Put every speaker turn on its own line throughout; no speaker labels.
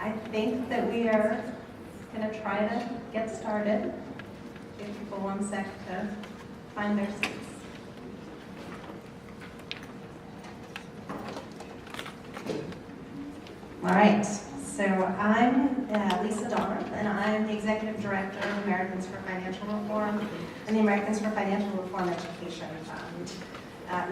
I think that we are going to try to get started. Give people 1 sec to find their seats. All right, so I'm Lisa Donner, and I'm the Executive Director of Americans for Financial Reform and the Americans for Financial Reform Education Fund.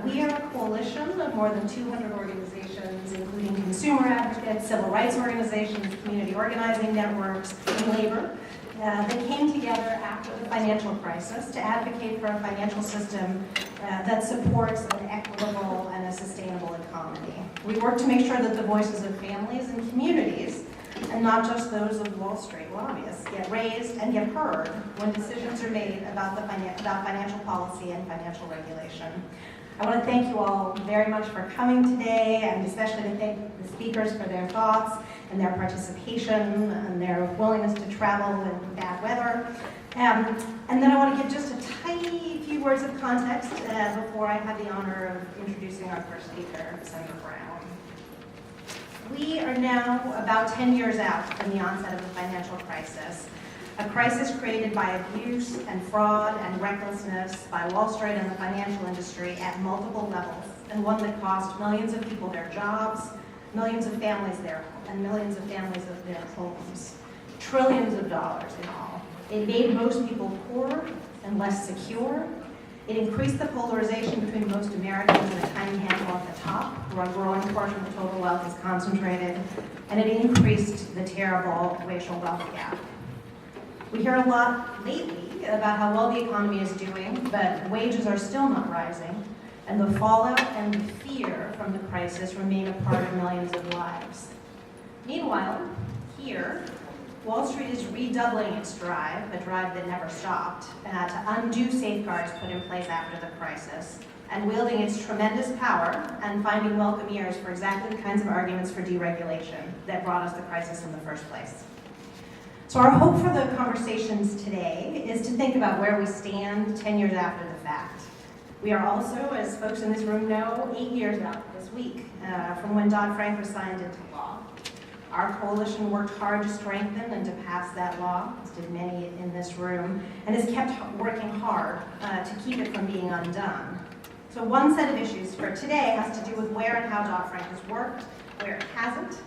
We are a coalition of more than 200 organizations, including consumer advocates, civil rights organizations, community organizing networks, and labor, that came together after the financial crisis to advocate for a financial system that supports an equitable and a sustainable economy. We work to make sure that the voices of families and communities, and not just those of Wall Street lobbyists, get raised and get heard when decisions are made about financial policy and financial regulation. I want to thank you all very much for coming today, and especially to thank the speakers for their thoughts and their participation and their willingness to travel in bad weather. And then I want to give just a tiny few words of context before I have the honor of introducing our first speaker, Senator Brown. We are now about 10 years out from the onset of the financial crisis. A crisis created by abuse and fraud and recklessness by Wall Street and the financial industry at multiple levels, and one that cost millions of people their jobs, millions of families their homes, trillions of dollars in all. It made most people poorer and less secure. It increased the polarization between most Americans and a tiny handful at the top, where a growing portion of total wealth is concentrated, and it increased the terrible racial wealth gap. We hear a lot lately about how well the economy is doing, but wages are still not rising, and the fallout and the fear from the crisis remain a part of millions of lives. Meanwhile, here, Wall Street is redoubling its drive, a drive that never stopped, to undo safeguards put in place after the crisis, and wielding its tremendous power and finding welcome ears for exactly the kinds of arguments for deregulation that brought us the crisis in the first place. So our hope for the conversations today is to think about where we stand 10 years after the fact. We are also, as folks in this room know, 8 years out this week from when Dodd-Frank was signed into law. Our coalition worked hard to strengthen and to pass that law, as did many in this room, and has kept working hard to keep it from being undone. So one set of issues for today has to do with where and how Dodd-Frank has worked, where it hasn't.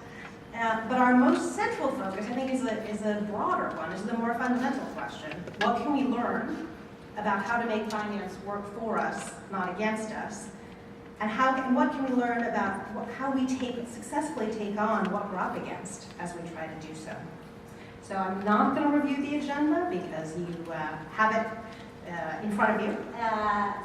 But our most central focus, I think, is a broader one, is the more fundamental question. What can we learn about how to make finance work for us, not against us? And what can we learn about how we successfully take on what we're up against as we try to do so? So I'm not going to review the agenda because you have it in front of you.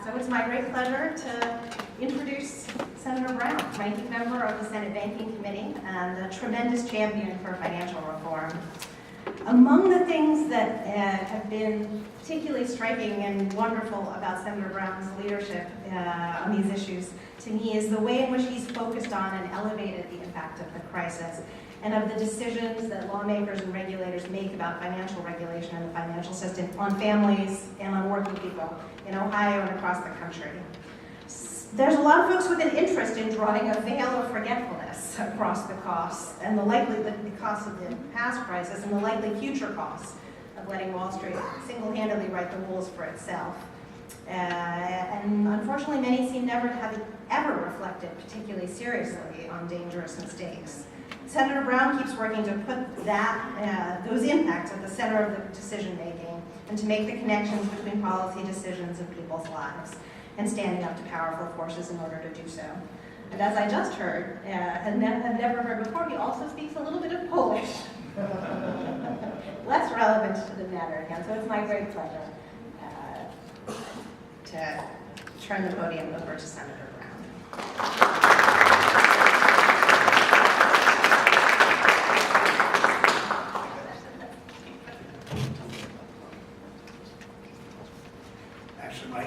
So it's my great pleasure to introduce Senator Brown, ranking member of the Senate Banking Committee and a tremendous champion for financial reform. Among the things that have been particularly striking and wonderful about Senator Brown's leadership on these issues to me is the way in which he's focused on and elevated the impact of the crisis and of the decisions that lawmakers and regulators make about financial regulation and the financial system on families and on working people in Ohio and across the country. There's a lot of folks with an interest in drawing a veil of forgetfulness across the costs and the costs of the past crisis and the likely future costs of letting Wall Street single-handedly write the rules for itself. And unfortunately, many seem never to have ever reflected particularly seriously on dangerous mistakes. Senator Brown keeps working to put those impacts at the center of the decision-making and to make the connections between policy decisions and people's lives, and standing up to powerful forces in order to do so. And as I just heard, and have never heard before, he also speaks a little bit of Polish. Less relevant to the matter again, so it's my great pleasure to turn the podium over to Senator Brown.
Actually, my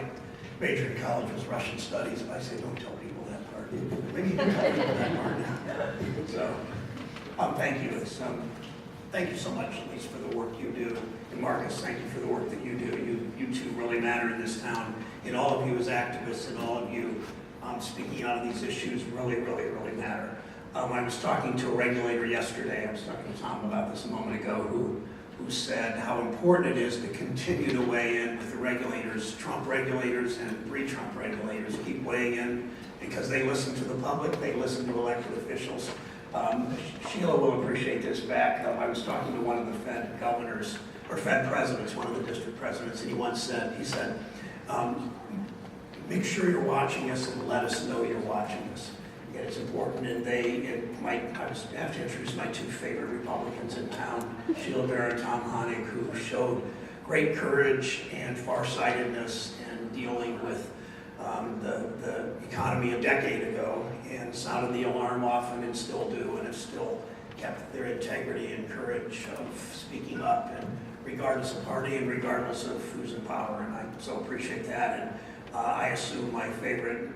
major in college was Russian studies, but I say don't tell people that part. Maybe you can tell people that part now. So, thank you. Thank you so much, Elise, for the work you do. And Marcus, thank you for the work that you do. You two really matter in this town. And all of you as activists and all of you speaking out on these issues really, really, really matter. I was talking to a regulator yesterday, I was talking to Tom about this a moment ago, who said how important it is to continue to weigh in with the regulators, Trump regulators and pre-Trump regulators, keep weighing in because they listen to the public, they listen to elected officials. Sheila will appreciate this back. I was talking to one of the Fed governors, or Fed presidents, one of the district presidents, and he once said, make sure you're watching us and let us know you're watching us. And it's important, and I have to introduce my two favorite Republicans in town, Sheila, Bair, and Tom Hoenig, who showed great courage and farsightedness in dealing with the economy a decade ago, and sounded the alarm often and still do, and have still kept their integrity and courage of speaking up, and regardless of party and regardless of who's in power, and I so appreciate that. And I assume my favorite,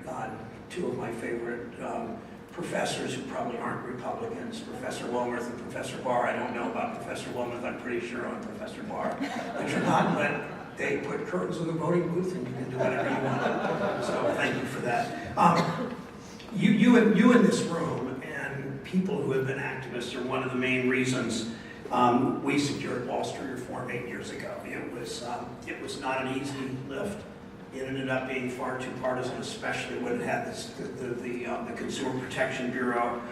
two of my favorite professors who probably aren't Republicans, Professor Wilmarth and Professor Barr. I don't know about Professor Wilmarth, I'm pretty sure on Professor Barr, but you're not, but they put curtains in the voting booth and you can do whatever you want. So thank you for that. You in this room and people who have been activists are one of the main reasons we secured Wall Street reform 8 years ago. It was not an easy lift. It ended up being far too partisan, especially when it had the Consumer Protection Bureau.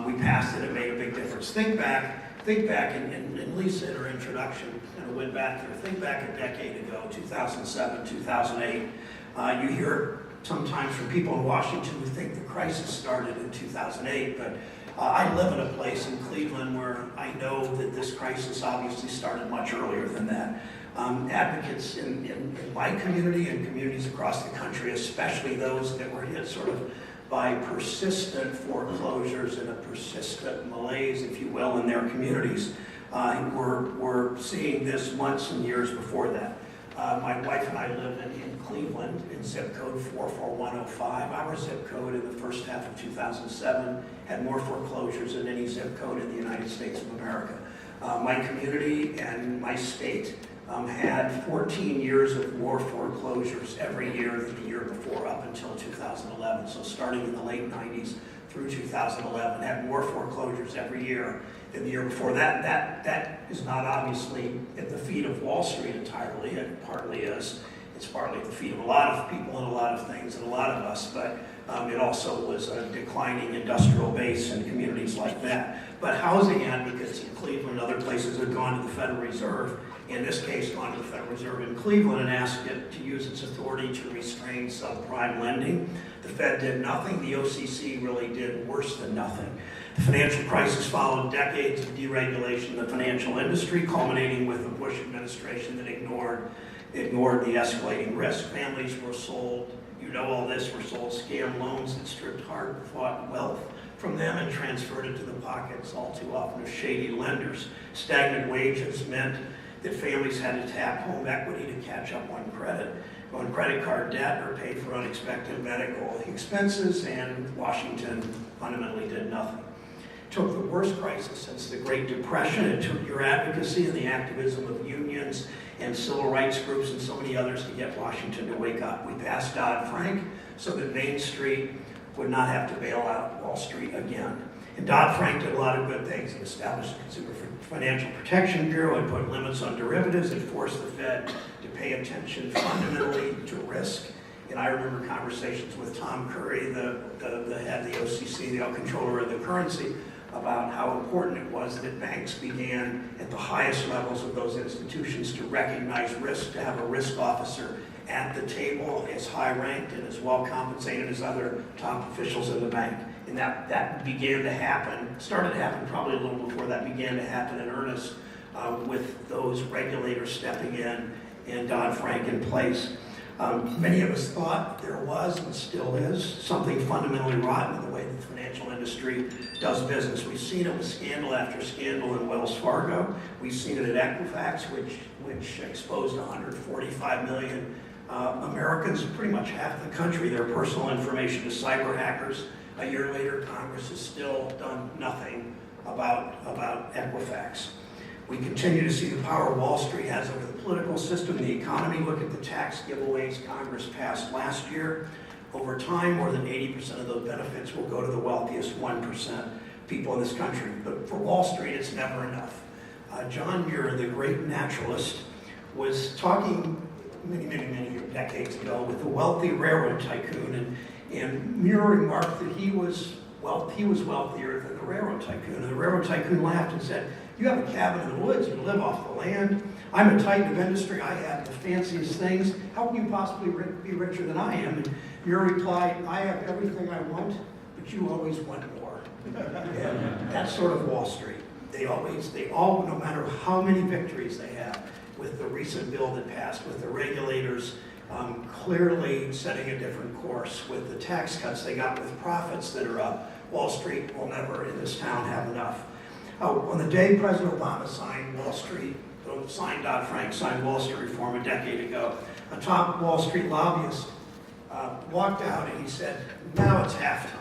We passed it, it made a big difference. Think back, and Lisa in her introduction kind of went back there. Think back a decade ago, 2007, 2008. You hear sometimes from people in Washington who think the crisis started in 2008, but I live in a place in Cleveland where I know that this crisis obviously started much earlier than that. Advocates in my community and communities across the country, especially those that were hit sort of by persistent foreclosures and a persistent malaise, if you will, in their communities, were seeing this months and years before that. My wife and I live in Cleveland in zip code 44105. Our zip code in the first half of 2007 had more foreclosures than any zip code in the United States of America. My community and my state had 14 years of more foreclosures every year than the year before up until 2011. So starting in the late 90s through 2011, had more foreclosures every year than the year before. That is not obviously at the feet of Wall Street entirely. It partly is. It's partly at the feet of a lot of people and a lot of things and a lot of us, but it also was a declining industrial base in communities like that. But housing advocates in Cleveland and other places have gone to the Federal Reserve, in this case gone to the Federal Reserve in Cleveland and asked it to use its authority to restrain subprime lending. The Fed did nothing. The OCC really did worse than nothing. The financial crisis followed decades of deregulation of the financial industry, culminating with a Bush administration that ignored the escalating risk. Families were sold, you know all this, were sold scam loans that stripped hard-fought wealth from them and transferred it to the pockets all too often of shady lenders. Stagnant wages meant that families had to tap home equity to catch up on credit card debt, or pay for unexpected medical expenses, and Washington fundamentally did nothing. It took the worst crisis since the Great Depression. It took your advocacy and the activism of unions and civil rights groups and so many others to get Washington to wake up. We passed Dodd-Frank so that Main Street would not have to bail out Wall Street again. And Dodd-Frank did a lot of good things. It established the Consumer Financial Protection Bureau. It put limits on derivatives. It forced the Fed to pay attention fundamentally to risk. And I remember conversations with Tom Curry, the head of the OCC, the controller of the currency, about how important it was that banks began at the highest levels of those institutions to recognize risk, to have a risk officer at the table as high ranked and as well compensated as other top officials in the bank. And that began to happen, started to happen probably a little before that began to happen in earnest with those regulators stepping in and Dodd-Frank in place. Many of us thought there was and still is something fundamentally rotten in the way the financial industry does business. We've seen it with scandal after scandal in Wells Fargo. We've seen it at Equifax, which exposed 145 million Americans, pretty much half the country, their personal information to cyber hackers. A year later, Congress has still done nothing about Equifax. We continue to see the power Wall Street has over the political system and the economy. Look at the tax giveaways Congress passed last year. Over time, more than 80% of those benefits will go to the wealthiest 1%. people in this country. But for Wall Street, it's never enough. John Muir, the great naturalist, was talking many decades ago with a wealthy railroad tycoon, and Muir remarked that he was wealthier than the railroad tycoon. And the railroad tycoon laughed and said, "You have a cabin in the woods, you live off the land. I'm a titan of industry, I have the fanciest things. How can you possibly be richer than I am?" And Muir replied, "I have everything I want, but you always want more." And that's sort of Wall Street. They all, no matter how many victories they have, with the recent bill that passed, with the regulators clearly setting a different course, with the tax cuts they got with profits that are up, Wall Street will never in this town have enough. On the day President Obama signed Dodd-Frank, signed Wall Street reform a decade ago, a top Wall Street lobbyist walked out and he said, "Now it's halftime."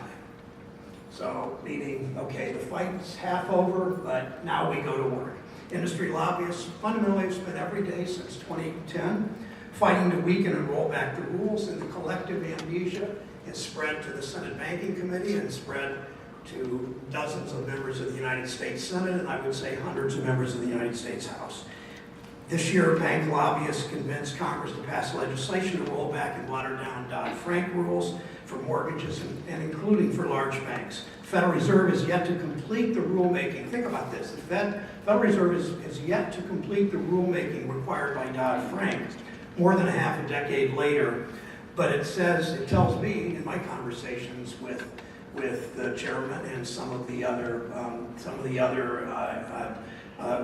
So, meaning, okay, the fight's half over, but now we go to work. Industry lobbyists fundamentally have spent every day since 2010 fighting to weaken and roll back the rules, and the collective amnesia has spread to the Senate Banking Committee and spread to dozens of members of the United States Senate, and I would say hundreds of members of the United States House. This year, bank lobbyists convinced Congress to pass legislation to roll back and water down Dodd-Frank rules for mortgages and including for large banks. The Federal Reserve is yet to complete the rulemaking. Think about this. The Federal Reserve is yet to complete the rulemaking required by Dodd-Frank more than a half a decade later. But it tells me in my conversations with the chairman and some of the other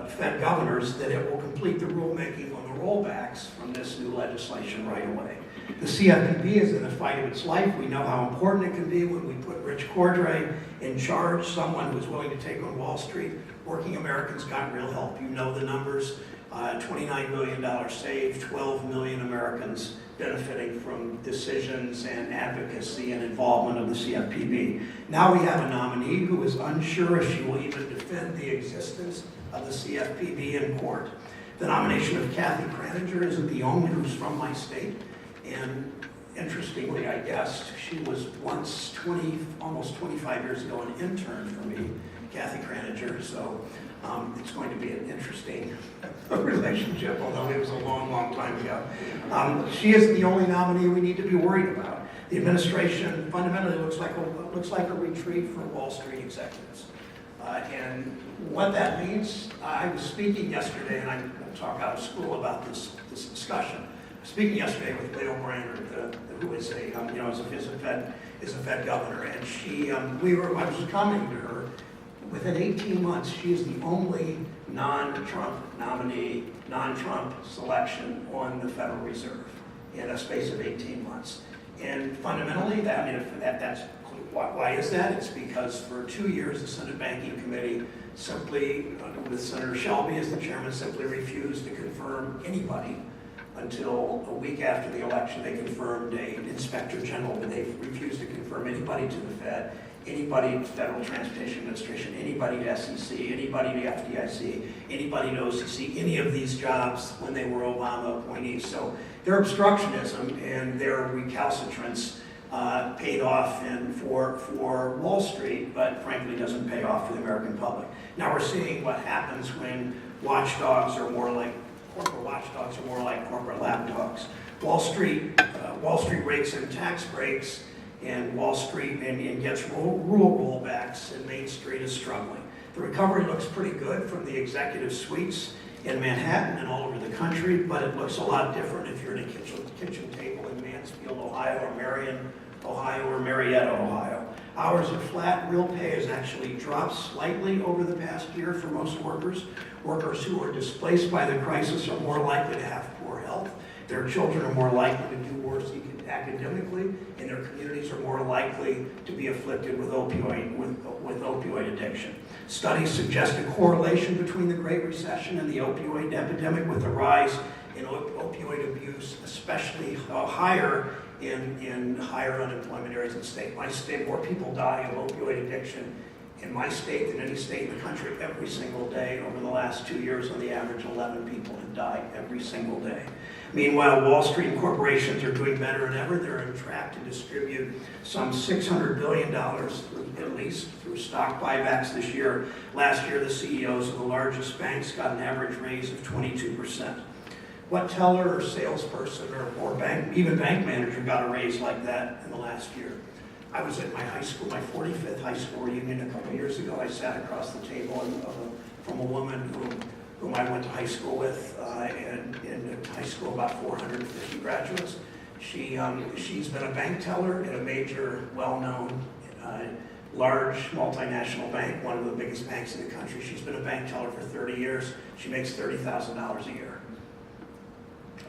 Fed governors that it will complete the rulemaking on the rollbacks from this new legislation right away. The CFPB is in the fight of its life. We know how important it can be when we put Rich Cordray in charge, someone who's willing to take on Wall Street. Working Americans got real help. You know the numbers, $29 million saved, 12 million Americans benefiting from decisions and advocacy and involvement of the CFPB. Now we have a nominee who is unsure if she will even defend the existence of the CFPB in court. The nomination of Kathy Kraninger isn't the only who's from my state. And interestingly, I guess, she was once almost 25 years ago, an intern for me, Kathy Kraninger. So it's going to be an interesting relationship, although it was a long time ago. She isn't the only nominee we need to be worried about. The administration fundamentally looks like a retreat for Wall Street executives. And what that means, I was speaking yesterday, and I'm going to talk out of school about this discussion. Speaking yesterday with Leo Brainerd, who is a Fed governor, and I was commenting to her. Within 18 months, she is the only non-Trump nominee, non-Trump selection on the Federal Reserve in a space of 18 months. And fundamentally, why is that? It's because for 2 years, the Senate Banking Committee simply, with Senator Shelby as the chairman, simply refused to confirm anybody. Until a week after the election, they confirmed an inspector general, but they refused to confirm anybody to the Fed, anybody to Federal Transportation Administration, anybody to SEC, anybody to FDIC, anybody to OCC, any of these jobs when they were Obama appointees. So their obstructionism and their recalcitrance paid off for Wall Street, but frankly doesn't pay off for the American public. Now we're seeing what happens when corporate watchdogs are more like corporate lapdogs. Wall Street rakes in tax breaks, and Wall Street and gets rule rollbacks, and Main Street is struggling. The recovery looks pretty good from the executive suites in Manhattan and all over the country, but it looks a lot different if you're at a kitchen table in Mansfield, Ohio, or Marion, Ohio, or Marietta, Ohio. Hours are flat. Real pay has actually dropped slightly over the past year for most workers. Workers who are displaced by the crisis are more likely to have poor health. Their children are more likely to do worse academically, and their communities are more likely to be afflicted with opioid addiction. Studies suggest a correlation between the Great Recession and the opioid epidemic, with a rise in opioid abuse, especially higher in higher unemployment areas of the state. My state, more people die of opioid addiction in my state than any state in the country every single day. Over the last 2 years, on the average, 11 people have died every single day. Meanwhile, Wall Street and corporations are doing better than ever. They're on track to distribute some $600 billion, at least, through stock buybacks this year. Last year, the CEOs of the largest banks got an average raise of 22%. What teller or salesperson or bank, even bank manager got a raise like that in the last year? I was at my high school, my 45th high school reunion a couple of years ago. I sat across the table from a woman whom I went to high school with, and in high school about 450 graduates. She's been a bank teller at a major, well-known, large multinational bank, one of the biggest banks in the country. She's been a bank teller for 30 years. She makes $30,000 a year.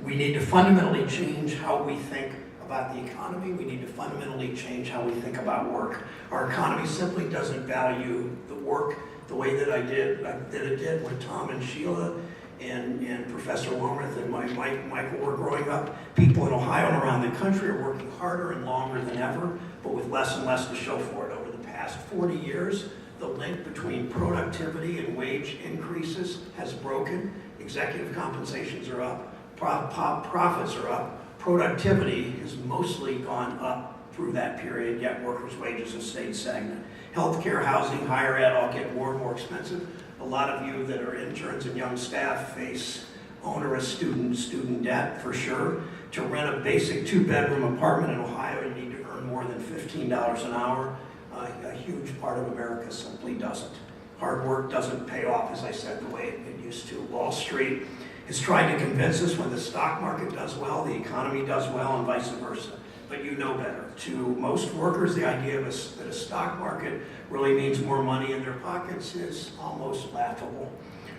We need to fundamentally change how we think about the economy. We need to fundamentally change how we think about work. Our economy simply doesn't value the work the way that it did when Tom and Sheila and Professor Wilmarth and Michael were growing up. People in Ohio and around the country are working harder and longer than ever, but with less and less to show for it. Over the past 40 years, the link between productivity and wage increases has broken. Executive compensations are up. Profits are up. Productivity has mostly gone up through that period, yet workers' wages have stayed stagnant. Healthcare, housing, higher ed all get more and more expensive. A lot of you that are interns and young staff face onerous student debt for sure. To rent a basic 2-bedroom apartment in Ohio, you need to earn more than $15 an hour. A huge part of America simply doesn't. Hard work doesn't pay off, as I said, the way it used to. Wall Street is trying to convince us when the stock market does well, the economy does well, and vice versa. But you know better. To most workers, the idea that a stock market really means more money in their pockets is almost laughable.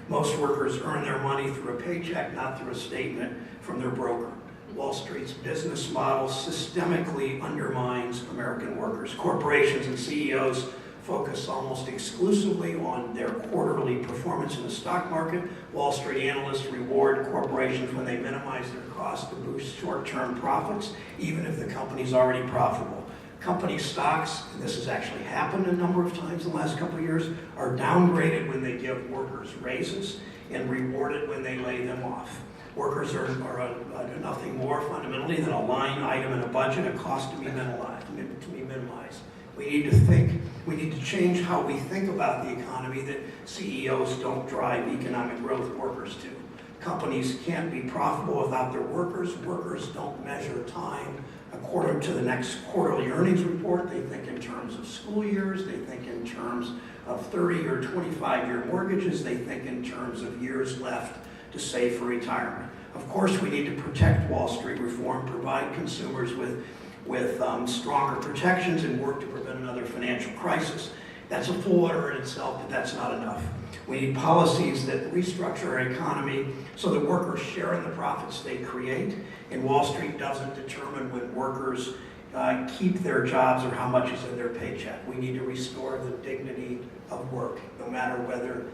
Most workers earn their money through a paycheck, not through a statement from their broker. Wall Street's business model systemically undermines American workers. Corporations and CEOs focus almost exclusively on their quarterly performance in the stock market. Wall Street analysts reward corporations when they minimize their costs to boost short-term profits, even if the company's already profitable. Company stocks, and this has actually happened a number of times in the last couple of years, are downgraded when they give workers raises and rewarded when they lay them off. Workers are nothing more fundamentally than a line item in a budget, a cost to be minimized. We need to change how we think about the economy, that CEOs don't drive economic growth, workers do. Companies can't be profitable without their workers. Workers don't measure time according to the next quarterly earnings report. They think in terms of school years. They think in terms of 30 or 25-year mortgages. They think in terms of years left to save for retirement. Of course, we need to protect Wall Street reform, provide consumers with stronger protections, and work to prevent another financial crisis. That's a full order in itself, but that's not enough. We need policies that restructure our economy so that workers share in the profits they create, and Wall Street doesn't determine when workers keep their jobs or how much is in their paycheck. We need to restore the dignity of work, no matter whether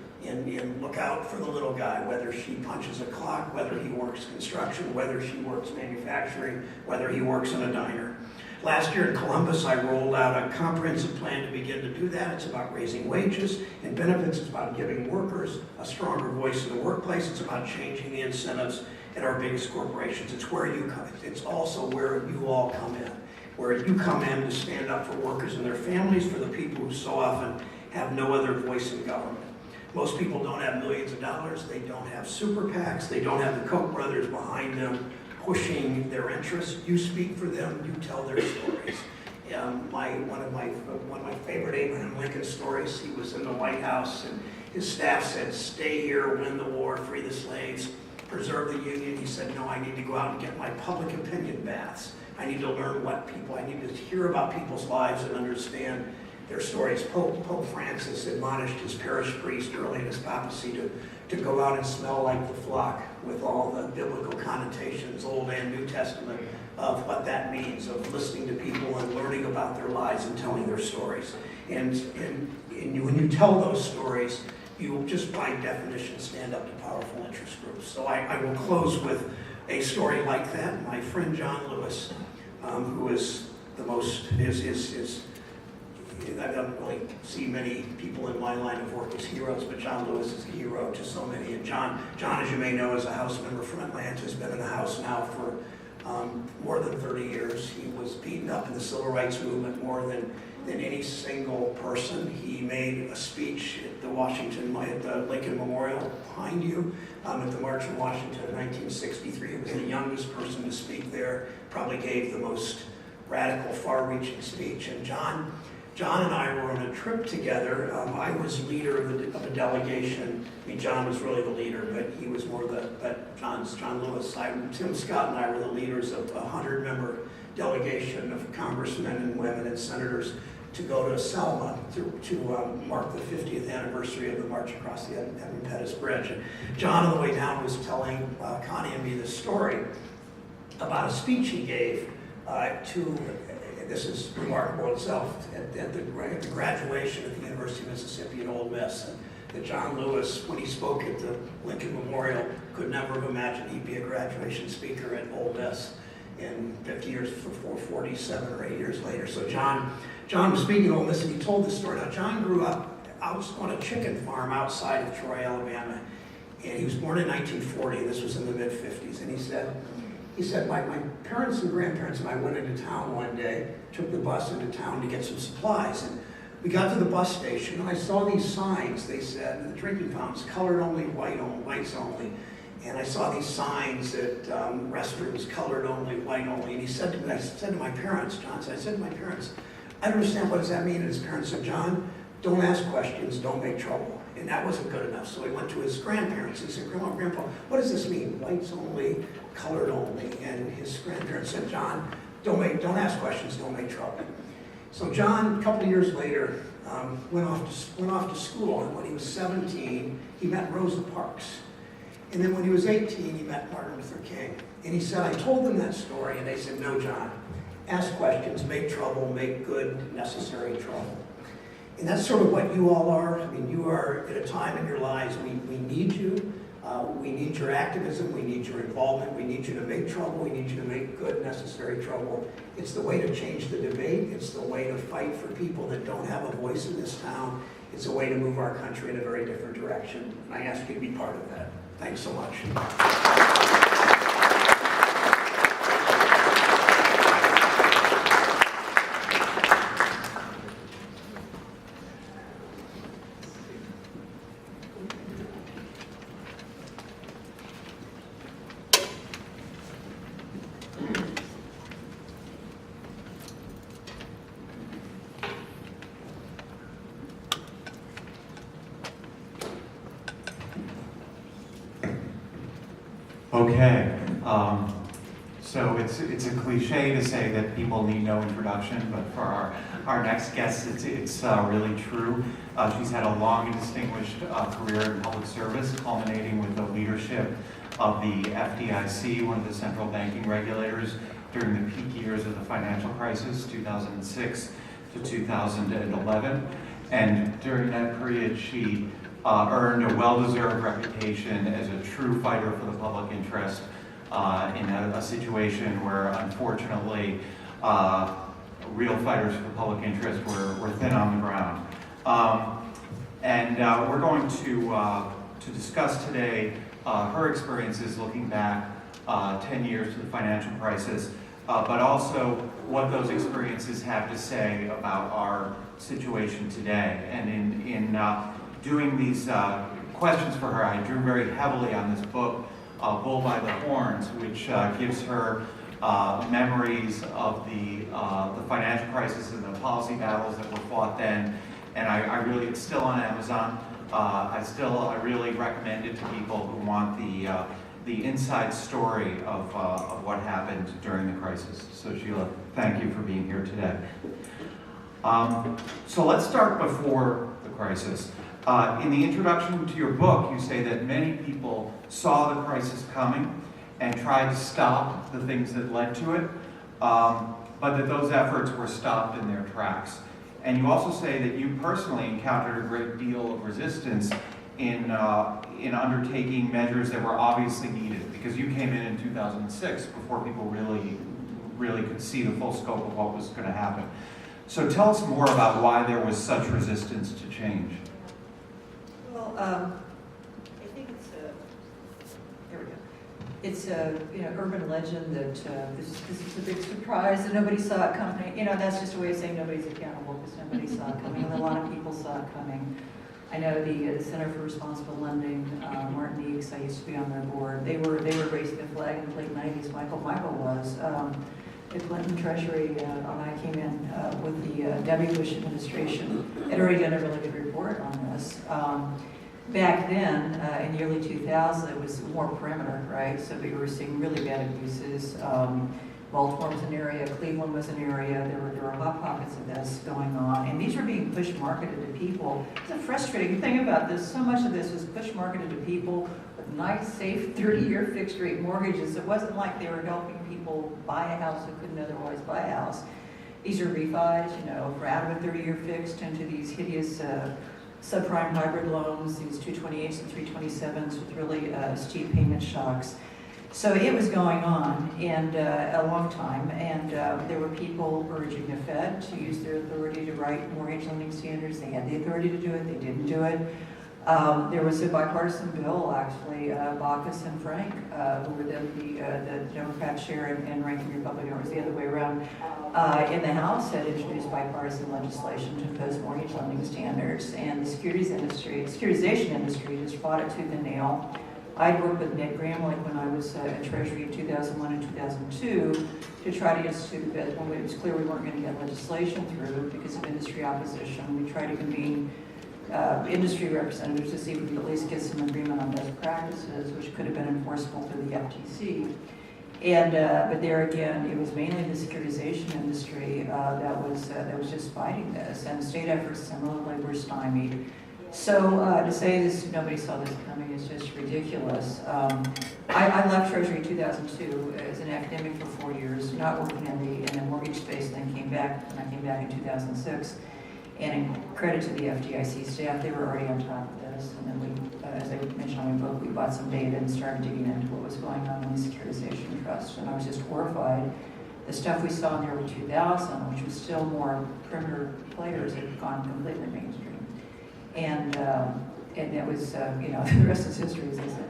look out for the little guy, whether she punches a clock, whether he works construction, whether she works manufacturing, whether he works in a diner. Last year in Columbus, I rolled out a comprehensive plan to begin to do that. It's about raising wages and benefits. It's about giving workers a stronger voice in the workplace. It's about changing the incentives at our biggest corporations. It's also where you all come in, where you come in to stand up for workers and their families, for the people who so often have no other voice in government. Most people don't have millions of dollars. They don't have super PACs. They don't have the Koch brothers behind them pushing their interests. You speak for them. You tell their stories. One of my favorite Abraham Lincoln stories. He was in the White House, and his staff said, "Stay here, win the war, free the slaves, preserve the Union." He said, "No, I need to go out and get my public opinion baths. I need to learn I need to hear about people's lives and understand their stories." Pope Francis admonished his parish priest early in his papacy to go out and smell like the flock, with all the biblical connotations, Old and New Testament, of what that means, of listening to people and learning about their lives and telling their stories. And when you tell those stories, you just by definition stand up to powerful interest groups. So I will close with a story like that. My friend John Lewis, who is I don't really see many people in my line of work as heroes, but John Lewis is a hero to so many. And John, as you may know, is a House member from Atlanta, has been in the House now for more than 30 years. He was beaten up in the Civil Rights Movement more than any single person. He made a speech at the Lincoln Memorial behind you at the March on Washington in 1963. He was the youngest person to speak there, probably gave the most radical, far-reaching speech. And John and I were on a trip together. I was leader of a delegation. I mean, John was really the leader, but he was more John Lewis. Tim Scott and I were the leaders of a 100-member delegation of congressmen and women and senators to go to Selma to mark the 50th anniversary of the march across the Edmund Pettus Bridge. And John, on the way down, was telling Connie and me this story about a speech he gave this is remarkable itself, at the graduation at the University of Mississippi at Ole Miss. That John Lewis, when he spoke at the Lincoln Memorial, could never have imagined he'd be a graduation speaker at Ole Miss in 50 years, 47 or 8 years later. So John was speaking at Ole Miss, and he told this story. Now, John grew up on a chicken farm outside of Troy, Alabama, and he was born in 1940, and this was in the mid-50s, and he said, my parents and grandparents and I went into town one day, took the bus into town to get some supplies. And we got to the bus station, and I saw these signs. They said, the drinking fountains, colored only, whites only. And I saw these signs at restrooms, colored only, white only. And I said to my parents, John said, I don't understand, what does that mean? And his parents said, John, don't ask questions, don't make trouble. And that wasn't good enough. So he went to his grandparents. He said, Grandma, Grandpa, what does this mean? Whites only, colored only. And his grandparents said, John, don't ask questions, don't make trouble. So John, a couple of years later, went off to school. And when he was 17, he met Rosa Parks. And then when he was 18, he met Martin Luther King. And he said, I told them that story, and they said, no, John, ask questions, make trouble, make good, necessary trouble. And that's sort of what you all are. I mean, you are at a time in your lives, we need you. We need your activism. We need your involvement. We need you to make trouble. We need you to make good, necessary trouble. It's the way to change the debate. It's the way to fight for people that don't have a voice in this town. It's a way to move our country in a very different direction. And I ask you to be part of that. Thanks so much.
Okay, so it's a cliche to say that people need no introduction, but for our next guest, it's really true. She's had a long and distinguished career in public service, culminating with the leadership of the FDIC, one of the central banking regulators, during the peak years of the financial crisis, 2006 to 2011. And during that period, she earned a well-deserved reputation as a true fighter for the public interest in a situation where, unfortunately, real fighters for the public interest were thin on the ground. We're going to discuss today her experiences looking back 10 years to the financial crisis, but also what those experiences have to say about our situation today. And in doing these questions for her, I drew very heavily on this book, Bull by the Horns, which gives her memories of the financial crisis and the policy battles that were fought then. And I really, it's still on Amazon. I really recommend it to people who want the inside story of what happened during the crisis. So Sheila, thank you for being here today. So let's start before the crisis. In the introduction to your book, you say that many people saw the crisis coming and tried to stop the things that led to it, but that those efforts were stopped in their tracks. And you also say that you personally encountered a great deal of resistance in undertaking measures that were obviously needed, because you came in 2006 before people really could see the full scope of what was going to happen. So tell us more about why there was such resistance to change.
Well, I think there we go. It's a urban legend that this is a big surprise and nobody saw it coming. That's just a way of saying nobody's accountable because nobody saw it coming, and a lot of people saw it coming. I know the Center for Responsible Lending, Martin Eakes, I used to be on their board. They were raising the flag in the late '90s. Michael was. The Clinton Treasury, when I came in with the W. Bush administration, had already done a really good report on this. Back then, in the early 2000s, it was more perimeter, right? So we were seeing really bad abuses. Baltimore was an area, Cleveland was an area. There were hot pockets of this going on, and these were being push marketed to people. It's a frustrating thing about this. So much of this was push marketed to people with nice, safe 30-year fixed rate mortgages. It wasn't like they were helping people buy a house who couldn't otherwise buy a house. These are refis, for out of a 30-year fixed into these hideous subprime hybrid loans, these 228s and 327s with really steep payment shocks. So it was going on and a long time, and there were people urging the Fed to use their authority to write mortgage lending standards. They had the authority to do it, they didn't do it. There was a bipartisan bill, actually, Baucus and Frank, who were then the Democrat chair and ranking Republican, or it was the other way around, in the House, had introduced bipartisan legislation to impose mortgage lending standards, and the securitization industry just fought it tooth and nail. I'd worked with Ned Graham, like when I was at Treasury in 2001 and 2002, to try to institute a bit. When it was clear we weren't going to get legislation through because of industry opposition, we tried to convene industry representatives to see if we could at least get some agreement on best practices, which could have been enforceable through the FTC. And but there again, it was mainly the securitization industry that was just fighting this, and state efforts similarly were stymied. So to say this, nobody saw this coming is just ridiculous. I left Treasury in 2002 as an academic for 4 years, not working in the mortgage space, and then came back, and I came back in 2006. And in credit to the FDIC staff, they were already on top of this. And then we, as I mentioned on my book, we bought some data and started digging into what was going on in the securitization trust. And I was just horrified. The stuff we saw in the early 2000s, which was still more perimeter players, had gone completely mainstream. And that was, the rest is history, as I said.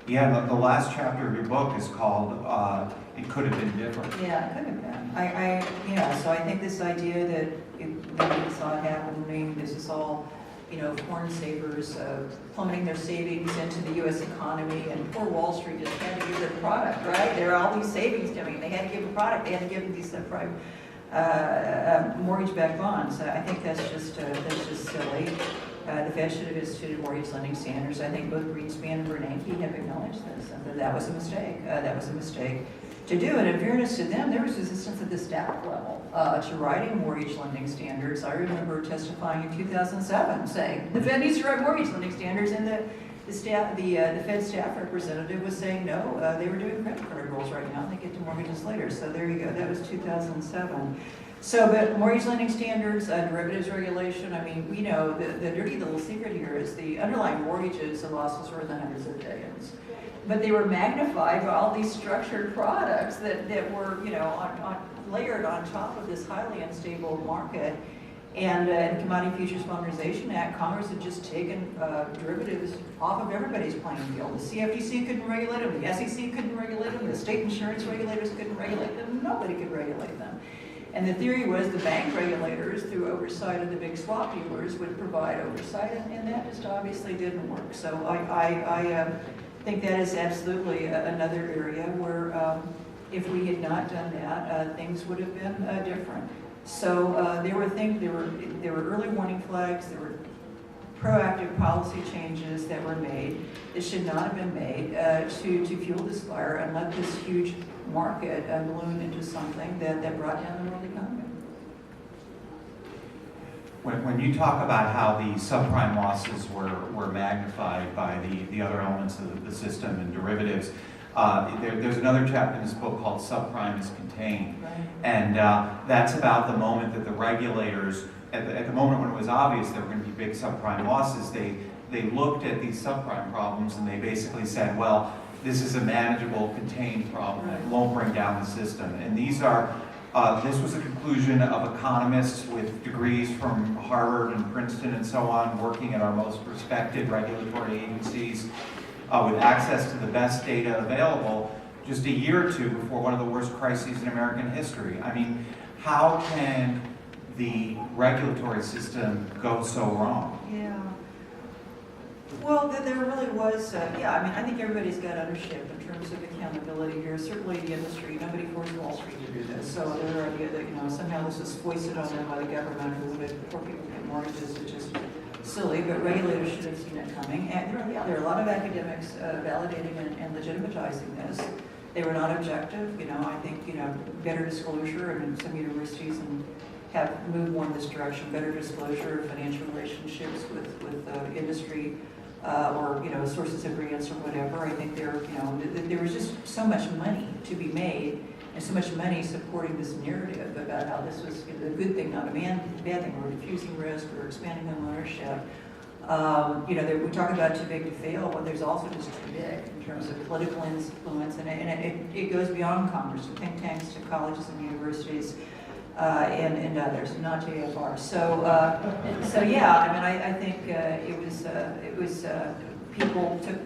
Yeah, the last chapter of your book is called It Could Have Been Different.
Yeah, it could have been. So I think this idea that nobody saw it happening, this is all, foreign savers plummeting their savings into the U.S. economy, and poor Wall Street just had to give their product, right? There are all these savings coming, they had to give a product, they had to give them these subprime mortgage-backed bonds. I think that's just silly. The Fed should have instituted mortgage lending standards. I think both Greenspan and Bernanke have acknowledged this, and that was a mistake. That was a mistake to do. And in fairness to them, there was resistance at the staff level to writing mortgage lending standards. I remember testifying in 2007 saying the Fed needs to write mortgage lending standards, and the Fed staff representative was saying no, they were doing credit card rules right now, and they get to mortgages later. So there you go. That was 2007. So, but mortgage lending standards, derivatives regulation, I mean, we know the dirty little secret here is the underlying mortgages and losses were in the hundreds of billions. But they were magnified by all these structured products that were, layered on top of this highly unstable market. And the Commodity Futures Modernization Act, Congress had just taken derivatives off of everybody's playing field. The CFTC couldn't regulate them, the SEC couldn't regulate them, the state insurance regulators couldn't regulate them, nobody could regulate them. And the theory was the bank regulators, through oversight of the big swap dealers, would provide oversight, and that just obviously didn't work. So I think that is absolutely another area where if we had not done that, things would have been different. So there were early warning flags, there were proactive policy changes that were made that should not have been made to fuel this fire and let this huge market balloon into something that brought down the world economy.
When you talk about how the subprime losses were magnified by the other elements of the system and derivatives, there's another chapter in this book called Subprime is Contained.
Right.
And that's about the moment that the regulators, at the moment when it was obvious there were going to be big subprime losses, they looked at these subprime problems and they basically said, well, this is a manageable, contained problem. It won't bring down the system. And these are This was a conclusion of economists with degrees from Harvard and Princeton and so on, working at our most respected regulatory agencies with access to the best data available just a year or two before one of the worst crises in American history. I mean, how can the regulatory system go so wrong?
Yeah. Well, there really was, yeah, I mean, I think everybody's got ownership in terms of accountability here. Certainly the industry, nobody forced Wall Street to do this. So their idea that, somehow this was foisted on them by the government who wanted poor people to get mortgages, which is silly, but regulators should have seen it coming. And there are a lot of academics validating and legitimatizing this. They were not objective, I think, better disclosure, and some universities have moved more in this direction, better disclosure of financial relationships with industry or, sources of grants or whatever. I think there was just so much money to be made and so much money supporting this narrative about how this was a good thing, not a bad thing. We're diffusing risk, we're expanding home ownership. We talk about too big to fail, but there's also just too big in terms of political influence, and it goes beyond Congress, to think tanks, to colleges and universities, and others, not to AFR. So yeah, I mean, I think it was people took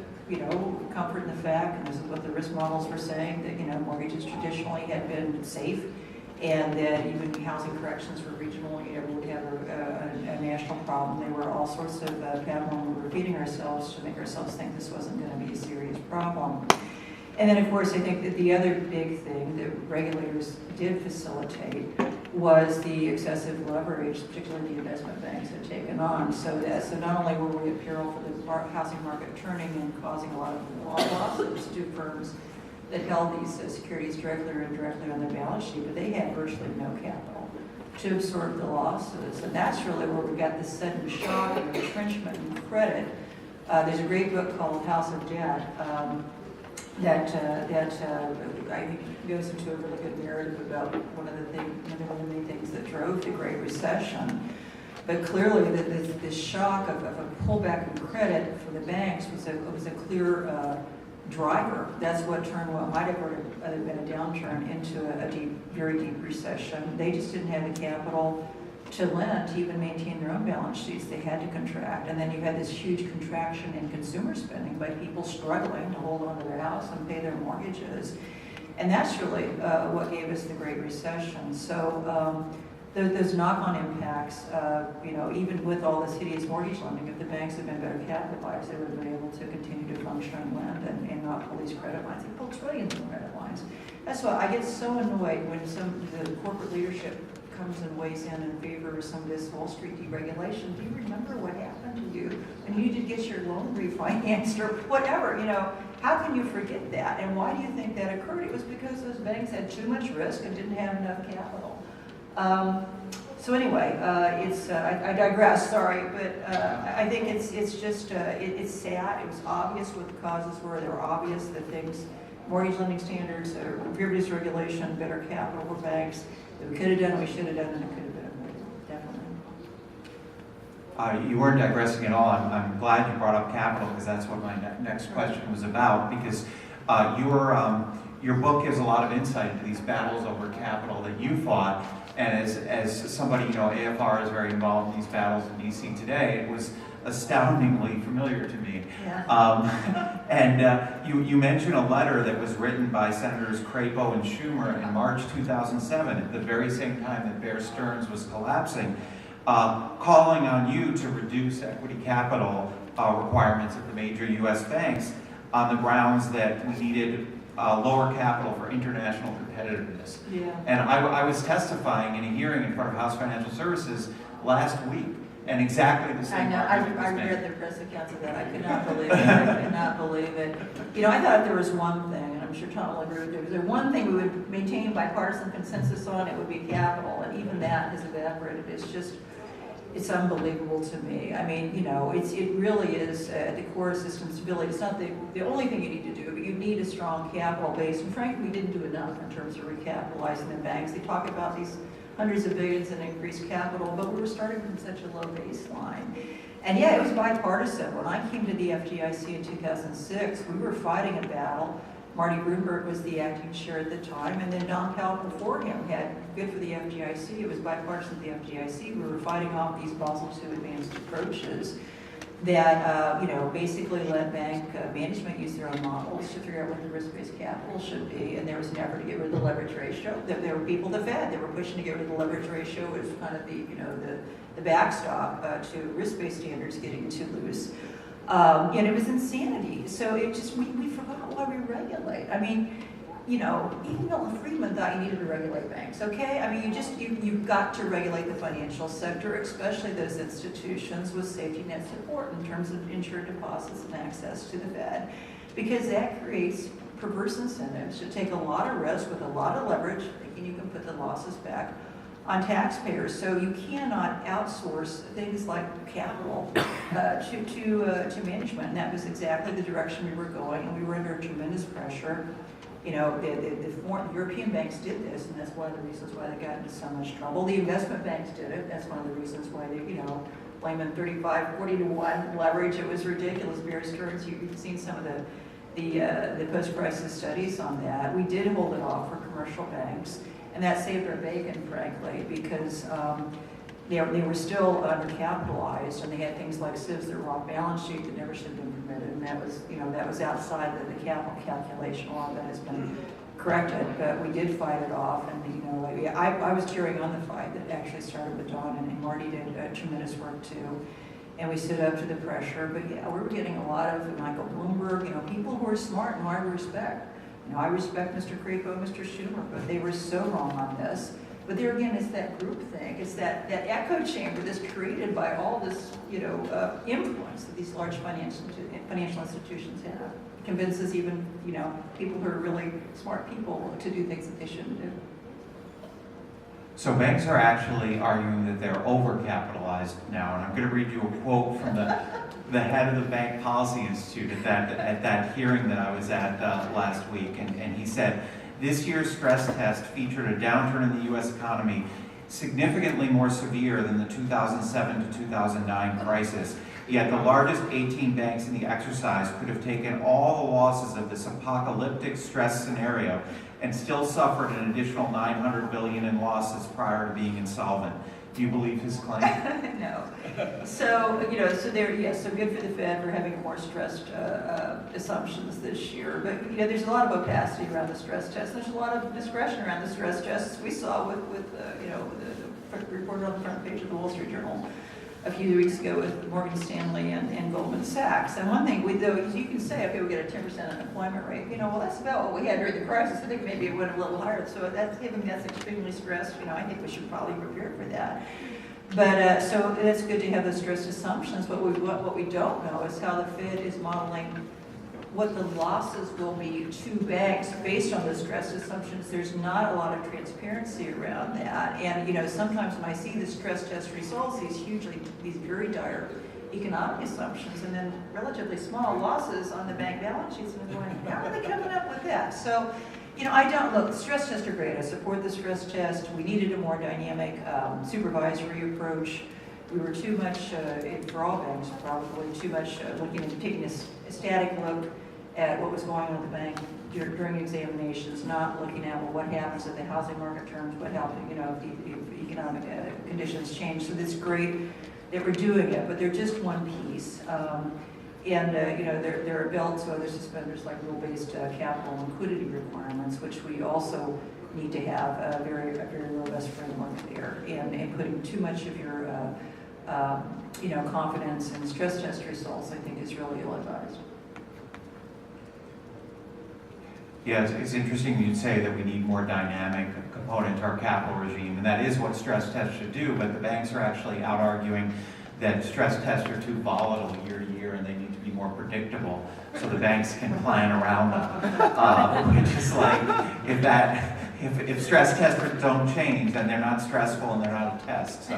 comfort in the fact, and this is what the risk models were saying, that mortgages traditionally had been safe, and that even housing corrections were regional, you never would have a national problem. There were all sorts of pablum we were feeding ourselves to make ourselves think this wasn't going to be a serious problem. And then, of course, I think that the other big thing that regulators did facilitate was the excessive leverage, particularly the investment banks had taken on. So not only were we at peril for the housing market turning and causing a lot of losses to firms that held these securities directly or indirectly on their balance sheet, but they had virtually no capital to absorb the losses. And that's really where we got this sudden shock and retrenchment in credit. There's a great book called House of Debt that I think goes into a really good narrative about one of the many things that drove the Great Recession. But clearly, this shock of a pullback in credit for the banks was a clear driver. That's what turned what might have been a downturn into a very deep recession. They just didn't have the capital to lend to even maintain their own balance sheets. They had to contract. And then you had this huge contraction in consumer spending by people struggling to hold on to their house and pay their mortgages. And that's really what gave us the Great Recession. So those knock-on impacts, even with all this hideous mortgage lending, if the banks had been better capitalized, they would have been able to continue to function and lend and not pull these credit lines. They pulled trillions of credit lines. That's why I get so annoyed when the corporate leadership comes and weighs in favor of some of this Wall Street deregulation. Do you remember what happened to you when you needed to get your loan refinanced or whatever? How can you forget that? And why do you think that occurred? It was because those banks had too much risk and didn't have enough capital. So anyway, I digress. Sorry, but I think it's just it's sad. It was obvious what the causes were. They were obvious that things, mortgage lending standards, derivatives regulation, better capital for banks. That we could have done, we should have done, and it could have been avoided. Definitely.
You weren't digressing at all. I'm glad you brought up capital, because that's what my next question was about. Because your book gives a lot of insight into these battles over capital that you fought. And as somebody, AFR is very involved in these battles in DC today, it was astoundingly familiar to me.
Yeah.
You mentioned a letter that was written by Senators Crapo and Schumer in March 2007, at the very same time that Bear Stearns was collapsing, calling on you to reduce equity capital requirements at the major U.S. banks on the grounds that we needed lower capital for international competitiveness.
Yeah.
And I was testifying in a hearing in front of House Financial Services last week, and exactly the same.
I know. I read the press accounts of that. I could not believe it. I could not believe it. I thought there was one thing, and I'm sure Tom will agree with it. If there was one thing we would maintain bipartisan consensus on, it would be capital, and even that has evaporated. It's unbelievable to me. I mean, it really is at the core of system stability. It's not the only thing you need to do, but you need a strong capital base. And frankly, we didn't do enough in terms of recapitalizing the banks. They talk about these hundreds of billions in increased capital, but we were starting from such a low baseline. And yeah, it was bipartisan. When I came to the FDIC in 2006, we were fighting a battle. Marty Gruenberg was the acting chair at the time, and then Don Powell before him had, good for the FDIC, it was bipartisan at the FDIC, we were fighting off these Basel II advanced approaches that, basically let bank management use their own models to figure out what the risk-based capital should be, and there was an effort to get rid of the leverage ratio. There were people, the Fed, they were pushing to get rid of the leverage ratio as kind of the backstop to risk-based standards getting too loose. And it was insanity. So it just, we forgot why we regulate. I mean, even Milton Friedman thought you needed to regulate banks, okay? I mean, you've got to regulate the financial sector, especially those institutions with safety net support in terms of insured deposits and access to the Fed, because that creates perverse incentives to take a lot of risk with a lot of leverage, thinking you can put the losses back on taxpayers. So you cannot outsource things like capital to management, and that was exactly the direction we were going, and we were under tremendous pressure. The foreign European banks did this, and that's one of the reasons why they got into so much trouble. The investment banks did it. That's one of the reasons why they, blaming 35, 40 to 1 leverage. It was ridiculous. Bear Stearns, you've seen some of the post-crisis studies on that. We did hold it off for commercial banks, and that saved our bacon, frankly, because they were still undercapitalized, and they had things like SIVs that were off balance sheet that never should have been permitted, and that was outside the capital calculation. A lot of that has been corrected, but we did fight it off, and I was cheering on the fight that actually started with Don, and Marty did tremendous work too, and we stood up to the pressure. But yeah, we were getting a lot of Michael Bloomberg, people who are smart and who I respect. I respect Mr. Crapo, Mr. Schumer, but they were so wrong on this. But there again, it's that group thing. It's that echo chamber that's created by all this, influence that these large financial institutions have. It convinces even, people who are really smart people to do things that they shouldn't do.
So banks are actually arguing that they're overcapitalized now, and I'm going to read you a quote from the head of the Bank Policy Institute at that hearing that I was at last week, and he said, "This year's stress test featured a downturn in the U.S. economy significantly more severe than the 2007 to 2009 crisis. Yet the largest 18 banks in the exercise could have taken all the losses of this apocalyptic stress scenario and still suffered an additional $900 billion in losses prior to being insolvent." Do you believe his claim?
No. So, so good for the Fed for having more stressed assumptions this year. But, there's a lot of opacity around the stress test. There's a lot of discretion around the stress tests. We saw with the report on the front page of the Wall Street Journal a few weeks ago with Morgan Stanley and Goldman Sachs. And one thing, you can say, okay, we get a 10% unemployment rate. Well, that's about what we had during the crisis. I think maybe it went a little higher. So that's extremely stressed. I think we should probably prepare for that. But so that's good to have those stress assumptions. But what we don't know is how the Fed is modeling what the losses will be to banks based on the stress assumptions. There's not a lot of transparency around that. And, sometimes when I see the stress test results, these very dire economic assumptions, and then relatively small losses on the bank balance sheets, and I'm going, how are they coming up with that? So, I don't, look, the stress tests are great. I support the stress test. We needed a more dynamic supervisory approach. We were too much, for all banks probably, too much taking a static look at what was going on at the bank during examinations, not looking at, what happens if the housing market turns, what happens, if economic conditions change. So it's great that we're doing it, but they're just one piece. There are belts or other suspenders like rule-based capital and liquidity requirements, which we also need to have a very robust framework there. And putting too much of your confidence in stress test results, I think, is really ill-advised.
Yeah, it's interesting you'd say that we need more dynamic component to our capital regime, and that is what stress tests should do, but the banks are actually out arguing that stress tests are too volatile year to year and they need to be more predictable so the banks can plan around them. Which is like, if stress tests don't change, then they're not stressful and they're not a test.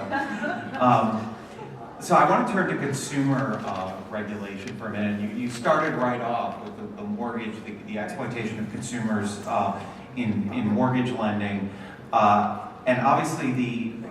So I want to turn to consumer regulation for a minute. You started right off with the mortgage, the exploitation of consumers in mortgage lending, and obviously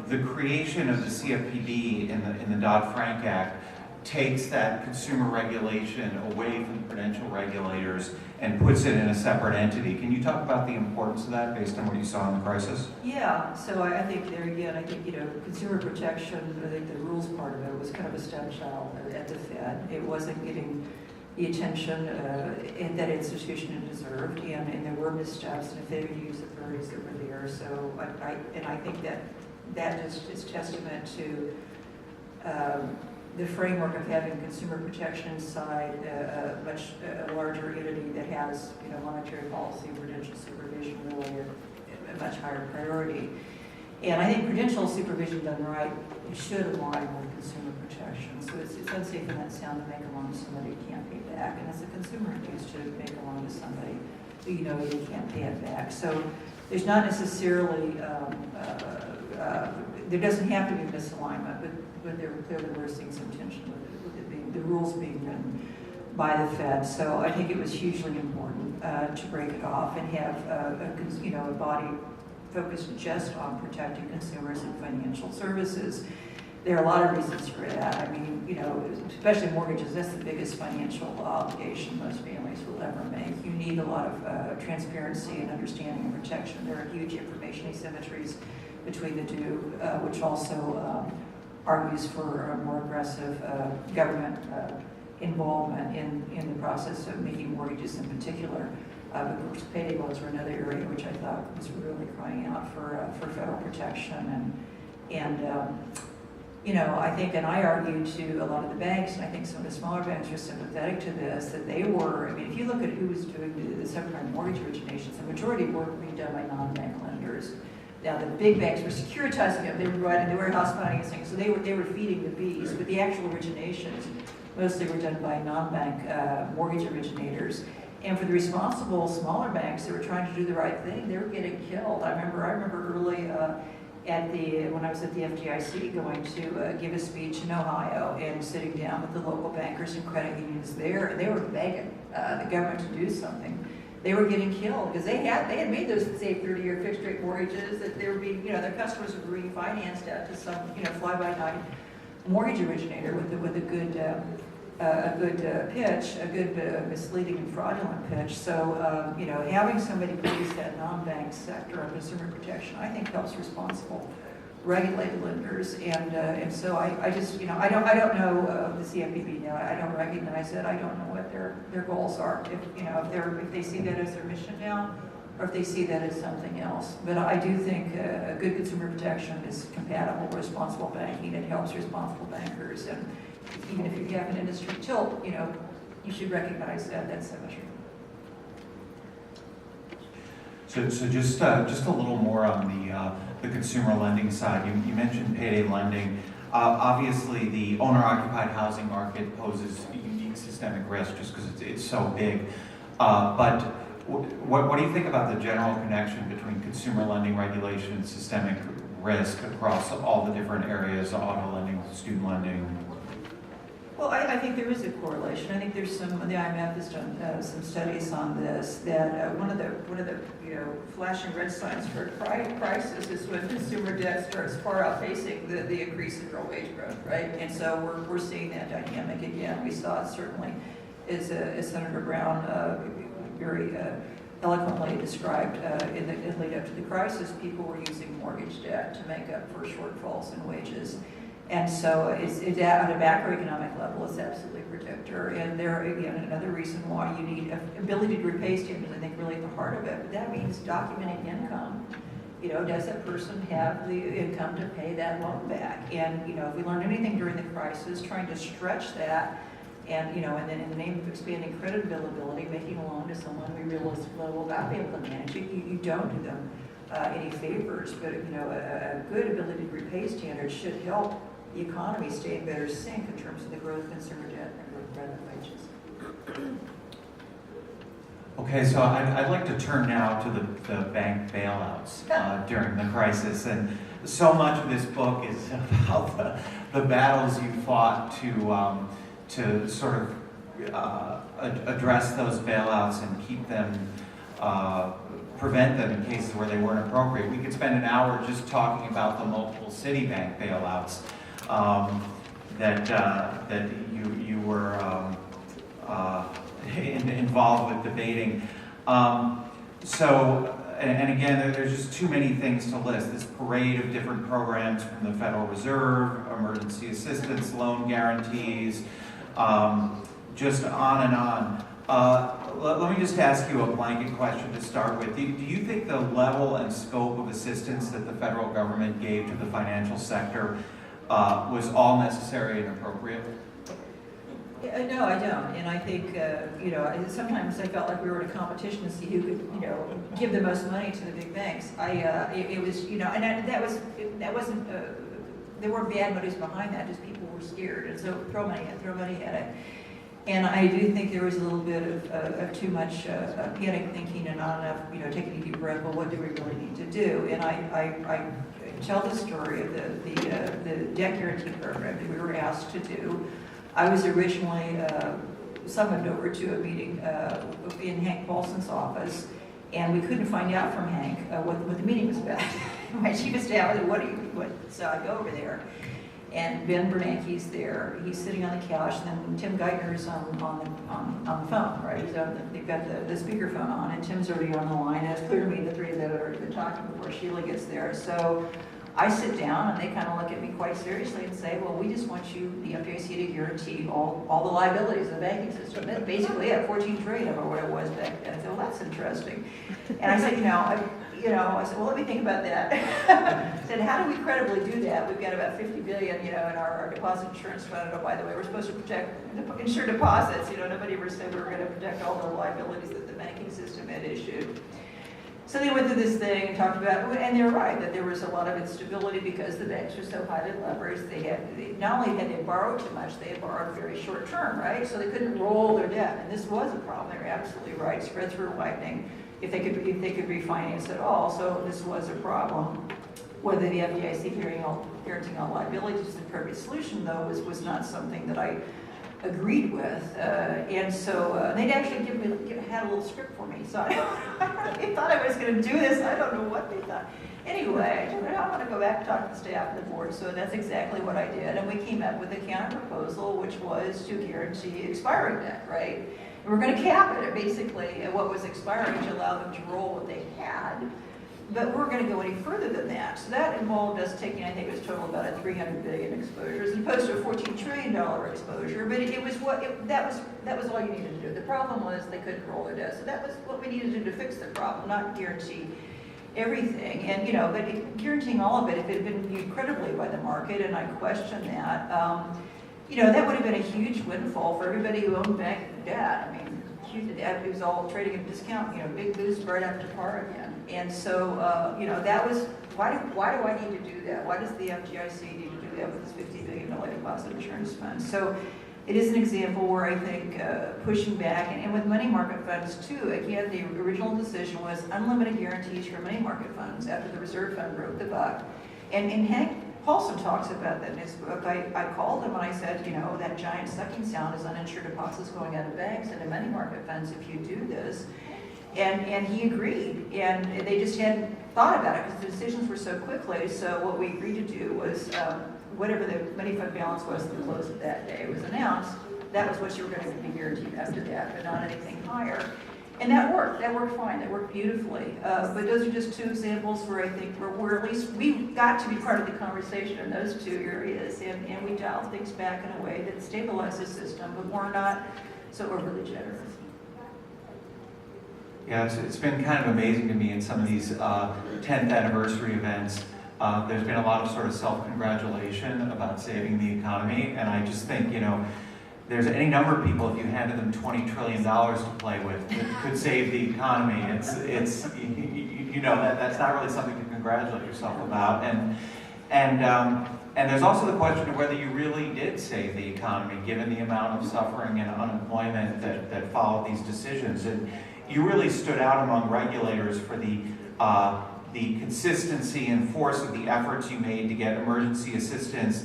the creation of the CFPB in the Dodd-Frank Act takes that consumer regulation away from the prudential regulators and puts it in a separate entity. Can you talk about the importance of that based on what you saw in the crisis?
Yeah, so I think there again, I think, consumer protection, I think the rules part of it was kind of a stepchild at the Fed. It wasn't getting the attention that institution had deserved, and there were missteps, and if they would use authorities that were there. So I think that is testament to the framework of having consumer protection inside a much larger entity that has, monetary policy, prudential supervision really a much higher priority. And I think prudential supervision done right, it should align with consumer protection. So it's unsafe and unsound to make a loan to somebody you can't pay back. And as a consumer, it used to make a loan to somebody who you know you can't pay it back. So there's not necessarily, there doesn't have to be misalignment, but there clearly we're seeing some tension with it being, the rules being written by the Fed. So I think it was hugely important to break it off and have a body focused just on protecting consumers and financial services. There are a lot of reasons for that. I mean, especially mortgages, that's the biggest financial obligation most families will ever make. You need a lot of transparency and understanding and protection. There are huge information asymmetries between the two, which also argues for a more aggressive government involvement in the process of making mortgages in particular. But of course, payday loans were another area which I thought was really crying out for federal protection. I think, and I argued to a lot of the banks, and I think some of the smaller banks are sympathetic to this, that they were, if you look at who was doing the subprime mortgage originations, the majority were being done by non-bank lenders. Now, the big banks were securitizing them, they were providing the warehouse financing, so they were feeding the bees, but the actual originations mostly were done by non-bank mortgage originators. And for the responsible smaller banks that were trying to do the right thing, they were getting killed. I remember early when I was at the FDIC going to give a speech in Ohio and sitting down with the local bankers and credit unions there, and they were begging the government to do something. They were getting killed because they had made those, say, 30-year fixed rate mortgages that they were being, their customers were being financed out to some, fly-by-night mortgage originator with a good pitch, a good misleading and fraudulent pitch. So, having somebody police that non-bank sector of consumer protection, I think helps responsible regulated lenders. And so I just, I don't know the CFPB now. I don't recognize it. I don't know what their goals are. If they see that as their mission now, or if they see that as something else. But I do think a good consumer protection is compatible with responsible banking. It helps responsible bankers. And even if you have an industry tilt, you should recognize that symmetry.
So just a little more on the consumer lending side. You mentioned payday lending. Obviously, the owner-occupied housing market poses a unique systemic risk just because it's so big. But what do you think about the general connection between consumer lending regulation and systemic risk across all the different areas, auto lending, student lending?
Well, I think there is a correlation. I think there's the IMF has done some studies on this, that one of the flashing red signs for a crisis is when consumer debt starts far outpacing the increase in real wage growth, right? And so we're seeing that dynamic again. We saw it certainly as Senator Brown very eloquently described in the lead up to the crisis. People were using mortgage debt to make up for shortfalls in wages. And so it's at a macroeconomic level, it's absolutely a predictor. And there, again, another reason why you need ability to repay standards, I think, really at the heart of it. But that means documenting income. Does that person have the income to pay that loan back? And, if we learned anything during the crisis, trying to stretch that, and, and then in the name of expanding credit availability, making a loan to someone we realistically will not be able to manage it, you don't do them any favors. But, a good ability to repay standards should help the economy stay in better sync in terms of the growth of consumer debt and growth of private wages.
Okay, so I'd like to turn now to the bank bailouts during the crisis. And so much of this book is about the battles you fought to sort of address those bailouts and keep them, prevent them in cases where they weren't appropriate. We could spend an hour just talking about the multiple Citibank bailouts that you were involved with debating. And again, there's just too many things to list. This parade of different programs from the Federal Reserve, emergency assistance, loan guarantees, just on and on. Let me just ask you a blanket question to start with. Do you think the level and scope of assistance that the federal government gave to the financial sector was all necessary and appropriate?
No, I don't. And I think, sometimes I felt like we were in a competition to see who could, give the most money to the big banks. It was, that wasn't, there weren't bad motives behind that, just people were scared. And so throw money at it. And I do think there was a little bit of too much panic thinking and not enough, taking a deep breath, well, what do we really need to do? And I tell the story of the debt guarantee program that we were asked to do. I was originally summoned over to a meeting in Hank Paulson's office, and we couldn't find out from Hank what the meeting was about. My chief of staff said, what? So I go over there, and Ben Bernanke's there. He's sitting on the couch, and then Tim Geithner's on the phone, right? So they've got the speakerphone on, and Tim's already on the line. And it's clear to me the three of them had already been talking before Sheila gets there. So I sit down, and they kind of look at me quite seriously and say, well, we just want you, the FDIC, to guarantee all the liabilities of the banking system. That's basically it, 14 trillion or what it was back then. I said, well, that's interesting. And I said, I said, well, let me think about that. I said, how do we credibly do that? We've got about 50 billion, in our deposit insurance fund. Oh, by the way, we're supposed to insure deposits. Nobody ever said we were going to protect all the liabilities that the banking system had issued. So they went through this thing and talked about, and they were right, that there was a lot of instability because the banks were so highly leveraged. They not only had they borrowed too much, they had borrowed very short term, right? So they couldn't roll their debt, and this was a problem. They were absolutely right. Spreads were widening if they could refinance at all. So this was a problem. Whether the FDIC guaranteeing all liabilities is the appropriate solution, though, was not something that I agreed with, and so they'd actually had a little script for me. So they thought I was going to do this. I don't know what they thought. Anyway, I told them, I want to go back and talk to the staff and the board. So that's exactly what I did, and we came up with a counter proposal, which was to guarantee expiring debt, right? And we're going to cap it at basically at what was expiring to allow them to roll what they had. But we're going to go any further than that. So that involved us taking, I think it was total about a 300 billion exposure, as opposed to a $14 trillion exposure. But that was all you needed to do. The problem was they couldn't roll their debt. So that was what we needed to do to fix the problem, not guarantee everything. And but guaranteeing all of it, if it had been viewed credibly by the market, and I question that, that would have been a huge windfall for everybody who owned bank debt. I mean, it was all trading at a discount, big boost right up to par again. And so, that was, why do I need to do that? Why does the FDIC need to do that with this $50 billion deposit insurance fund? So it is an example where I think pushing back, and with money market funds too, again, the original decision was unlimited guarantees for money market funds after the reserve fund broke the buck. And Hank Paulson talks about that in his book. I called him and I said, that giant sucking sound is uninsured deposits going out of banks and in money market funds if you do this. And he agreed, and they just hadn't thought about it because the decisions were so quickly. So what we agreed to do was whatever the money fund balance was at the close of that day was announced, that was what you were going to be guaranteed after that, but not anything higher. And that worked fine, that worked beautifully. But those are just two examples where I think we're at least, we got to be part of the conversation in those two areas, and we dialed things back in a way that stabilized the system, but we're not so overly generous.
Yeah, it's been kind of amazing to me in some of these 10th anniversary events. There's been a lot of sort of self-congratulation about saving the economy, and I just think, there's any number of people, if you handed them $20 trillion to play with, that could save the economy. It's that's not really something to congratulate yourself about. And there's also the question of whether you really did save the economy, given the amount of suffering and unemployment that followed these decisions. And you really stood out among regulators for the consistency and force of the efforts you made to get emergency assistance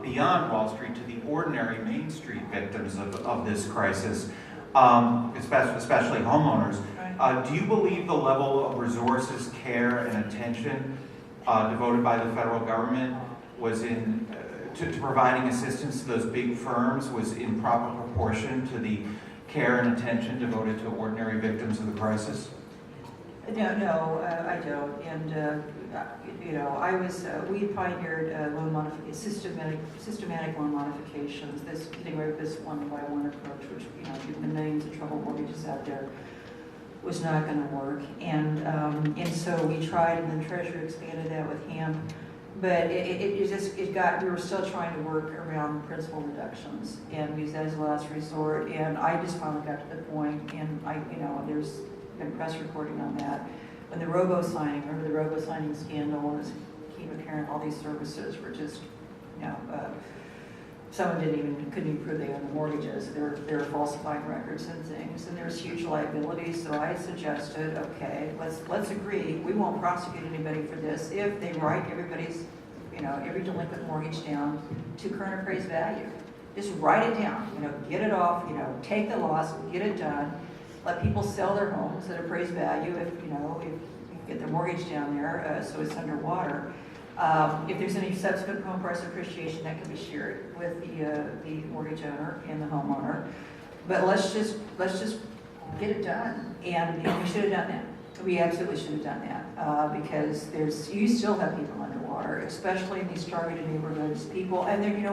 beyond Wall Street to the ordinary Main Street victims of this crisis, especially homeowners. Do you believe the level of resources, care, and attention devoted by the federal government was in to providing assistance to those big firms was in proper proportion to the care and attention devoted to ordinary victims of the crisis?
No, I don't. And we pioneered loan modification, systematic loan modifications. This getting rid of this one-by-one approach, which given the millions of troubled mortgages out there, was not going to work. And so we tried, and the Treasury expanded that with HAM. But we were still trying to work around principal reductions and use that as a last resort. And I just finally got to the point, and there's been press reporting on that. When the robo-signing, remember the robo-signing scandal, when it became apparent all these services were just, someone couldn't even prove they owned the mortgages. They were falsifying records and things, and there's huge liabilities. So I suggested, okay, let's agree. We won't prosecute anybody for this if they write everybody's, every delinquent mortgage down to current appraised value. Just write it down. Get it off. Take the loss, get it done. Let people sell their homes at appraised value if you get their mortgage down there so it's underwater. If there's any subsequent home price appreciation, that can be shared with the mortgage owner and the homeowner. But let's just get it done. And we should have done that. We absolutely should have done that because you still have people underwater, especially in these targeted neighborhoods. People, and then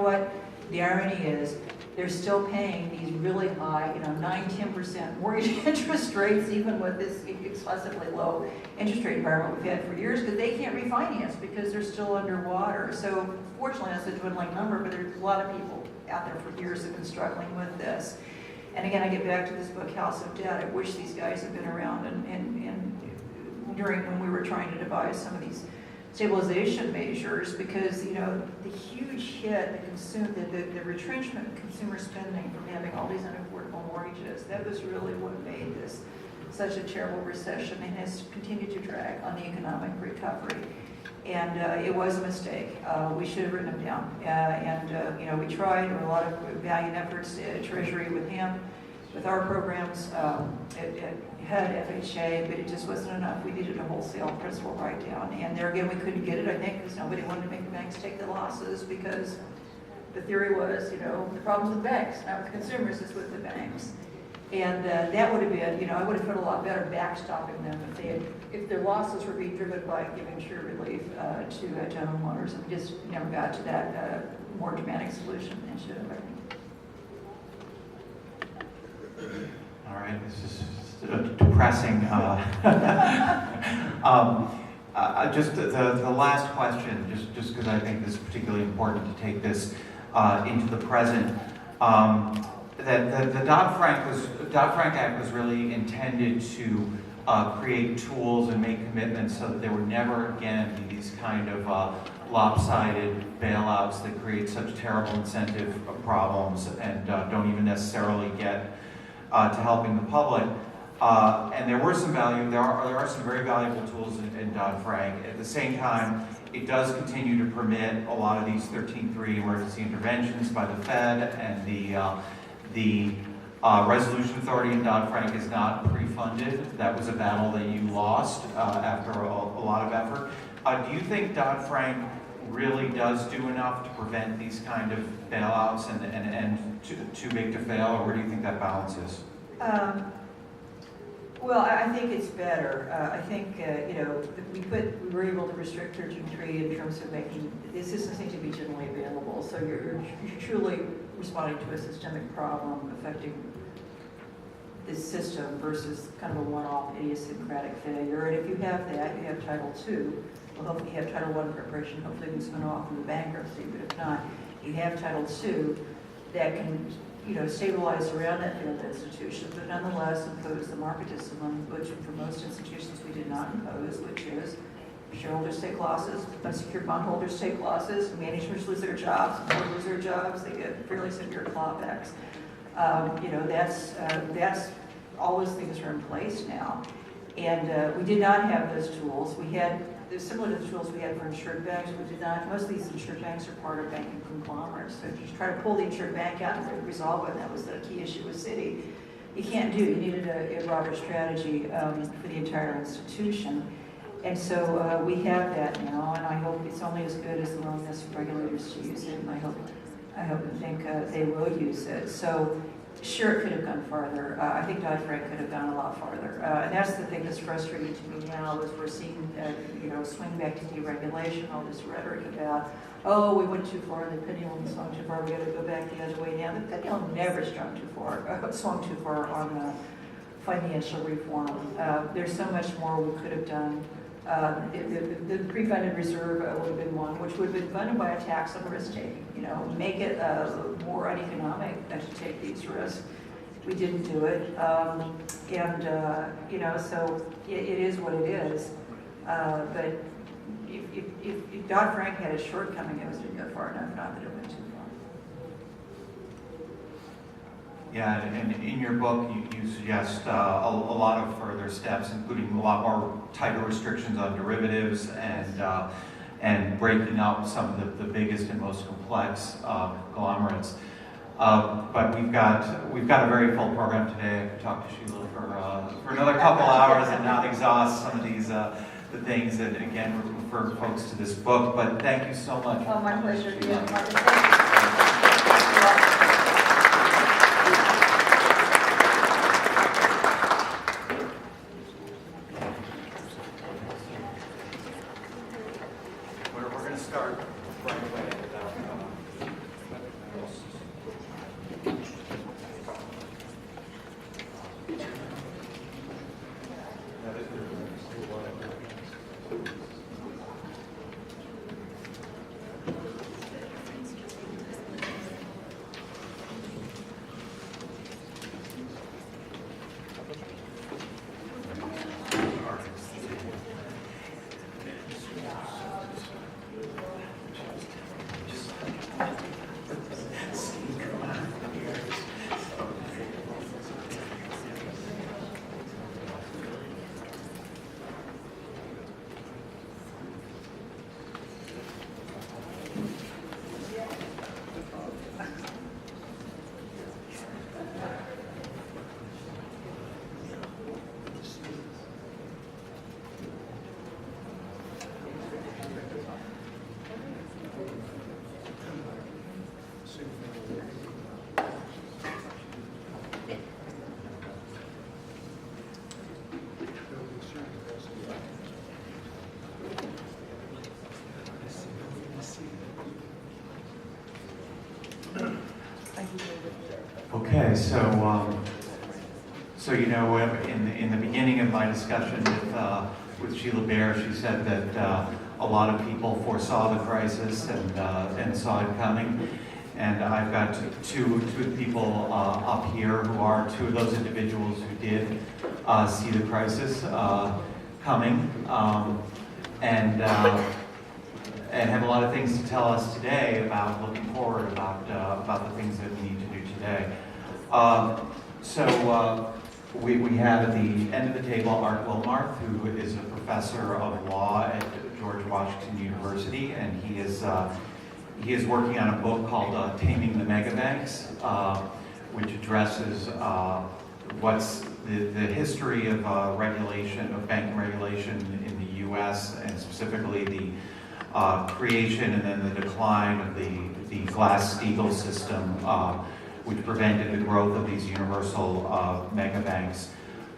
the irony is they're still paying these really high, 9-10% mortgage interest rates, even with this excessively low interest rate environment we've had for years, because they can't refinance because they're still underwater. So fortunately, that's a dwindling number, but there's a lot of people out there for years that have been struggling with this. And again, I get back to this book, House of Debt. I wish these guys had been around and during when we were trying to devise some of these stabilization measures, because the huge hit, the retrenchment of consumer spending from having all these unaffordable mortgages, that was really what made this such a terrible recession and has continued to drag on the economic recovery. And it was a mistake. We should have written them down. We tried. There were a lot of valiant efforts at Treasury with him, with our programs at FHA, but it just wasn't enough. We needed a wholesale principal write-down. And there again, we couldn't get it, I think, because nobody wanted to make the banks take the losses, because the theory was, the problem's with banks, not with consumers, it's with the banks. And that would have been, I would have felt a lot better backstopping them if their losses were being driven by giving sheer relief to homeowners. And we just never got to that more dramatic solution than should have, I think.
All right, this is depressing. Just the last question, just because I think this is particularly important to take this into the present. That the Dodd-Frank Act was really intended to create tools and make commitments so that there would never again be these kind of lopsided bailouts that create such terrible incentive problems and don't even necessarily get to helping the public. And there were some there are some very valuable tools in Dodd-Frank. At the same time, it does continue to permit a lot of these 13.3 emergency interventions by the Fed, and the resolution authority in Dodd-Frank is not pre-funded. That was a battle that you lost after a lot of effort. Do you think Dodd-Frank really does do enough to prevent these kind of bailouts and too big to fail, or where do you think that balance is?
Well, I think it's better. I think, we were able to restrict 13.3 in terms of making the assistance need to be generally available. So you're truly responding to a systemic problem affecting this system versus kind of a one-off idiosyncratic failure. And if you have that, you have Title II. Well, hopefully you have Title I preparation. Hopefully we spin off from the bankruptcy. But if not, you have Title II that can stabilize around that failed institution, but nonetheless impose the market discipline, which for most institutions we did not impose, which is shareholders take losses, unsecured bondholders take losses, managers lose their jobs, board lose their jobs, they get fairly severe clawbacks. That's all those things are in place now. And we did not have those tools. They're similar to the tools we had for insured banks. We did not. Most of these insured banks are part of banking conglomerates. So if you try to pull the insured bank out and resolve it, that was the key issue with Citi. You can't do. You needed a broader strategy for the entire institution. And so we have that now, and I hope it's only as good as the willingness of regulators to use it, and I hope and think they will use it. So sure, it could have gone farther. I think Dodd-Frank could have gone a lot farther. And that's the thing that's frustrating to me now is we're seeing, swing back to deregulation, all this rhetoric about, oh, we went too far, the pendulum swung too far, we got to go back the other way now. The pendulum never swung too far on financial reform. There's so much more we could have done. The pre-funded reserve would have been one, which would have been funded by a tax on risk taking. Make it more uneconomic to take these risks. We didn't do it, so it is what it is. But if Dodd-Frank had a shortcoming, it was didn't go far enough, not that it went too far.
Yeah, and in your book, you suggest a lot of further steps, including a lot more tighter restrictions on derivatives and breaking up some of the biggest and most complex conglomerates. But we've got a very full program today. I could talk to Sheila for another couple hours and not exhaust some of these the things. And again, we refer folks to this book. But thank you so much.
Oh, my pleasure.
We're going to start right away. Okay, so in the beginning of my discussion with Sheila Bair, she said that a lot of people foresaw the crisis and saw it coming. And I've got two people up here who are two of those individuals who did see the crisis coming and have a lot of things to tell us today about looking forward, about the things that we need to do today. We have at the end of the table Art Wilmarth, who is a professor of law at George Washington University, and he is working on a book called Taming the Megabanks, which addresses what's the history of regulation, of banking regulation in the U.S., and specifically the creation and then the decline of the Glass-Steagall system, which prevented the growth of these universal mega banks.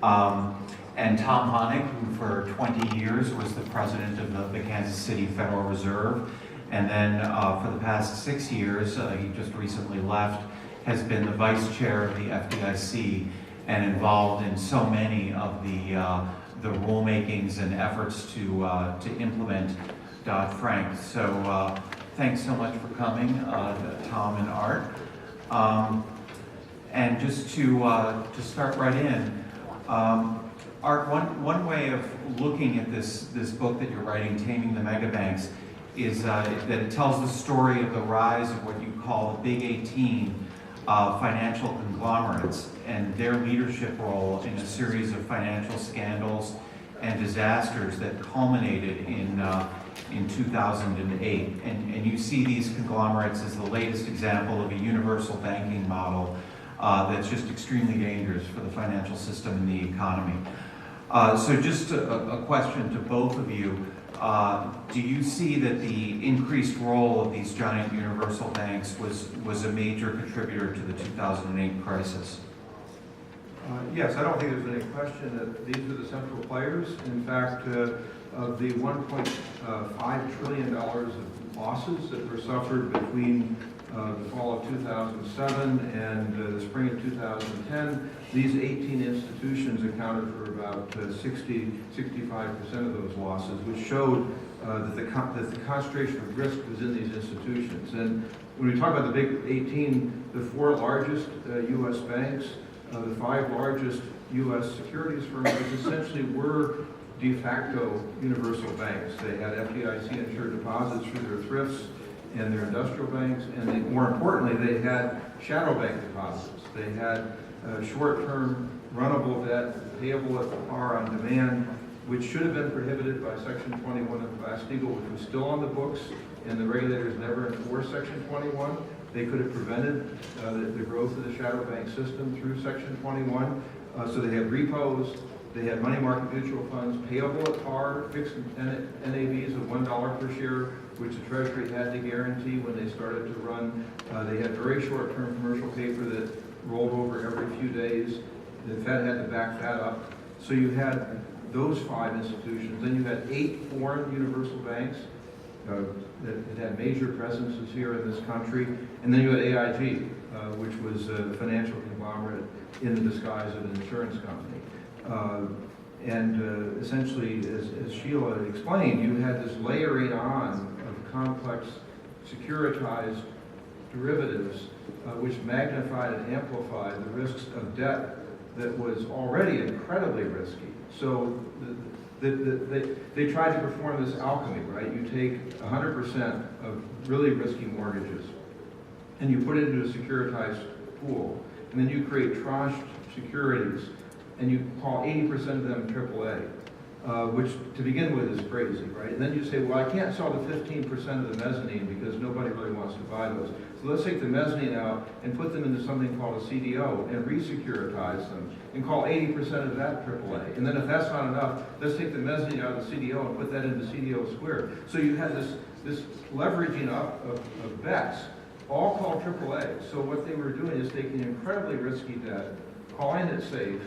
And Tom Hoenig, who for 20 years was the president of the Kansas City Federal Reserve, and then for the past 6 years, he just recently left, has been the vice chair of the FDIC and involved in so many of the rulemakings and efforts to implement Dodd-Frank. So thanks so much for coming, Tom and Art. And just to start right in, Art, one way of looking at this book that you're writing, Taming the Megabanks, is that it tells the story of the rise of what you call the Big 18 financial conglomerates and their leadership role in a series of financial scandals and disasters that culminated in 2008. And you see these conglomerates as the latest example of a universal banking model that's just extremely dangerous for the financial system and the economy. So just a question to both of you. Do you see that the increased role of these giant universal banks was a major contributor to the 2008 crisis?
Yes, I don't think there's any question that these are the central players. In fact, of the $1.5 trillion of losses that were suffered between the fall of 2007 and the spring of 2010, these 18 institutions accounted for about 65% of those losses, which showed that the concentration of risk was in these institutions. And when we talk about the big 18, the 4 largest U.S. banks, the 5 largest U.S. securities firms, which essentially were de facto universal banks. They had FDIC insured deposits through their thrifts and their industrial banks, and more importantly, they had shadow bank deposits. They had short-term runnable debt, payable at par on demand, which should have been prohibited by Section 21 of Glass-Steagall, which was still on the books, and the regulators never enforced Section 21. They could have prevented the growth of the shadow bank system through Section 21. So they had repos, they had money market mutual funds, payable at par, fixed NAVs of $1 per share, which the Treasury had to guarantee when they started to run. They had very short-term commercial paper that rolled over every few days. The Fed had to back that up. So you had those 5 institutions. Then you had 8 foreign universal banks that had major presences here in this country. And then you had AIG, which was a financial conglomerate in the disguise of an insurance company. Essentially, as Sheila explained, you had this layering on of complex securitized derivatives, which magnified and amplified the risks of debt that was already incredibly risky. So they tried to perform this alchemy, right? You take 100% of really risky mortgages and you put it into a securitized pool, and then you create tranched securities and you call 80% of them AAA, which to begin with is crazy, right? And then you say, well, I can't sell the 15% of the mezzanine because nobody really wants to buy those. So let's take the mezzanine out and put them into something called a CDO and re-securitize them and call 80% of that AAA. And then if that's not enough, let's take the mezzanine out of the CDO and put that into CDO squared. So you had this leveraging up of bets, all called AAA. So what they were doing is taking incredibly risky debt, calling it safe,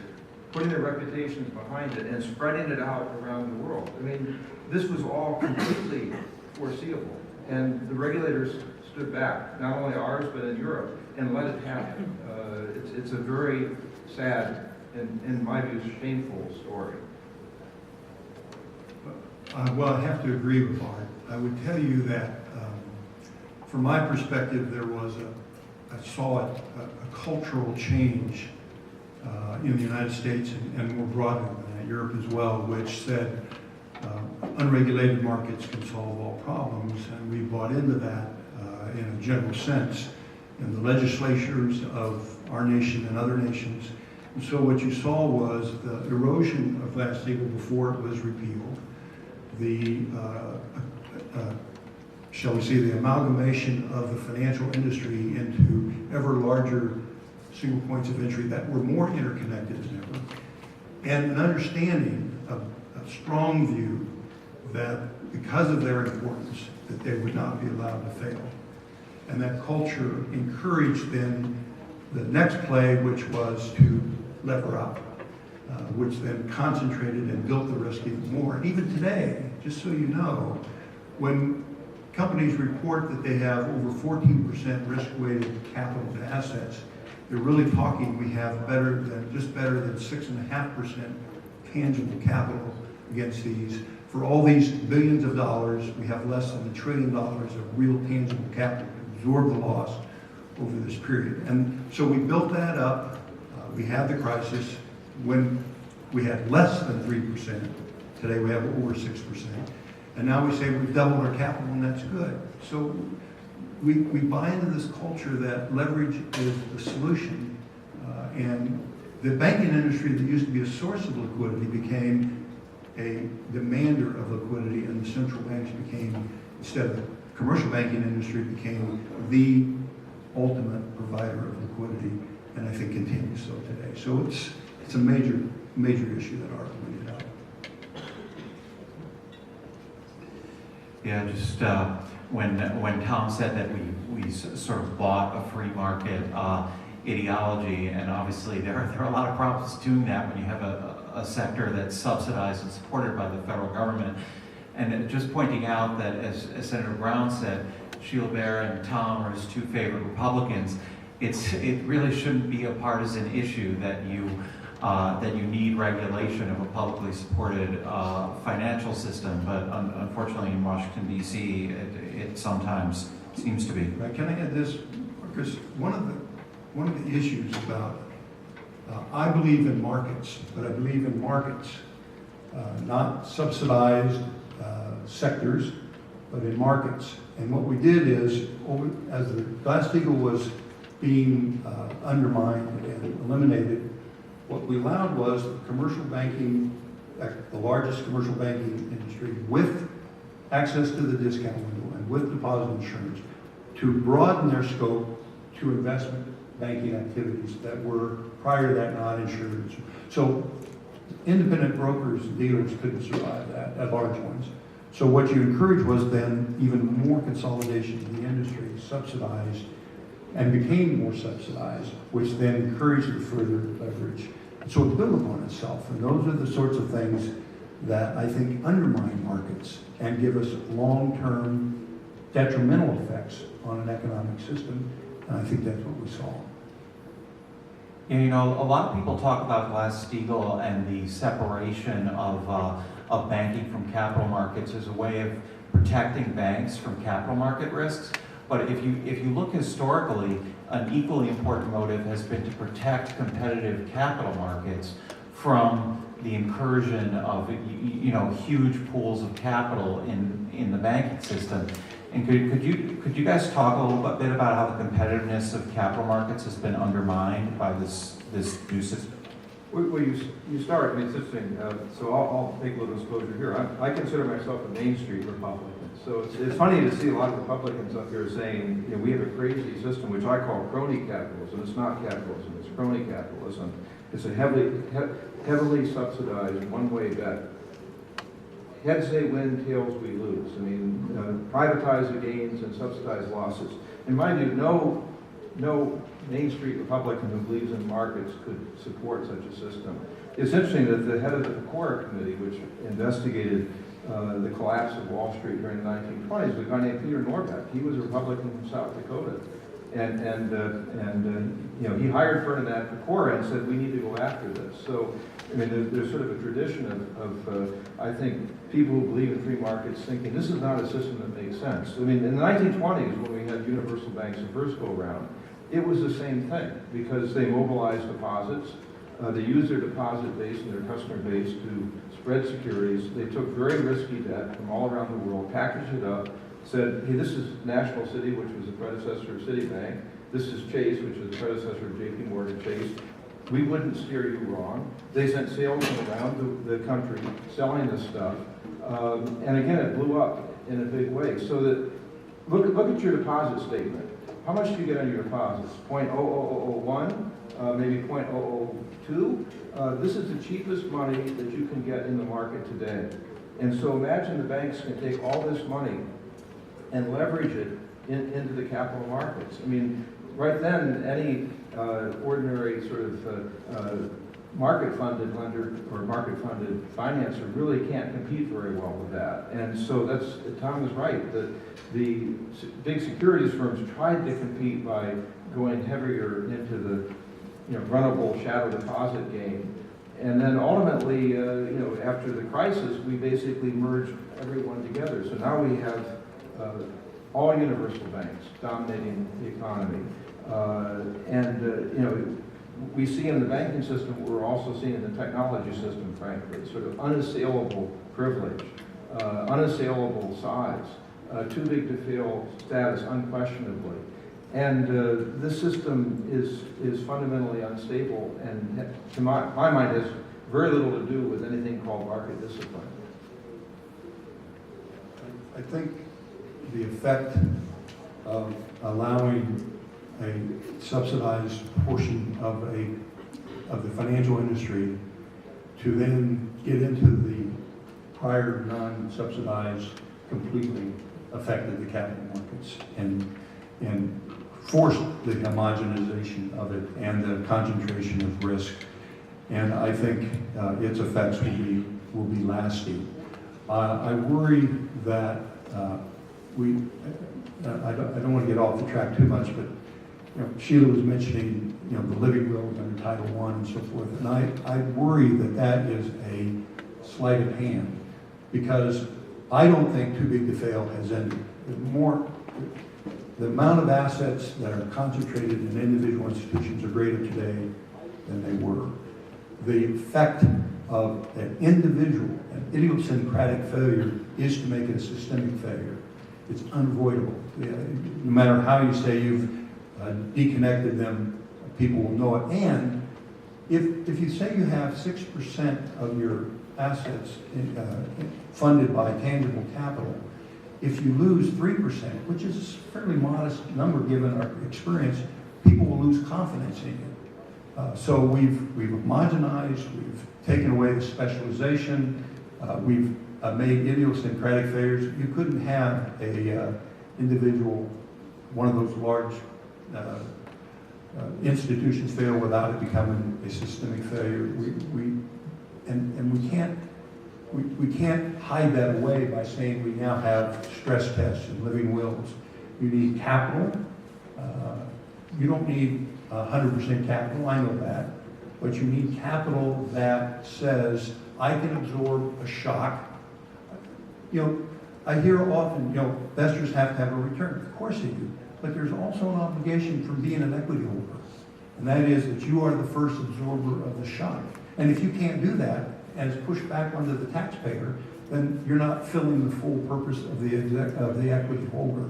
putting their reputations behind it, and spreading it out around the world. I mean, this was all completely foreseeable. And the regulators stood back, not only ours, but in Europe, and let it happen. It's a very sad and, in my view, shameful story.
Well, I have to agree with Art. I would tell you that from my perspective, there was I saw a cultural change in the United States and more broadly in Europe as well, which said unregulated markets can solve all problems, and we bought into that in a general sense in the legislatures of our nation and other nations. And so what you saw was the erosion of Glass-Steagall before it was repealed, the shall we say, the amalgamation of the financial industry into ever larger single points of entry that were more interconnected than ever, and an understanding, a strong view that because of their importance, that they would not be allowed to fail. And that culture encouraged then the next play, which was to lever up, which then concentrated and built the risk even more. And even today, just so you know, when companies report that they have over 14% risk-weighted capital to assets, they're really talking we have just better than 6.5% tangible capital against these. For all these billions of dollars, we have less than $1 trillion of real tangible capital to absorb the loss over this period. And so we built that up. We had the crisis when we had less than 3%. Today we have over 6%. And now we say we've doubled our capital, and that's good. So we buy into this culture that leverage is the solution. And the banking industry that used to be a source of liquidity became a demander of liquidity, and the central banks became, instead of the commercial banking industry, became the ultimate provider of liquidity, and I think continues so today. So it's a major issue that Art pointed out.
Yeah, just when Tom said that we sort of bought a free market ideology, and obviously there are a lot of problems doing that when you have a sector that's subsidized and supported by the federal government. And just pointing out that, as Senator Brown said, Sheila, Bair, and Tom are his two favorite Republicans. It really shouldn't be a partisan issue that you need regulation of a publicly supported financial system, but unfortunately in Washington D.C. it sometimes seems to be.
Right, can I add this? Because one of the issues about I believe in markets, but I believe in markets, not subsidized sectors, but in markets. And what we did is, as the Glass-Steagall was being undermined and eliminated, what we allowed was commercial banking, the largest commercial banking industry, with access to the discount window and with deposit insurance, to broaden their scope to investment banking activities that were prior to that not insured. So independent brokers and dealers couldn't survive that, large ones. So what you encouraged was then even more consolidation of the industry, subsidized, and became more subsidized, which then encouraged the further leverage. So it built upon itself, and those are the sorts of things that I think undermine markets and give us long-term detrimental effects on an economic system, and I think that's what we saw.
You know, a lot of people talk about Glass-Steagall and the separation of banking from capital markets as a way of protecting banks from capital market risks. But if you look historically, an equally important motive has been to protect competitive capital markets from the incursion of huge pools of capital in the banking system. And could you guys talk a little bit about how the competitiveness of capital markets has been undermined by this new system?
Well, you start, I mean, it's interesting, so I'll take a little disclosure here. I consider myself a Main Street Republican. So it's funny to see a lot of Republicans up here saying, we have a crazy system, which I call crony capitalism. It's not capitalism, it's crony capitalism. It's a heavily subsidized one-way bet. Heads they win, tails we lose. I mean, privatize the gains and subsidize losses. In my view, no Main Street Republican who believes in markets could support such a system. It's interesting that the head of the PCORA committee, which investigated the collapse of Wall Street during the 1920s, was a guy named Peter Norbeck. He was a Republican from South Dakota. And he hired Ferdinand PCORA and said, we need to go after this. So, I mean, there's sort of a tradition of I think, people who believe in free markets thinking this is not a system that makes sense. I mean, in the 1920s, when we had universal banks the first go around, it was the same thing because they mobilized deposits. They used their deposit base and their customer base to spread securities. They took very risky debt from all around the world, packaged it up, said, hey, this is National City, which was the predecessor of Citibank. This is Chase, which was the predecessor of JP Morgan Chase. We wouldn't steer you wrong. They sent salesmen around the country selling this stuff. And again, it blew up in a big way. So that, look at your deposit statement. How much do you get on your deposits? 0.00001, maybe 0.002. This is the cheapest money that you can get in the market today. And so imagine the banks can take all this money and leverage it into the capital markets. I mean, right then, any ordinary sort of market-funded lender or market-funded financer really can't compete very well with that. And so Tom is right, that the big securities firms tried to compete by going heavier into the runnable shadow deposit game. And then ultimately, after the crisis, we basically merged everyone together. So now we have all universal banks dominating the economy. We see in the banking system what we're also seeing in the technology system, frankly, sort of unassailable privilege, unassailable size, too big to fail status unquestionably. And this system is fundamentally unstable and to my mind has very little to do with anything called market discipline.
I think the effect of allowing a subsidized portion of the financial industry to then get into the prior non-subsidized completely affected the capital markets and forced the homogenization of it and the concentration of risk. And I think its effects will be lasting. I worry that I don't want to get off the track too much, but Sheila was mentioning the living wills under Title I and so forth, and I worry that is a sleight of hand, because I don't think too big to fail has ended. The amount of assets that are concentrated in individual institutions are greater today than they were. The effect of an individual, an idiosyncratic failure, is to make it a systemic failure. It's unavoidable. No matter how you say you've deconnected them, people will know it. And if you say you have 6% of your assets funded by tangible capital, if you lose 3%, which is a fairly modest number given our experience, people will lose confidence in you. So we've homogenized, we've taken away the specialization, we've made idiosyncratic failures. You couldn't have a individual, one of those large institutions fail without it becoming a systemic failure. We can't hide that away by saying we now have stress tests and living wills. You need capital. You don't need 100% capital, I know that, but you need capital that says, I can absorb a shock. I hear often, investors have to have a return. Of course they do, but there's also an obligation from being an equity holder, and that is that you are the first absorber of the shock. And if you can't do that, and it's pushed back onto the taxpayer, then you're not filling the full purpose of the equity holder.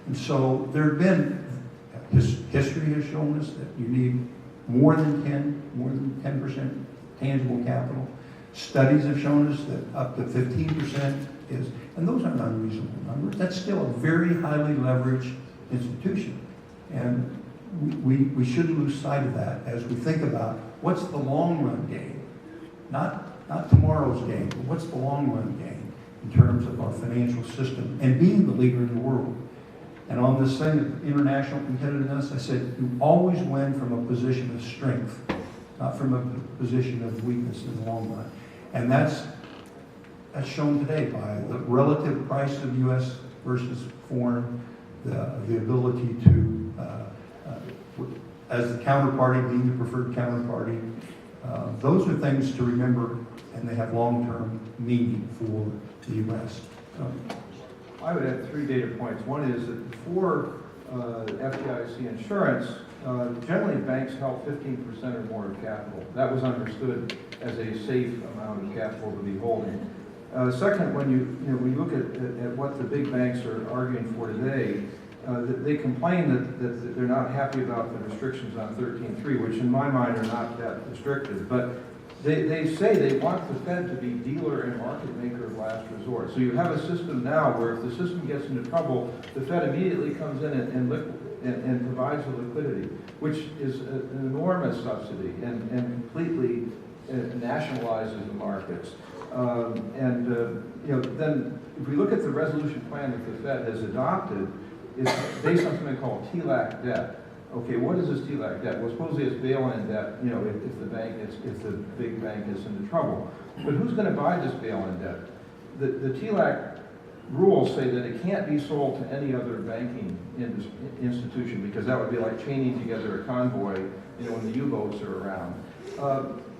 And so there have been, history has shown us that you need more than 10% tangible capital. Studies have shown us that up to 15% is, and those aren't unreasonable numbers. That's still a very highly leveraged institution. And we shouldn't lose sight of that as we think about what's the long run gain. Not tomorrow's gain, but what's the long run gain in terms of our financial system and being the leader in the world. And on this thing of international competitiveness, I said you always win from a position of strength, not from a position of weakness in the long run. And that's shown today by the relative price of U.S. versus foreign, the ability to, as the counterparty, being the preferred counterparty. Those are things to remember, and they have long-term meaning for the U.S.
I would add 3 data points. One is that before FDIC insurance, generally banks held 15% or more of capital. That was understood as a safe amount of capital to be holding. Second, when you look at what the big banks are arguing for today, they complain that they're not happy about the restrictions on 13.3, which in my mind are not that restrictive. But they say they want the Fed to be dealer and market maker of last resort. So you have a system now where if the system gets into trouble, the Fed immediately comes in and provides the liquidity, which is an enormous subsidy and completely nationalizes the markets. Then if we look at the resolution plan that the Fed has adopted, it's based on something called TLAC debt. Okay, what is this TLAC debt? Well, supposedly it's bail-in debt, if the big bank gets into trouble. But who's going to buy this bail-in debt? The TLAC rules say that it can't be sold to any other banking institution, because that would be like chaining together a convoy, when the U-boats are around.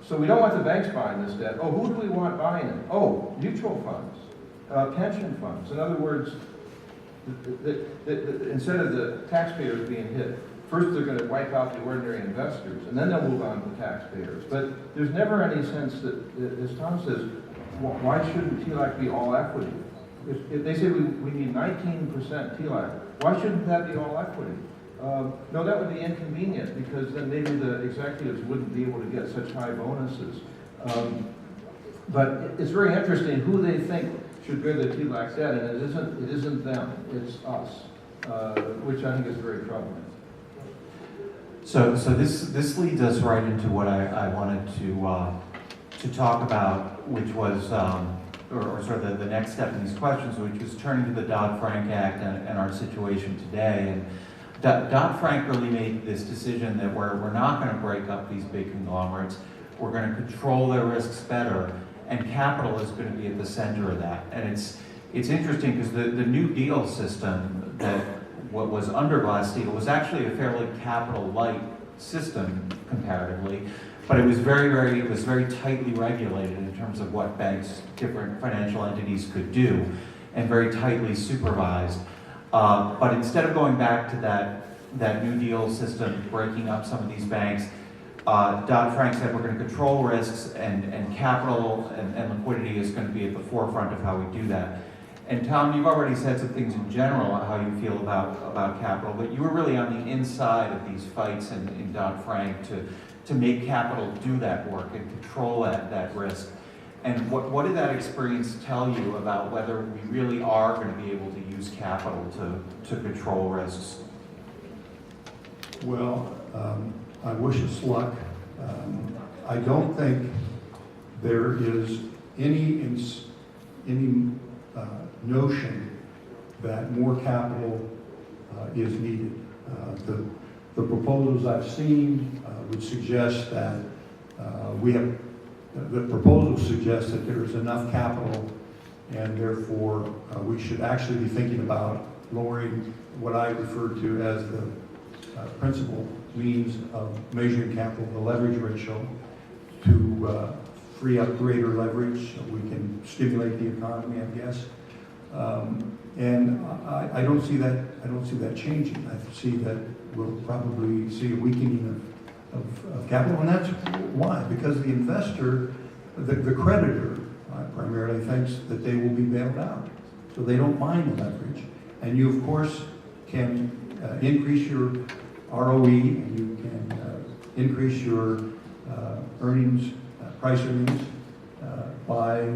So we don't want the banks buying this debt. Oh, who do we want buying it? Oh, mutual funds, pension funds. In other words, instead of the taxpayers being hit, first they're going to wipe out the ordinary investors, and then they'll move on to taxpayers. But there's never any sense that, as Tom says, why shouldn't TLAC be all equity? If they say we need 19% TLAC, why shouldn't that be all equity? No, that would be inconvenient, because then maybe the executives wouldn't be able to get such high bonuses. But it's very interesting who they think should bear the TLAC debt, and it isn't them, it's us, which I think is very troubling.
So this leads us right into what I wanted to talk about, which was or sort of the next step in these questions, which was turning to the Dodd-Frank Act and our situation today. And Dodd-Frank really made this decision that we're not going to break up these big conglomerates. We're going to control their risks better, and capital is going to be at the center of that. And it's interesting because the New Deal system that what was under Glass-Steagall was actually a fairly capital-light system comparatively, but it was very tightly regulated in terms of what banks, different financial entities could do, and very tightly supervised. But instead of going back to that New Deal system, breaking up some of these banks, Dodd-Frank said we're going to control risks, and capital and liquidity is going to be at the forefront of how we do that. And Tom, you've already said some things in general on how you feel about capital, but you were really on the inside of these fights in Dodd-Frank to make capital do that work and control that risk. And what did that experience tell you about whether we really are going to be able to use capital to control risks?
Well, I wish us luck. I don't think there is any notion that more capital is needed. The proposals I've seen would suggest that the proposals suggest that there is enough capital, and therefore we should actually be thinking about lowering what I refer to as the principal means of measuring capital, the leverage ratio, to free up greater leverage so we can stimulate the economy, I guess. And I don't see that. I don't see that changing. I see that we'll probably see a weakening of capital, and that's why, because the investor, the creditor, primarily thinks that they will be bailed out, so they don't mind the leverage. And you, of course, can increase your ROE, and you can increase your earnings, price earnings, by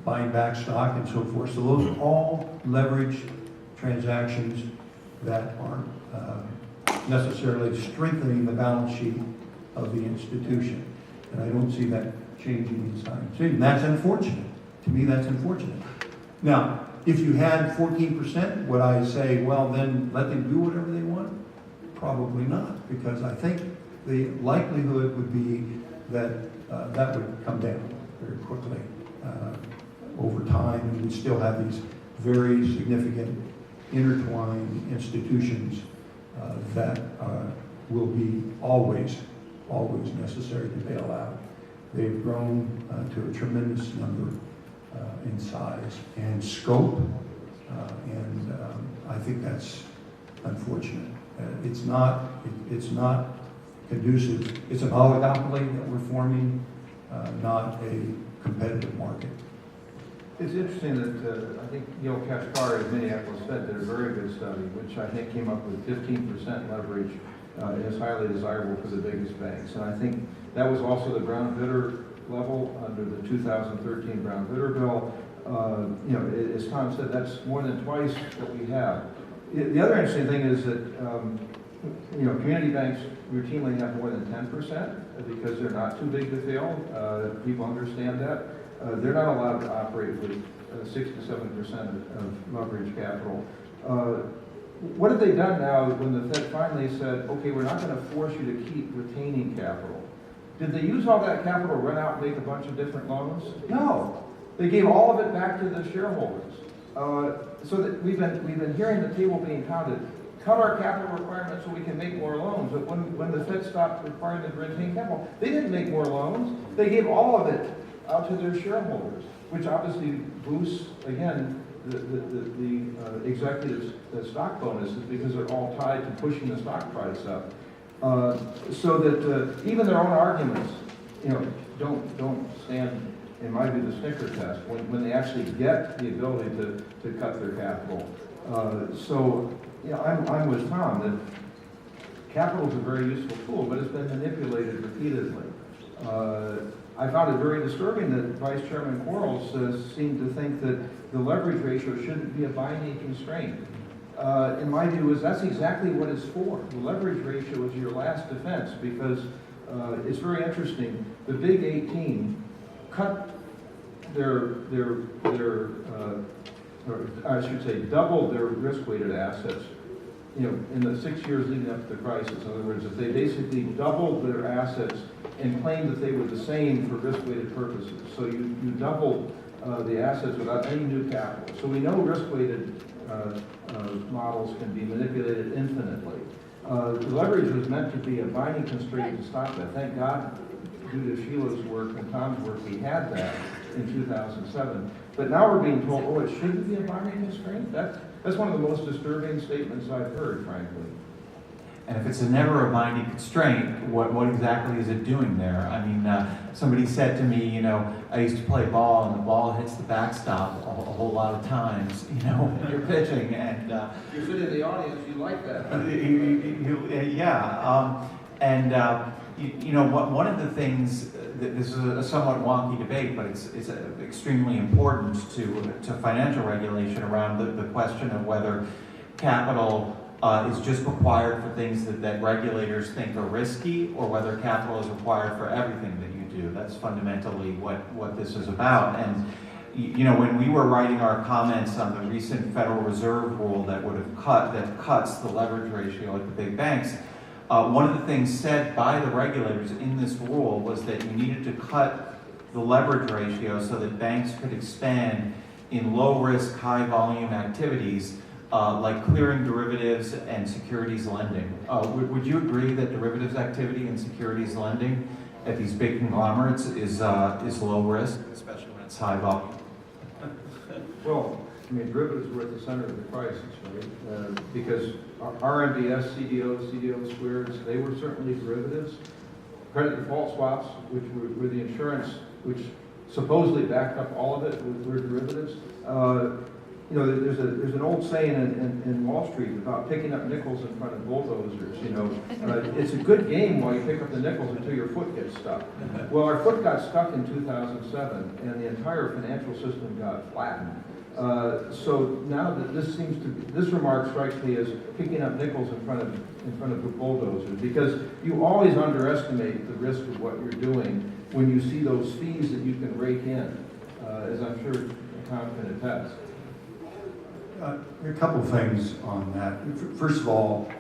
buying back stock and so forth. So those are all leverage transactions that aren't necessarily strengthening the balance sheet of the institution. And I don't see that changing anytime soon. And that's unfortunate. To me, that's unfortunate. Now, if you had 14%, would I say, well, then let them do whatever they want? Probably not, because I think the likelihood would be that that would come down very quickly over time, and we still have these very significant intertwined institutions that will be always necessary to bail out. They've grown to a tremendous number in size and scope, and I think that's unfortunate. It's not conducive. It's an oligopoly that we're forming, not a competitive market.
It's interesting that I think Neil Kashkar of Minneapolis Fed did a very good study, which I think came up with 15% leverage is highly desirable for the biggest banks. And I think that was also the Brown-Vitter level under the 2013 Brown-Vitter bill. As Tom said, that's more than twice what we have. The other interesting thing is that community banks routinely have more than 10% because they're not too big to fail. People understand that. They're not allowed to operate with 6 to 7% of leverage capital. What have they done now when the Fed finally said, okay, we're not going to force you to keep retaining capital? Did they use all that capital to run out and make a bunch of different loans? No. They gave all of it back to the shareholders. So that we've been hearing the table being pounded. Cut our capital requirements so we can make more loans. But when the Fed stopped requiring them to retain capital, they didn't make more loans. They gave all of it out to their shareholders, which obviously boosts, again, the executives' stock bonuses because they're all tied to pushing the stock price up. So that even their own arguments, don't stand, in my view, the Snicker test when they actually get the ability to cut their capital. I'm with Tom that capital is a very useful tool, but it's been manipulated repeatedly. I found it very disturbing that Vice Chairman Quarles seemed to think that the leverage ratio shouldn't be a binding constraint. In my view, that's exactly what it's for. The leverage ratio is your last defense because it's very interesting. The Big 18 cut or I should say, doubled their risk-weighted assets, in the 6 years leading up to the crisis. In other words, if they basically doubled their assets and claimed that they were the same for risk-weighted purposes. So you doubled the assets without any new capital. So we know risk-weighted models can be manipulated infinitely. The leverage was meant to be a binding constraint to stop that. Thank God, due to Sheila's work and Tom's work, we had that in 2007. But now we're being told, oh, it shouldn't be a binding constraint? That's one of the most disturbing statements I've heard, frankly.
And if it's never a binding constraint, what exactly is it doing there? I mean, somebody said to me, I used to play ball, and the ball hits the backstop a whole lot of times, when you're pitching, and
You sit in the audience, you like that.
One of the things, this is a somewhat wonky debate, but it's extremely important to financial regulation around the question of whether capital is just required for things that regulators think are risky, or whether capital is required for everything that you do. That's fundamentally what this is about. And when we were writing our comments on the recent Federal Reserve rule that cuts the leverage ratio at the big banks, one of the things said by the regulators in this rule was that you needed to cut the leverage ratio so that banks could expand in low-risk, high-volume activities like clearing derivatives and securities lending. Would you agree that derivatives activity and securities lending at these big conglomerates is low risk, especially when it's high volume?
Well, derivatives were at the center of the crisis, right? Because RMBS, CDO squares, they were certainly derivatives. Credit default swaps, which were the insurance, which supposedly backed up all of it, were derivatives. There's an old saying in Wall Street about picking up nickels in front of bulldozers. It's a good game while you pick up the nickels until your foot gets stuck. Well, our foot got stuck in 2007, and the entire financial system got flattened. So now that this remark strikes me as picking up nickels in front of the bulldozers, because you always underestimate the risk of what you're doing when you see those fees that you can rake in, as I'm sure Tom can attest.
A couple things on that. First of all,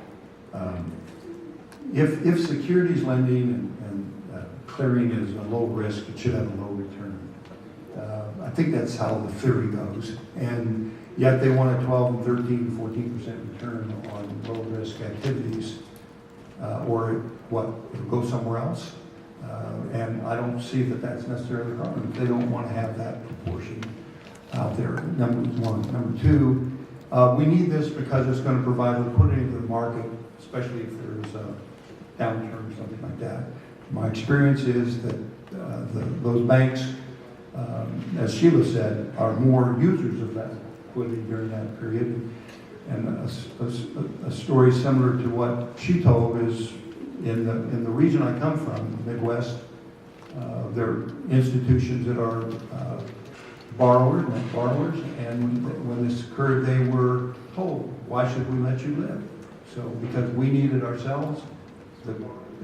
if securities lending and clearing is a low risk, it should have a low return. I think that's how the theory goes. And yet they want a 12 and 13, 14% return on low risk activities, or it'll go somewhere else. And I don't see that that's necessarily a problem. They don't want to have that proportion out there, number one. Number two, we need this because it's going to provide liquidity to the market, especially if there's a downturn or something like that. My experience is that those banks, as Sheila said, are more users of that liquidity during that period. And a story similar to what she told is in the region I come from, the Midwest, there are institutions that are borrowers, and when this occurred, they were told, why should we let you live? So because we need it ourselves, the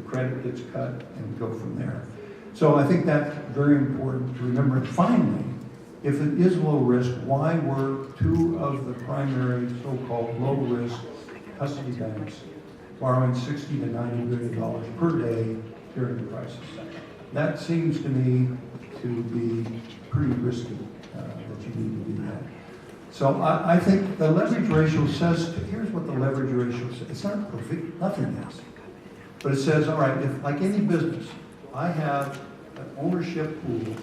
credit gets cut and we go from there. So I think that's very important to remember. And finally, if it is low risk, why were two of the primary so-called low risk custody banks borrowing $60 to $90 billion per day during the crisis? That seems to me to be pretty risky. That you need to do that. So I think the leverage ratio says, here's what the leverage ratio says. It's not perfect, nothing is. But it says, all right, if like any business, I have an ownership pool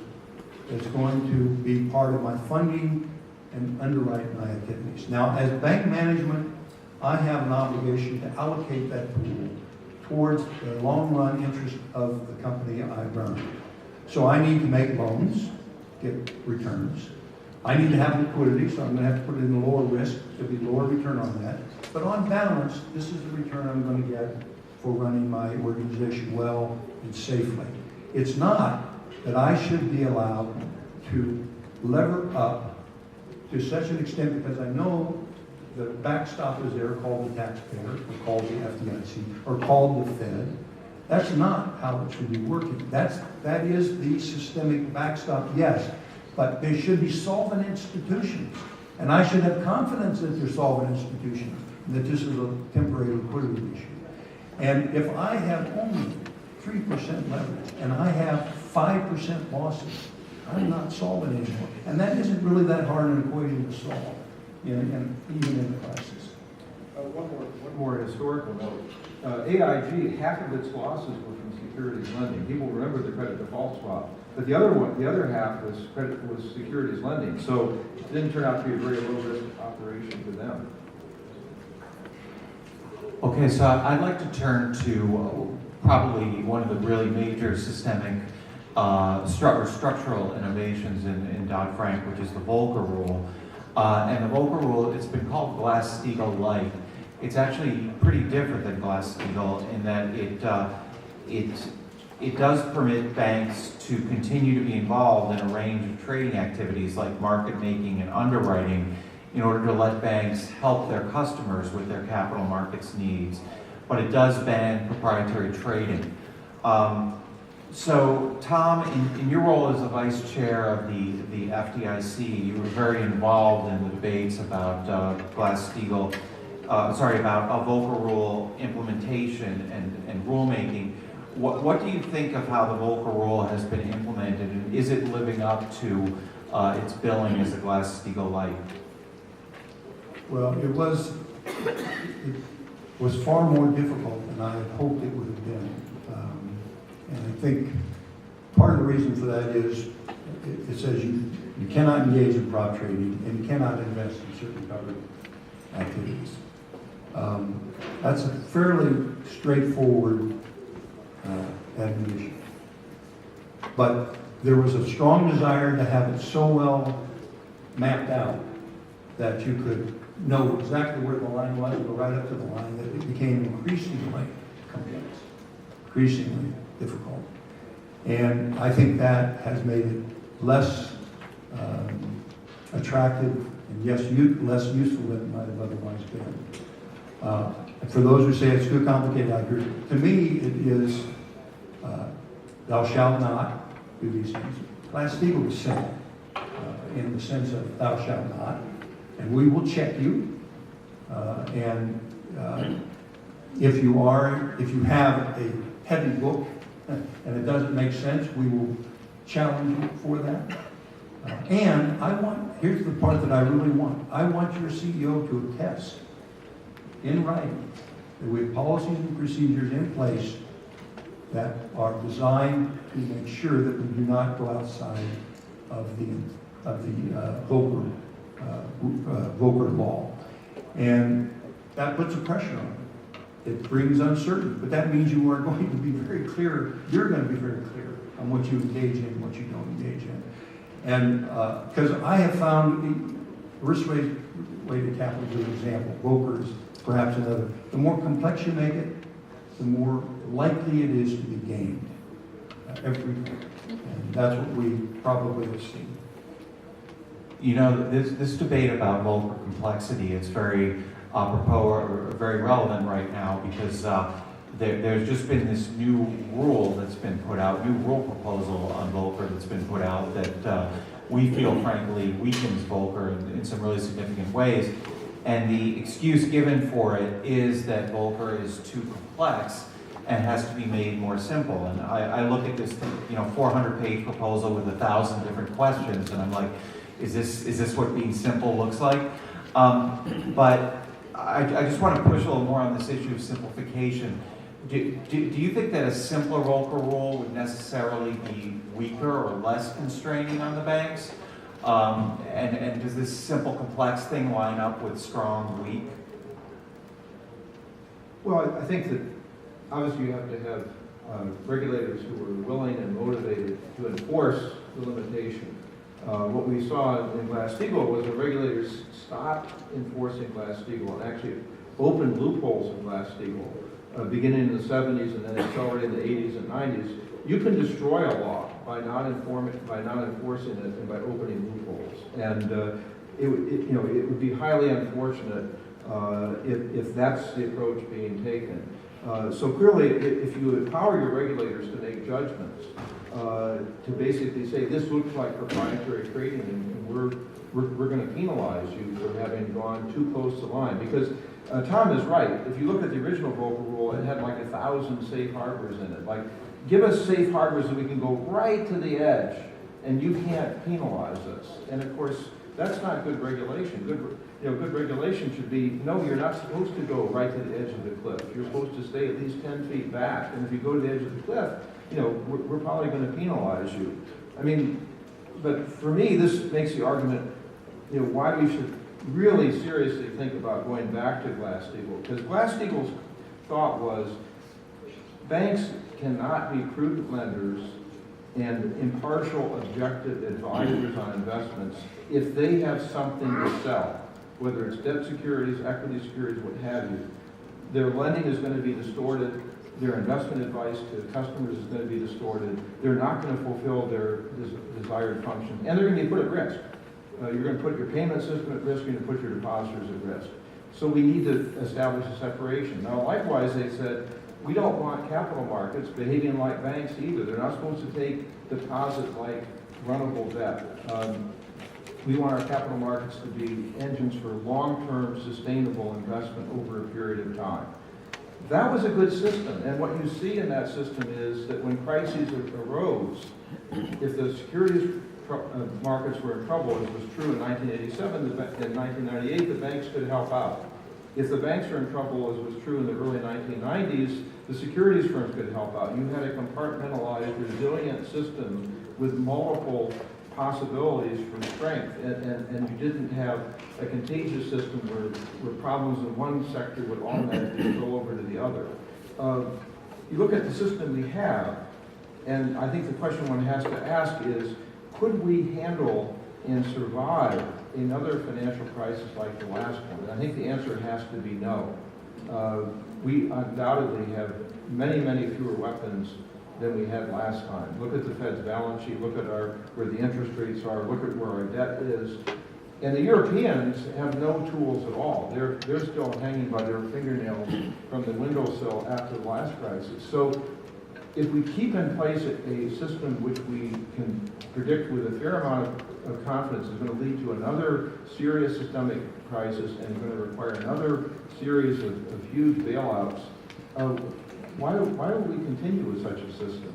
that's going to be part of my funding and underwriting my activities. Now, as bank management, I have an obligation to allocate that pool towards the long run interest of the company I run. So I need to make loans, get returns. I need to have liquidity, so I'm going to have to put it in the lower risk. There'll be lower return on that. But on balance, this is the return I'm going to get for running my organization well and safely. It's not that I should be allowed to lever up to such an extent because I know the backstop is there, called the taxpayer, or called the FDIC, or called the Fed. That's not how it should be working. That is the systemic backstop, yes. but they should be solvent institutions. And I should have confidence that they're solvent institutions, and that this is a temporary liquidity issue. And if I have only 3% leverage, and I have 5% losses, I'm not solvent anymore. And that isn't really that hard an equation to solve, even in a crisis.
One more historical note. AIG, half of its losses were from securities lending. People remember the credit default swap, but the other half was securities lending. So it didn't turn out to be a very low risk operation for them.
Okay, so I'd like to turn to probably one of the really major systemic structural innovations in Dodd-Frank, which is the Volcker Rule. And the Volcker Rule, it's been called Glass-Steagall Light. It's actually pretty different than Glass-Steagall in that it does permit banks to continue to be involved in a range of trading activities like market making and underwriting in order to let banks help their customers with their capital markets needs. But it does ban proprietary trading. So, Tom, in your role as the vice chair of the FDIC, you were very involved in the debates about Glass-Steagall, about a Volcker Rule implementation and rulemaking. What do you think of how the Volcker Rule has been implemented, and is it living up to its billing as a Glass-Steagall Light?
Well, it was far more difficult than I had hoped it would have been. And I think part of the reason for that is it says you cannot engage in prop trading and you cannot invest in certain covered activities. That's a fairly straightforward admonition. But there was a strong desire to have it so well mapped out that you could know exactly where the line was, go right up to the line, that it became increasingly complex, increasingly difficult. And I think that has made it less attractive and less useful than it might have otherwise been. For those who say it's too complicated, I agree. To me, it is thou shalt not do these things. Glass-Steagall was simple in the sense of thou shalt not, and we will check you. If you have a heavy book and it doesn't make sense, we will challenge you for that. And here's the part that I really want. I want your CEO to attest in writing that we have policies and procedures in place that are designed to make sure that we do not go outside of the Volcker law. And that puts a pressure on it. It brings uncertainty, but that means you are going to be very clear. You're going to be very clear on what you engage in and what you don't engage in. And because I have found risk-weighted capital is an example. Volcker is perhaps another. The more complex you make it, the more likely it is to be gamed everywhere. And that's what we probably have seen.
You know, this debate about Volcker complexity is very apropos or very relevant right now because there's just been this new rule that's been put out, new rule proposal on Volcker that's been put out that we feel frankly weakens Volcker in some really significant ways. And the excuse given for it is that Volcker is too complex and has to be made more simple. And I look at this 400-page proposal with 1,000 different questions, and I'm like, is this what being simple looks like? But I just want to push a little more on this issue of simplification. Do you think that a simpler Volcker rule would necessarily be weaker or less constraining on the banks? And does this simple complex thing line up with strong weak?
Well, I think that obviously you have to have regulators who are willing and motivated to enforce the limitation. What we saw in Glass-Steagall was the regulators stopped enforcing Glass-Steagall and actually opened loopholes in Glass-Steagall, beginning in the 70s and then accelerating in the 80s and 90s. You can destroy a law by not enforcing it and by opening loopholes. And it would be highly unfortunate if that's the approach being taken. So clearly, if you empower your regulators to make judgments, to basically say, this looks like proprietary trading, and we're going to penalize you for having gone too close to the line. Because Tom is right. If you look at the original Volcker rule, it had like 1,000 safe harbors in it. Like, give us safe harbors so we can go right to the edge, and you can't penalize us. And of course, that's not good regulation. Good regulation should be, no, you're not supposed to go right to the edge of the cliff. You're supposed to stay at least 10 feet back. And if you go to the edge of the cliff, we're probably going to penalize you. I mean, but for me, this makes the argument, why we should really seriously think about going back to Glass-Steagall. Because Glass-Steagall's thought was, banks cannot be prudent lenders and impartial, objective advisors on investments if they have something to sell, whether it's debt securities, equity securities, what have you. Their lending is going to be distorted. Their investment advice to customers is going to be distorted. They're not going to fulfill their desired function, and they're going to be put at risk. You're going to put your payment system at risk. You're going to put your depositors at risk. So we need to establish a separation. Now, likewise, they said, we don't want capital markets behaving like banks either. They're not supposed to take deposit like runnable debt. We want our capital markets to be engines for long-term sustainable investment over a period of time. That was a good system, and what you see in that system is that when crises arose, if the securities markets were in trouble, as was true in 1987, in 1998, the banks could help out. If the banks are in trouble, as was true in the early 1990s, the securities firms could help out. You had a compartmentalized, resilient system with multiple possibilities for strength, and you didn't have a contagious system where problems in one sector would automatically go over to the other. You look at the system we have, and I think the question one has to ask is, could we handle and survive another financial crisis like the last one? And I think the answer has to be no. We undoubtedly have many, many fewer weapons than we had last time. Look at the Fed's balance sheet, look at where the interest rates are, look at where our debt is. And the Europeans have no tools at all. They're still hanging by their fingernails from the windowsill after the last crisis. So if we keep in place a system which we can predict with a fair amount of confidence is going to lead to another serious systemic crisis and is going to require another series of huge bailouts, why would we continue with such a system?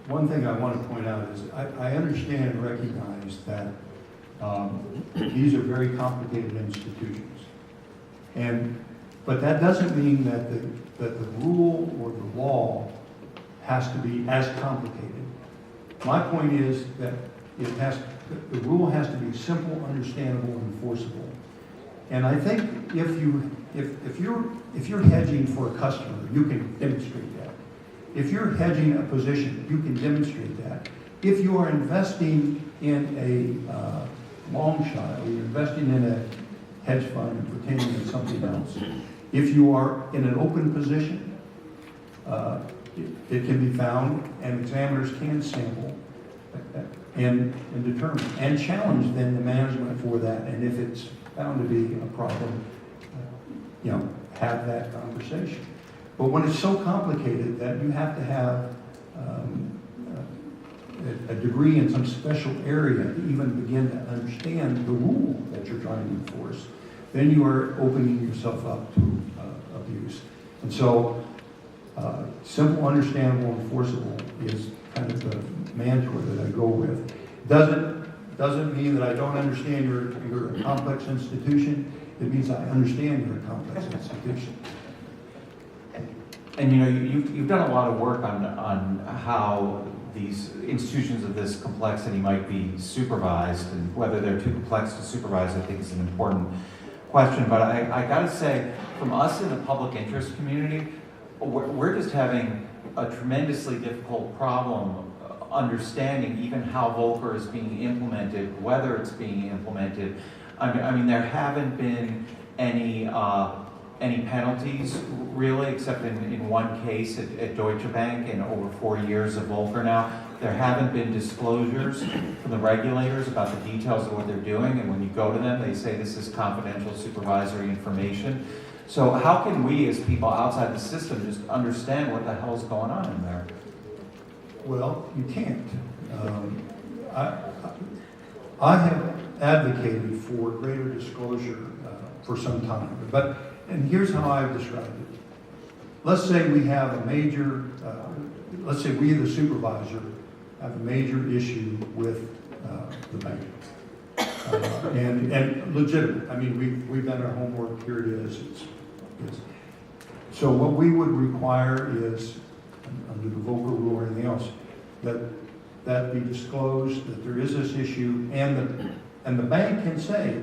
One thing I want to point out is I understand and recognize that these are very complicated institutions. But that doesn't mean that the rule or the law has to be as complicated. My point is that the rule has to be simple, understandable, and enforceable. And I think if you're hedging for a customer, you can demonstrate that. If you're hedging a position, you can demonstrate that. If you are investing in a long shot, or you're investing in a hedge fund and pretending it's something else, if you are in an open position, it can be found, and examiners can sample and determine and challenge then the management for that. And if it's found to be a problem, have that conversation. But when it's so complicated that you have to have a degree in some special area to even begin to understand the rule that you're trying to enforce, then you are opening yourself up to abuse. And so simple, understandable, enforceable is kind of the mantra that I go with. Doesn't mean that I don't understand you're a complex institution. It means I understand you're a complex institution.
And you've done a lot of work on how these institutions of this complexity might be supervised, and whether they're too complex to supervise, I think is an important question. But I got to say, from us in the public interest community, we're just having a tremendously difficult problem understanding even how Volcker is being implemented, whether it's being implemented. I mean, there haven't been any penalties really, except in one case at Deutsche Bank in over 4 years of Volcker now. There haven't been disclosures from the regulators about the details of what they're doing, and when you go to them, they say this is confidential supervisory information. So how can we, as people outside the system, just understand what the hell's going on in there?
Well, you can't. I have advocated for greater disclosure for some time, and here's how I've described it. Let's say we have a major, let's say we, the supervisor, have a major issue with the bank. And legitimate. I mean, we've done our homework, here it is. So what we would require is, under the Volcker rule or anything else, that be disclosed, that there is this issue, and the bank can say,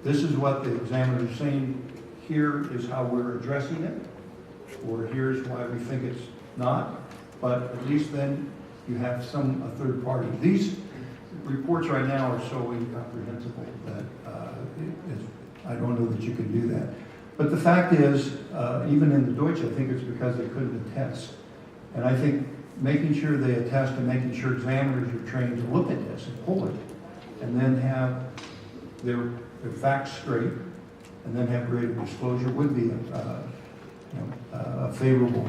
this is what the examiner is saying, here is how we're addressing it, or here's why we think it's not, but at least then you have a third party. These reports right now are so incomprehensible that I don't know that you can do that. But the fact is, even in the Deutsche, I think it's because they couldn't attest. And I think making sure they attest and making sure examiners are trained to look at this and pull it, and then have their facts straight, and then have greater disclosure would be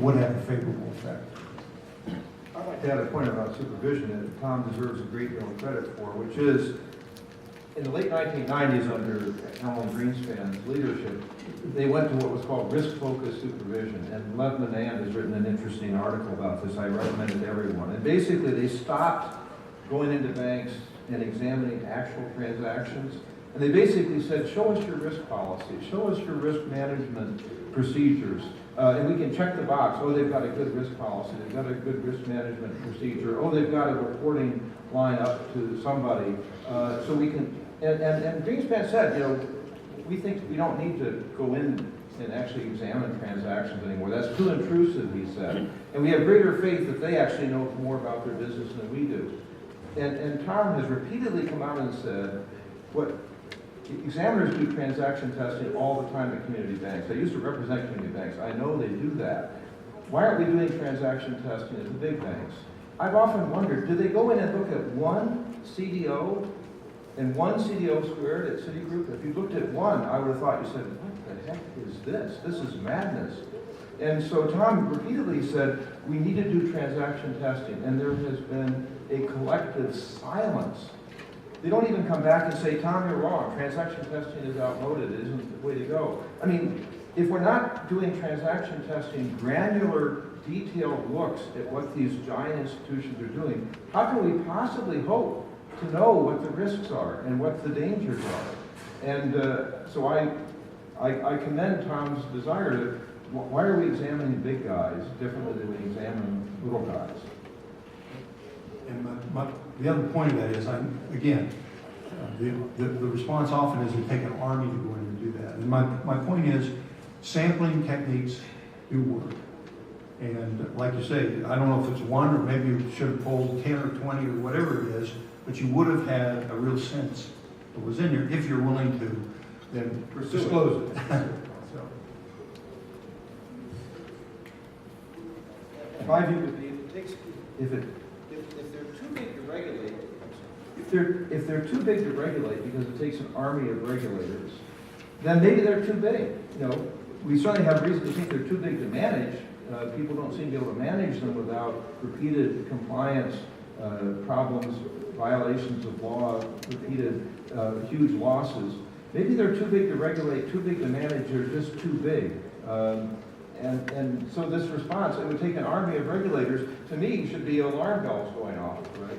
would have a favorable effect.
I'd like to add a point about supervision that Tom deserves a great deal of credit for, which is, in the late 1990s, under Alan Greenspan's leadership, they went to what was called risk-focused supervision. And Lev Menand has written an interesting article about this. I recommend it to everyone. And basically, they stopped going into banks and examining actual transactions. And they basically said, show us your risk policy, show us your risk management procedures. And we can check the box. Oh, they've got a good risk policy. They've got a good risk management procedure. Oh, they've got a reporting line up to somebody. So we can, and Greenspan said, we think we don't need to go in and actually examine transactions anymore. That's too intrusive, he said. And we have greater faith that they actually know more about their business than we do. And Tom has repeatedly come out and said, what examiners do transaction testing all the time at community banks. I used to represent community banks. I know they do that. Why aren't we doing transaction testing at the big banks? I've often wondered, do they go in and look at one CDO and one CDO squared at Citigroup? If you looked at one, I would have thought you said, what the heck is this? This is madness. And so Tom repeatedly said, we need to do transaction testing, and there has been a collective silence. They don't even come back and say, Tom, you're wrong. Transaction testing is outmoded. It isn't the way to go. I mean, if we're not doing transaction testing, granular, detailed looks at what these giant institutions are doing, how can we possibly hope to know what the risks are and what the dangers are? And so I commend Tom's desire to, why are we examining big guys differently than we examine little guys?
And the other point of that is, the response often is to take an army to go in and do that. And my point is, sampling techniques do work. And like you say, I don't know if it's one, or maybe you should have pulled 10 or 20 or whatever it is, but you would have had a real sense that was in there if you're willing to then disclose it. So.
My view would be, if they're too big to regulate, if they're too big to regulate because it takes an army of regulators, then maybe they're too big. We certainly have reason to think they're too big to manage. People don't seem to be able to manage them without repeated compliance problems, violations of law, repeated huge losses. Maybe they're too big to regulate, too big to manage, they're just too big. And so this response, it would take an army of regulators, to me, should be alarm bells going off, right?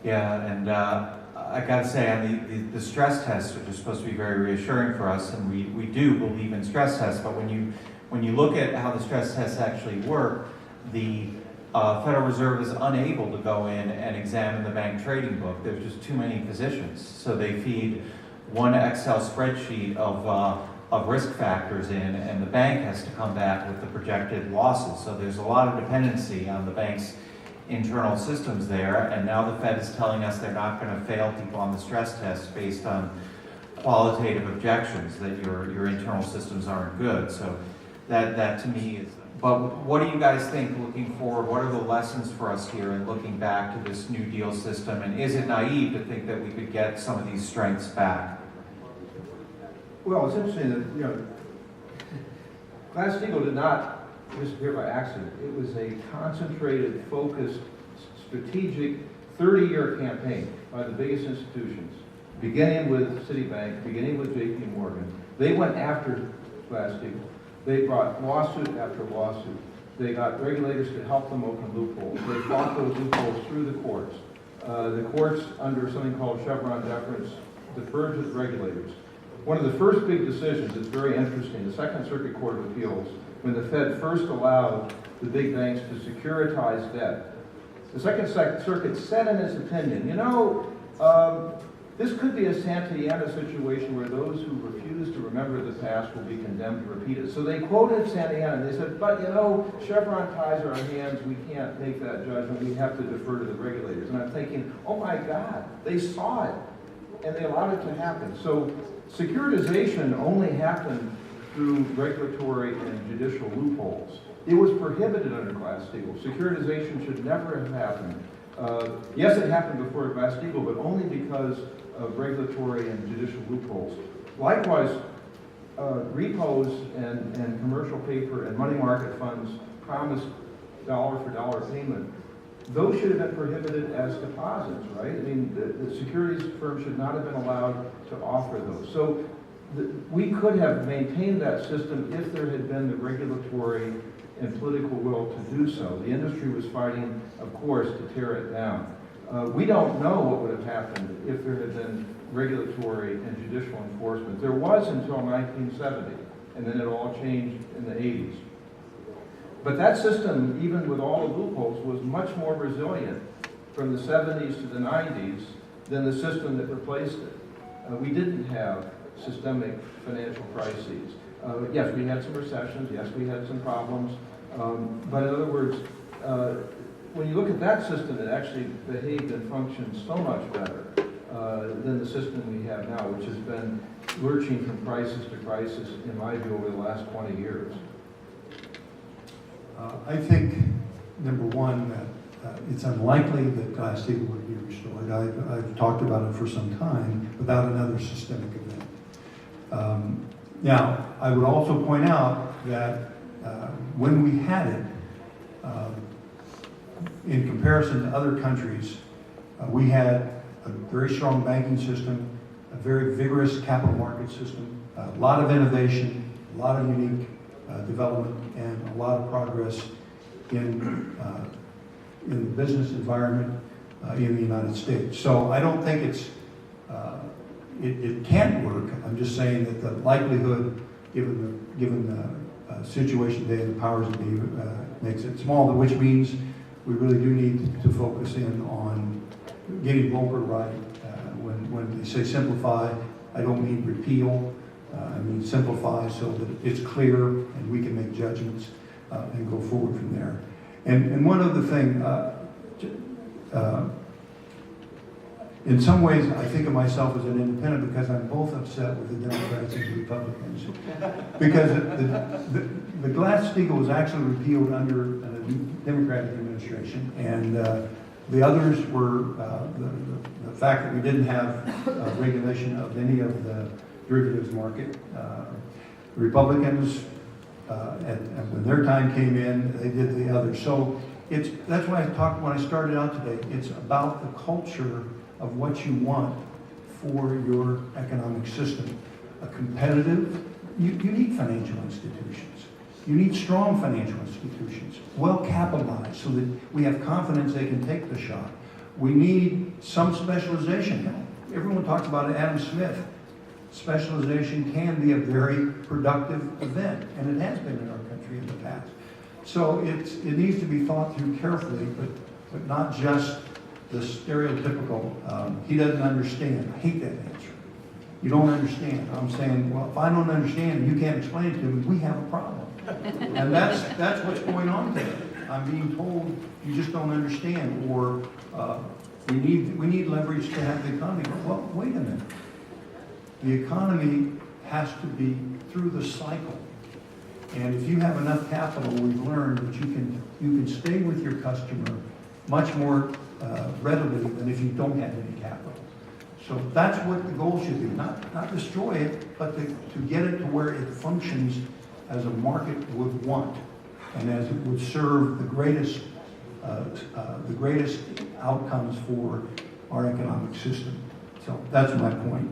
Yeah, and I got to say, the stress tests are just supposed to be very reassuring for us, and we do believe in stress tests, but when you look at how the stress tests actually work, the Federal Reserve is unable to go in and examine the bank trading book. There's just too many positions, so they feed one Excel spreadsheet of risk factors in, and the bank has to come back with the projected losses. So there's a lot of dependency on the bank's internal systems there, and now the Fed is telling us they're not going to fail people on the stress test based on qualitative objections that your internal systems aren't good. So that to me is. But what do you guys think looking forward? What are the lessons for us here in looking back to this New Deal system? And is it naive to think that we could get some of these strengths back?
Well, it's interesting that, Glass-Steagall did not disappear by accident. It was a concentrated, focused, strategic 30-year campaign by the biggest institutions, beginning with Citibank, beginning with J.P. Morgan. They went after Glass-Steagall. They brought lawsuit after lawsuit. They got regulators to help them open loopholes. They fought those loopholes through the courts. The courts, under something called Chevron deference, deferred to the regulators. One of the first big decisions is very interesting. The Second Circuit Court of Appeals, when the Fed first allowed the big banks to securitize debt, the Second Circuit said in its opinion, this could be a Santayana situation where those who refuse to remember the past will be condemned to repeat it. So they quoted Santayana and they said, but Chevron ties our hands, we can't make that judgment, we have to defer to the regulators. And I'm thinking, oh my God, they saw it and they allowed it to happen. So securitization only happened through regulatory and judicial loopholes. It was prohibited under Glass-Steagall. Securitization should never have happened. Yes, it happened before Glass-Steagall, but only because of regulatory and judicial loopholes. Likewise, repos and commercial paper and money market funds promised dollar-for-dollar payment. Those should have been prohibited as deposits, right? I mean, the securities firm should not have been allowed to offer those. So we could have maintained that system if there had been the regulatory and political will to do so. The industry was fighting, of course, to tear it down. We don't know what would have happened if there had been regulatory and judicial enforcement. There was until 1970, and then it all changed in the 80s. But that system, even with all the loopholes, was much more resilient from the 70s to the 90s than the system that replaced it. We didn't have systemic financial crises. Yes, we had some recessions. Yes, we had some problems. But in other words, when you look at that system, it actually behaved and functioned so much better than the system we have now, which has been lurching from crisis to crisis, in my view, over the last 20 years.
I think, number one, that it's unlikely that Glass-Steagall would be restored. I've talked about it for some time without another systemic event. Now, I would also point out that when we had it, in comparison to other countries, we had a very strong banking system, a very vigorous capital market system, a lot of innovation, a lot of unique development, and a lot of progress in the business environment in the United States. So I don't think it can't work. I'm just saying that the likelihood, given the situation today and the powers that be, makes it small, which means we really do need to focus in on getting Volcker right. When they say simplify, I don't mean repeal. I mean simplify so that it's clear and we can make judgments and go forward from there. And one other thing, in some ways I think of myself as an independent because I'm both upset with the Democrats and the Republicans. Because the Glass-Steagall was actually repealed under a Democratic administration, and the others were the fact that we didn't have regulation of any of the derivatives market. The Republicans, when their time came in, they did the others. So that's why I talked when I started out today. It's about the culture of what you want for your economic system. A competitive, you need financial institutions. You need strong financial institutions, well capitalized so that we have confidence they can take the shot. We need some specialization help. Everyone talks about Adam Smith. Specialization can be a very productive event, and it has been in our country in the past. So it needs to be thought through carefully, but not just the stereotypical, he doesn't understand. I hate that answer. You don't understand. I'm saying, well, if I don't understand and you can't explain it to me, we have a problem. And that's what's going on today. I'm being told you just don't understand, or we need leverage to have the economy. Well, wait a minute. The economy has to be through the cycle. And if you have enough capital, we've learned that you can stay with your customer much more readily than if you don't have any capital. So that's what the goal should be, not destroy it, but to get it to where it functions as a market would want, and as it would serve the greatest outcomes for our economic system. So that's my point.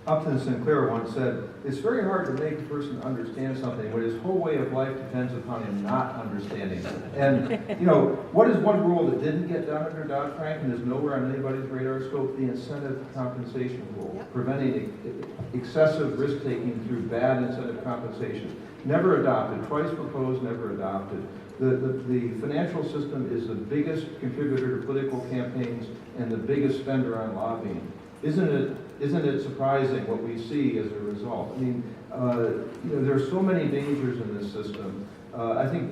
Upton Sinclair once said, "It's very hard to make a person understand something when his whole way of life depends upon him not understanding it." And, what is one rule that didn't get done under Dodd-Frank and is nowhere on anybody's radar scope? The incentive compensation rule, preventing excessive risk-taking through bad incentive compensation. Never adopted, twice proposed, never adopted. The financial system is the biggest contributor to political campaigns and the biggest spender on lobbying. Isn't it surprising what we see as a result? I mean, there are so many dangers in this system. I think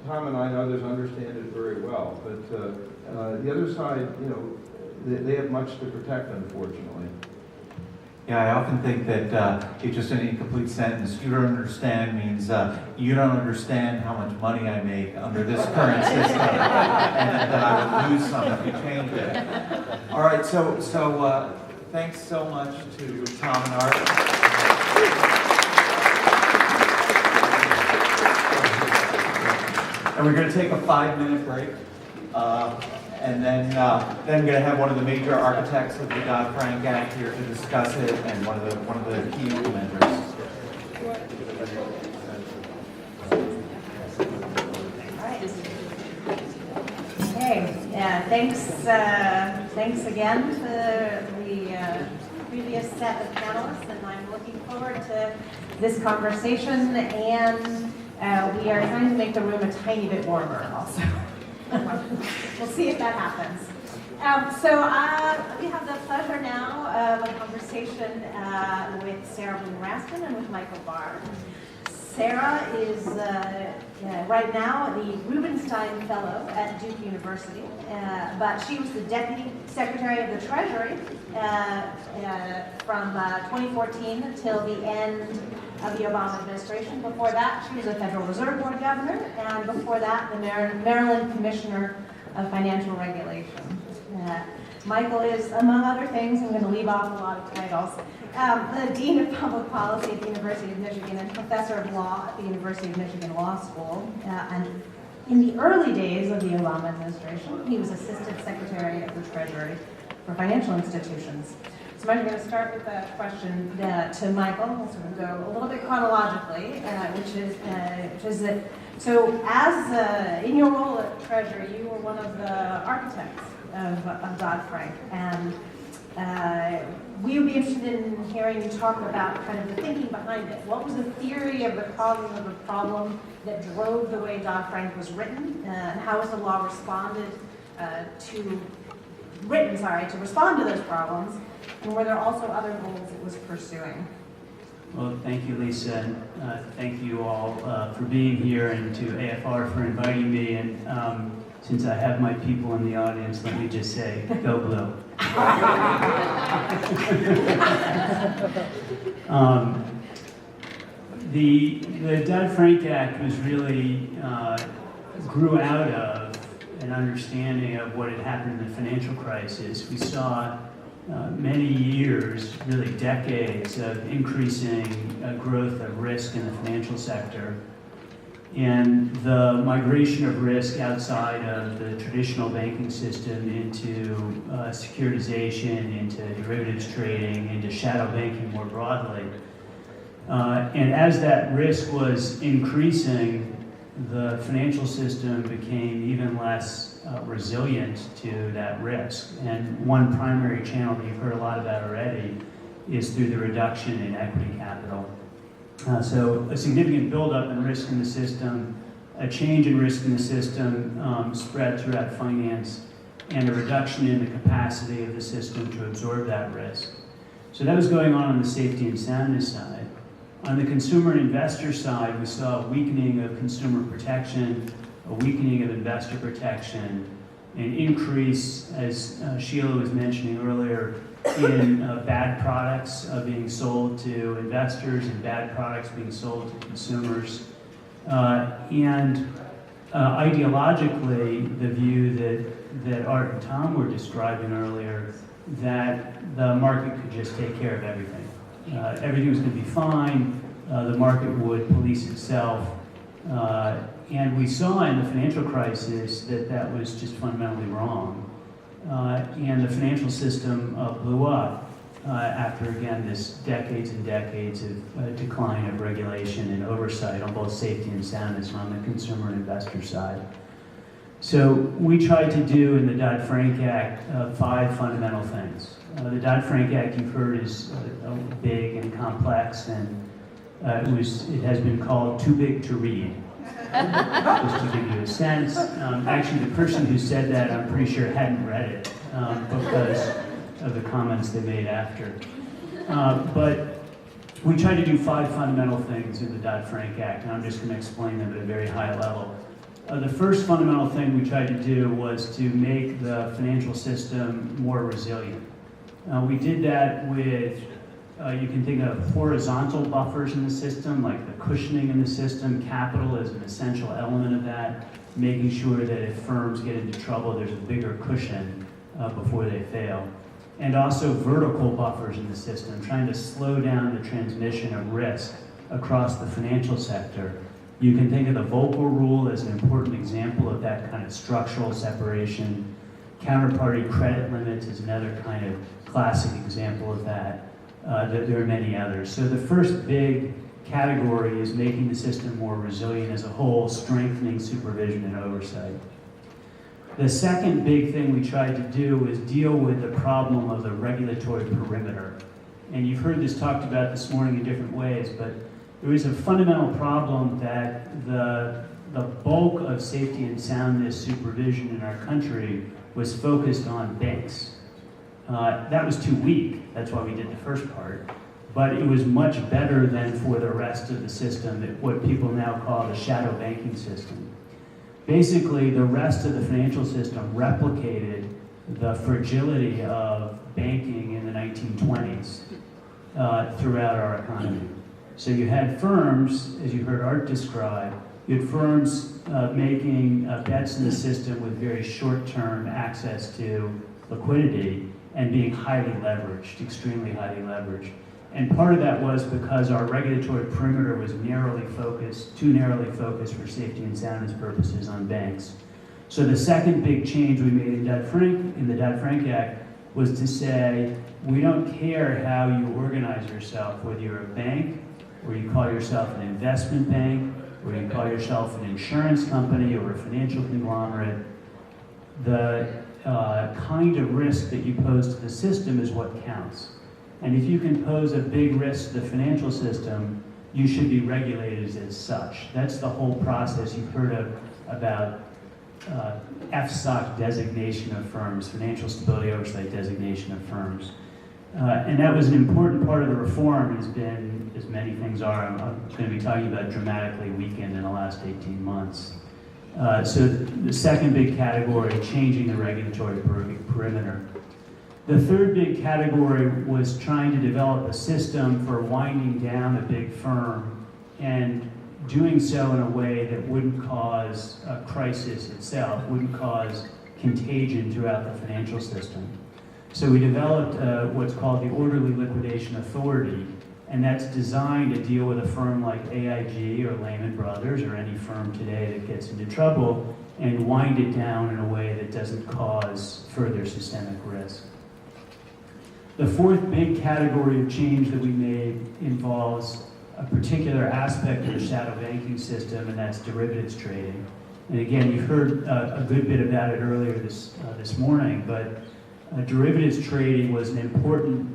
Tom and I and others understand it very well, but the other side, they have much to protect, unfortunately.
Yeah, I often think that it's just an incomplete sentence. You don't understand means you don't understand how much money I make under this current system, and that I would lose some if you change it. All right, so thanks so much to Tom and Art. And we're going to take a 5-minute break. And then we're going to have one of the major architects of the Dodd-Frank Act here to discuss it, and one of the key implementers.
Okay. Thanks again to the previous set of panelists, and I'm looking forward to this conversation. And we are trying to make the room a tiny bit warmer, also. We'll see if that happens. So we have the pleasure now of a conversation with Sarah Raskin and with Michael Barr. Sarah is right now the Rubenstein Fellow at Duke University, but she was the Deputy Secretary of the Treasury from 2014 until the end of the Obama administration. Before that, she was a Federal Reserve Board governor, and before that, the Maryland Commissioner of Financial Regulation. Michael is, among other things, I'm going to leave off a lot of titles, the Dean of Public Policy at the University of Michigan and Professor of Law at the University of Michigan Law School. And in the early days of the Obama administration, he was Assistant Secretary of the Treasury for Financial Institutions. So I'm going to start with a question to Michael. We'll sort of go a little bit chronologically, which is that, so as in your role at Treasury, you were one of the architects of Dodd-Frank, and we would be interested in hearing you talk about kind of the thinking behind it. What was the theory of the problem that drove the way Dodd-Frank was written, and how was the law responded to respond to those problems, and were there also other goals it was pursuing?
Well, thank you, Lisa, and thank you all for being here, and to AFR for inviting me. And since I have my people in the audience, let me just say, go Blue. The Dodd-Frank Act was really grew out of an understanding of what had happened in the financial crisis. We saw many years, really decades, of increasing growth of risk in the financial sector, and the migration of risk outside of the traditional banking system into securitization, into derivatives trading, into shadow banking more broadly. And as that risk was increasing, the financial system became even less resilient to that risk. And one primary channel that you've heard a lot about already is through the reduction in equity capital. So a significant buildup in risk in the system, a change in risk in the system spread throughout finance, and a reduction in the capacity of the system to absorb that risk. So that was going on the safety and soundness side. On the consumer and investor side, we saw a weakening of consumer protection, a weakening of investor protection, an increase, as Sheila was mentioning earlier, in bad products being sold to investors and bad products being sold to consumers. And ideologically, the view that Art and Tom were describing earlier that the market could just take care of everything. Everything was going to be fine. The market would police itself. And we saw in the financial crisis that that was just fundamentally wrong. And the financial system blew up after, again, this decades and decades of decline of regulation and oversight on both safety and soundness on the consumer and investor side. So we tried to do in the Dodd-Frank Act 5 fundamental things. The Dodd-Frank Act, you've heard, is big and complex, and it has been called too big to read. Just to give you a sense. Actually, the person who said that, I'm pretty sure, hadn't read it because of the comments they made after. But we tried to do 5 fundamental things in the Dodd-Frank Act, and I'm just going to explain them at a very high level. The first fundamental thing we tried to do was to make the financial system more resilient. We did that with, you can think of horizontal buffers in the system, like the cushioning in the system. Capital is an essential element of that, making sure that if firms get into trouble, there's a bigger cushion before they fail. And also vertical buffers in the system, trying to slow down the transmission of risk across the financial sector. You can think of the Volcker Rule as an important example of that kind of structural separation. Counterparty credit limits is another kind of classic example of that. There are many others. So the first big category is making the system more resilient as a whole, strengthening supervision and oversight. The second big thing we tried to do was deal with the problem of the regulatory perimeter. And you've heard this talked about this morning in different ways, but there is a fundamental problem that the bulk of safety and soundness supervision in our country was focused on banks. That was too weak. That's why we did the first part. But it was much better than for the rest of the system, what people now call the shadow banking system. Basically, the rest of the financial system replicated the fragility of banking in the 1920s throughout our economy. So you had firms, as you heard Art describe, you had firms making bets in the system with very short-term access to liquidity and being highly leveraged, extremely highly leveraged. And part of that was because our regulatory perimeter was too narrowly focused for safety and soundness purposes on banks. So the second big change we made in the Dodd-Frank Act was to say, we don't care how you organize yourself, whether you're a bank, or you call yourself an investment bank, or you call yourself an insurance company or a financial conglomerate. The kind of risk that you pose to the system is what counts. And if you can pose a big risk to the financial system, you should be regulated as such. That's the whole process. You've heard about FSOC designation of firms, financial stability oversight designation of firms. And that was an important part of the reform, has been, as many things are, I'm going to be talking about dramatically weakened in the last 18 months. So the second big category, changing the regulatory perimeter. The third big category was trying to develop a system for winding down a big firm and doing so in a way that wouldn't cause a crisis itself, wouldn't cause contagion throughout the financial system. So we developed what's called the Orderly Liquidation Authority, and that's designed to deal with a firm like AIG or Lehman Brothers or any firm today that gets into trouble and wind it down in a way that doesn't cause further systemic risk. The fourth big category of change that we made involves a particular aspect of the shadow banking system, and that's derivatives trading. And again, you've heard a good bit about it earlier this morning, but derivatives trading was an important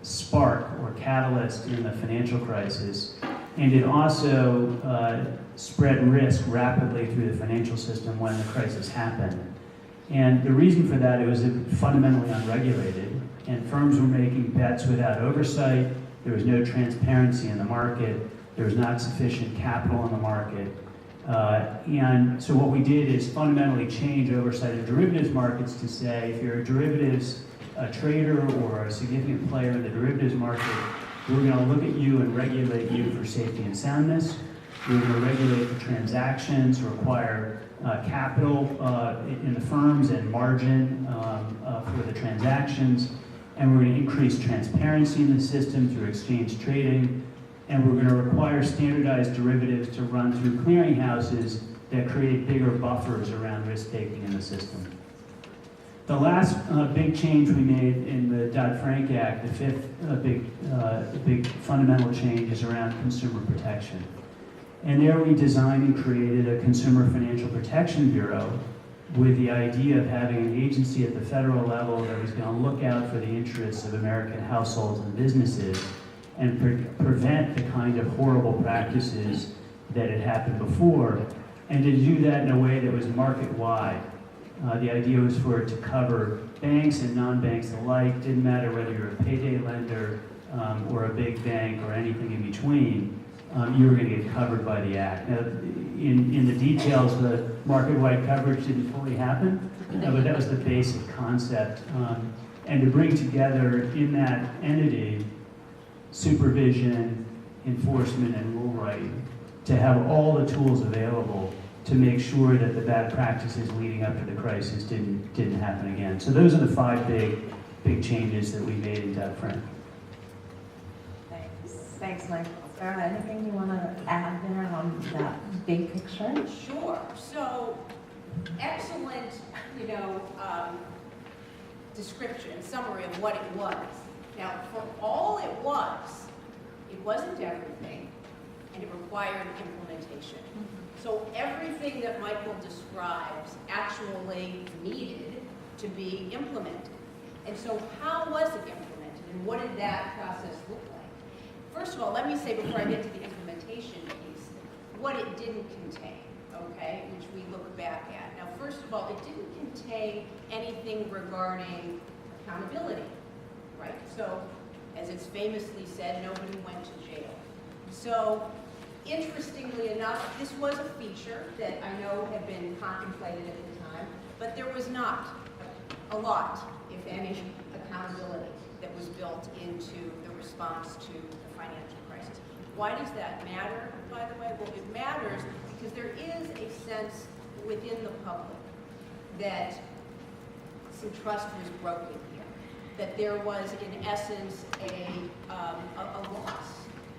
spark or catalyst in the financial crisis, and it also spread risk rapidly through the financial system when the crisis happened. And the reason for that, it was fundamentally unregulated, and firms were making bets without oversight. There was no transparency in the market. There was not sufficient capital in the market. And so what we did is fundamentally change oversight of derivatives markets to say, if you're a derivatives trader or a significant player in the derivatives market, we're going to look at you and regulate you for safety and soundness. We're going to regulate the transactions, require capital in the firms and margin for the transactions. And we're going to increase transparency in the system through exchange trading. And we're going to require standardized derivatives to run through clearinghouses that create bigger buffers around risk-taking in the system. The last big change we made in the Dodd-Frank Act, the fifth big fundamental change, is around consumer protection. And there we designed and created a Consumer Financial Protection Bureau with the idea of having an agency at the federal level that was going to look out for the interests of American households and businesses and prevent the kind of horrible practices that had happened before, and to do that in a way that was market-wide. The idea was for it to cover banks and non-banks alike. Didn't matter whether you're a payday lender or a big bank or anything in between. You were going to get covered by the act. Now, in the details, the market-wide coverage didn't fully happen, but that was the basic concept. And to bring together in that entity supervision, enforcement, and rule writing, to have all the tools available to make sure that the bad practices leading up to the crisis didn't happen again. So those are the five big changes that we made in Dodd-Frank.
Thanks, Michael. Sarah, anything you want to add there on that big picture?
Sure. So, excellent, description, summary of what it was. Now, for all it wasn't everything, and it required implementation. So everything that Michael describes actually needed to be implemented. And so how was it implemented, and what did that process look like? First of all, let me say before I get to the implementation piece, what it didn't contain, okay, which we look back at. Now, first of all, it didn't contain anything regarding accountability, right? So, as it's famously said, nobody went to jail. So, interestingly enough, this was a feature that I know had been contemplated at the time, but there was not a lot, if any, accountability that was built into the response to the financial crisis. Why does that matter, by the way? Well, it matters because there is a sense within the public that some trust was broken here, that there was, in essence, a loss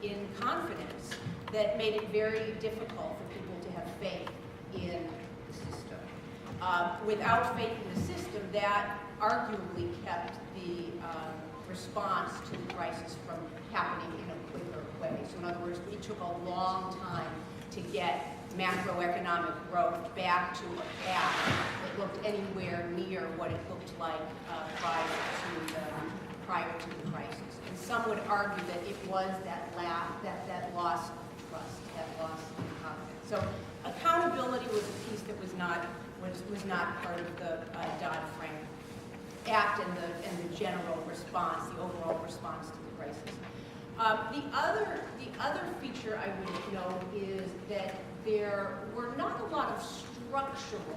in confidence that made it very difficult for people to have faith in the system. Without faith in the system, that arguably kept the response to the crisis from happening in a quicker way. So in other words, it took a long time to get macroeconomic growth back to a path that looked anywhere near what it looked like prior to the crisis. And some would argue that it was that loss of trust, that loss of confidence. So accountability was a piece that was not part of the Dodd-Frank Act and the general response, the overall response to the crisis. The other feature I would note is that there were not a lot of structural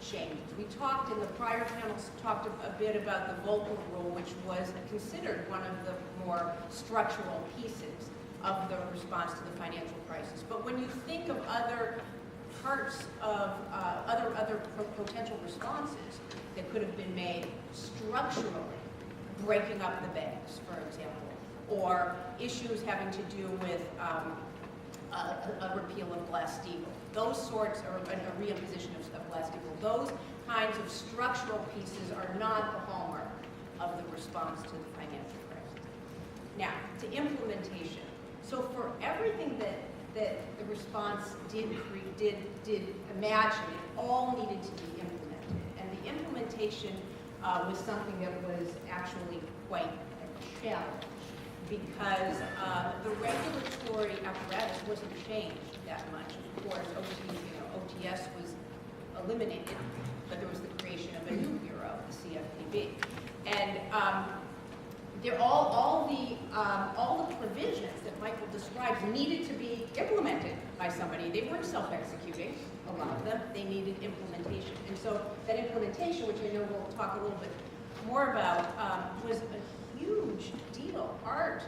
changes. We talked in the prior panels, talked a bit about the Volcker Rule, which was considered one of the more structural pieces of the response to the financial crisis. But when you think of other parts of other potential responses that could have been made structurally, breaking up the banks, for example, or issues having to do with a repeal of Glass-Steagall, those sorts, or a reimposition of Glass-Steagall, those kinds of structural pieces are not the hallmark of the response to the financial crisis. Now, to implementation. So for everything that the response did imagine, it all needed to be implemented. And the implementation was something that was actually quite a challenge, because the regulatory apparatus wasn't changed that much. Of course, OTS was eliminated, but there was the creation of a new bureau, the CFPB. And all the provisions that Michael described needed to be implemented by somebody. They weren't self-executing, a lot of them. They needed implementation. And so that implementation, which I know we'll talk a little bit more about, was a huge deal. Art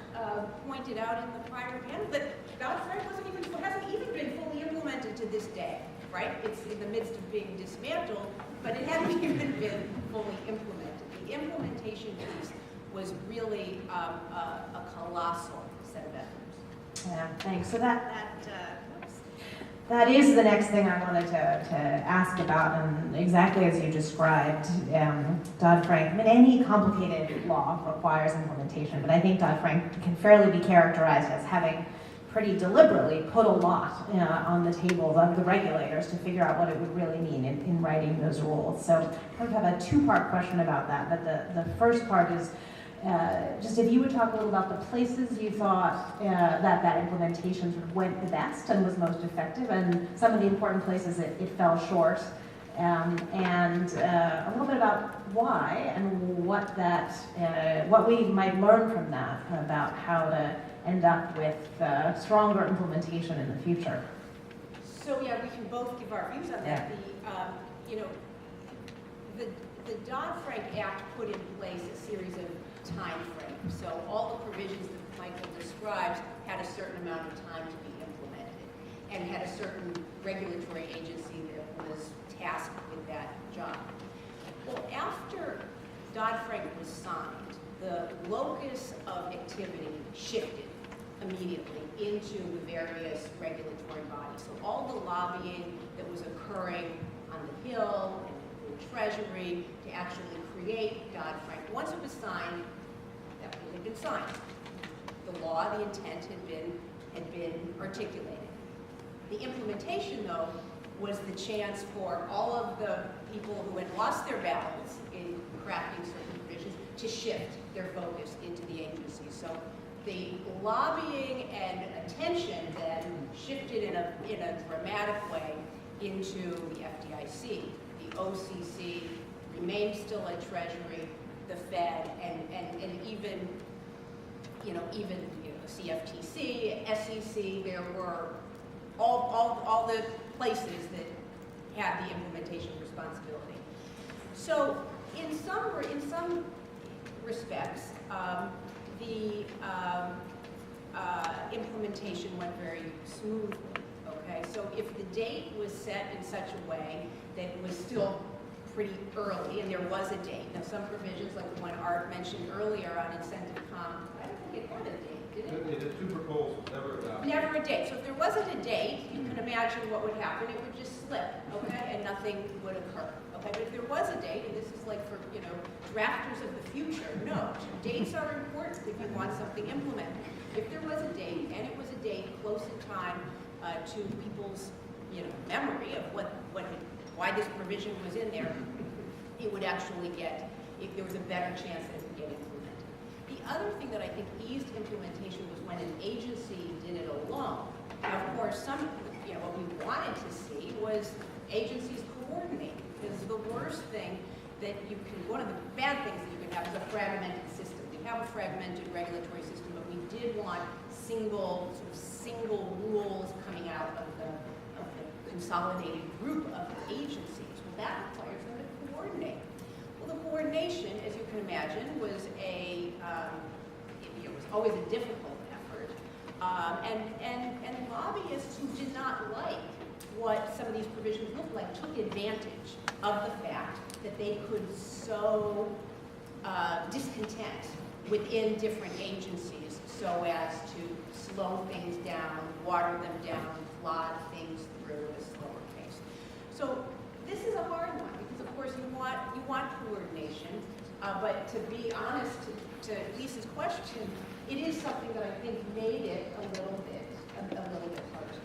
pointed out in the prior panel that Dodd-Frank hasn't even been fully implemented to this day, right? It's in the midst of being dismantled, but it hadn't even been fully implemented. The implementation piece was really a colossal set of efforts.
Yeah, thanks. So that
Whoops.
That is the next thing I wanted to ask about, and exactly as you described, Dodd-Frank. I mean, any complicated law requires implementation, but I think Dodd-Frank can fairly be characterized as having pretty deliberately put a lot on the table of the regulators to figure out what it would really mean in writing those rules. So I kind of have a two-part question about that, but the first part is just if you would talk a little about the places you thought that implementation sort of went the best and was most effective, and some of the important places it fell short, and a little bit about why and what we might learn from that about how to end up with stronger implementation in the future.
So yeah, we can both give our views on that. The Dodd-Frank Act put in place a series of time frames. So all the provisions that Michael describes had a certain amount of time to be implemented and had a certain regulatory agency that was tasked with that job. Well, after Dodd-Frank was signed, the locus of activity shifted immediately into the various regulatory bodies. So all the lobbying that was occurring on the Hill and the Treasury to actually create Dodd-Frank, once it was signed, that had been signed. The law, the intent had been articulated. The implementation, though, was the chance for all of the people who had lost their balance in crafting certain provisions to shift their focus into the agency. So the lobbying and attention then shifted in a dramatic way into the FDIC. The OCC remained still at Treasury, the Fed, and even CFTC, SEC. There were all the places that had the implementation responsibility. So in some respects, the implementation went very smoothly. Okay, so if the date was set in such a way that it was still pretty early, and there was a date. Now, some provisions, like the one Art mentioned earlier on incentive comp, I don't think it had a date, did it?
It had two proposals, never adopted.
Never a date. So if there wasn't a date, you can imagine what would happen. It would just slip, okay, and nothing would occur. Okay, but if there was a date, and this is like for, drafters of the future, no, dates are important if you want something implemented. If there was a date, and it was a date close in time to people's, memory of why this provision was in there, it would actually there was a better chance that it would get implemented. The other thing that I think eased implementation was when an agency did it alone. Now, of course, what we wanted to see was agencies coordinate, because the worst thing one of the bad things that you could have is a fragmented system. We have a fragmented regulatory system, but we did want single rules coming out of the consolidated group of agencies. Well, that requires them to coordinate. Well, the coordination, as you can imagine, was it was always a difficult effort. And lobbyists who did not like what some of these provisions looked like took advantage of the fact that they could sow discontent within different agencies so as to slow things down, water them down, plod things through at a slower pace. So this is a hard one because, of course, you want coordination, but to be honest, to Lisa's question, it is something that I think made it a little bit harder.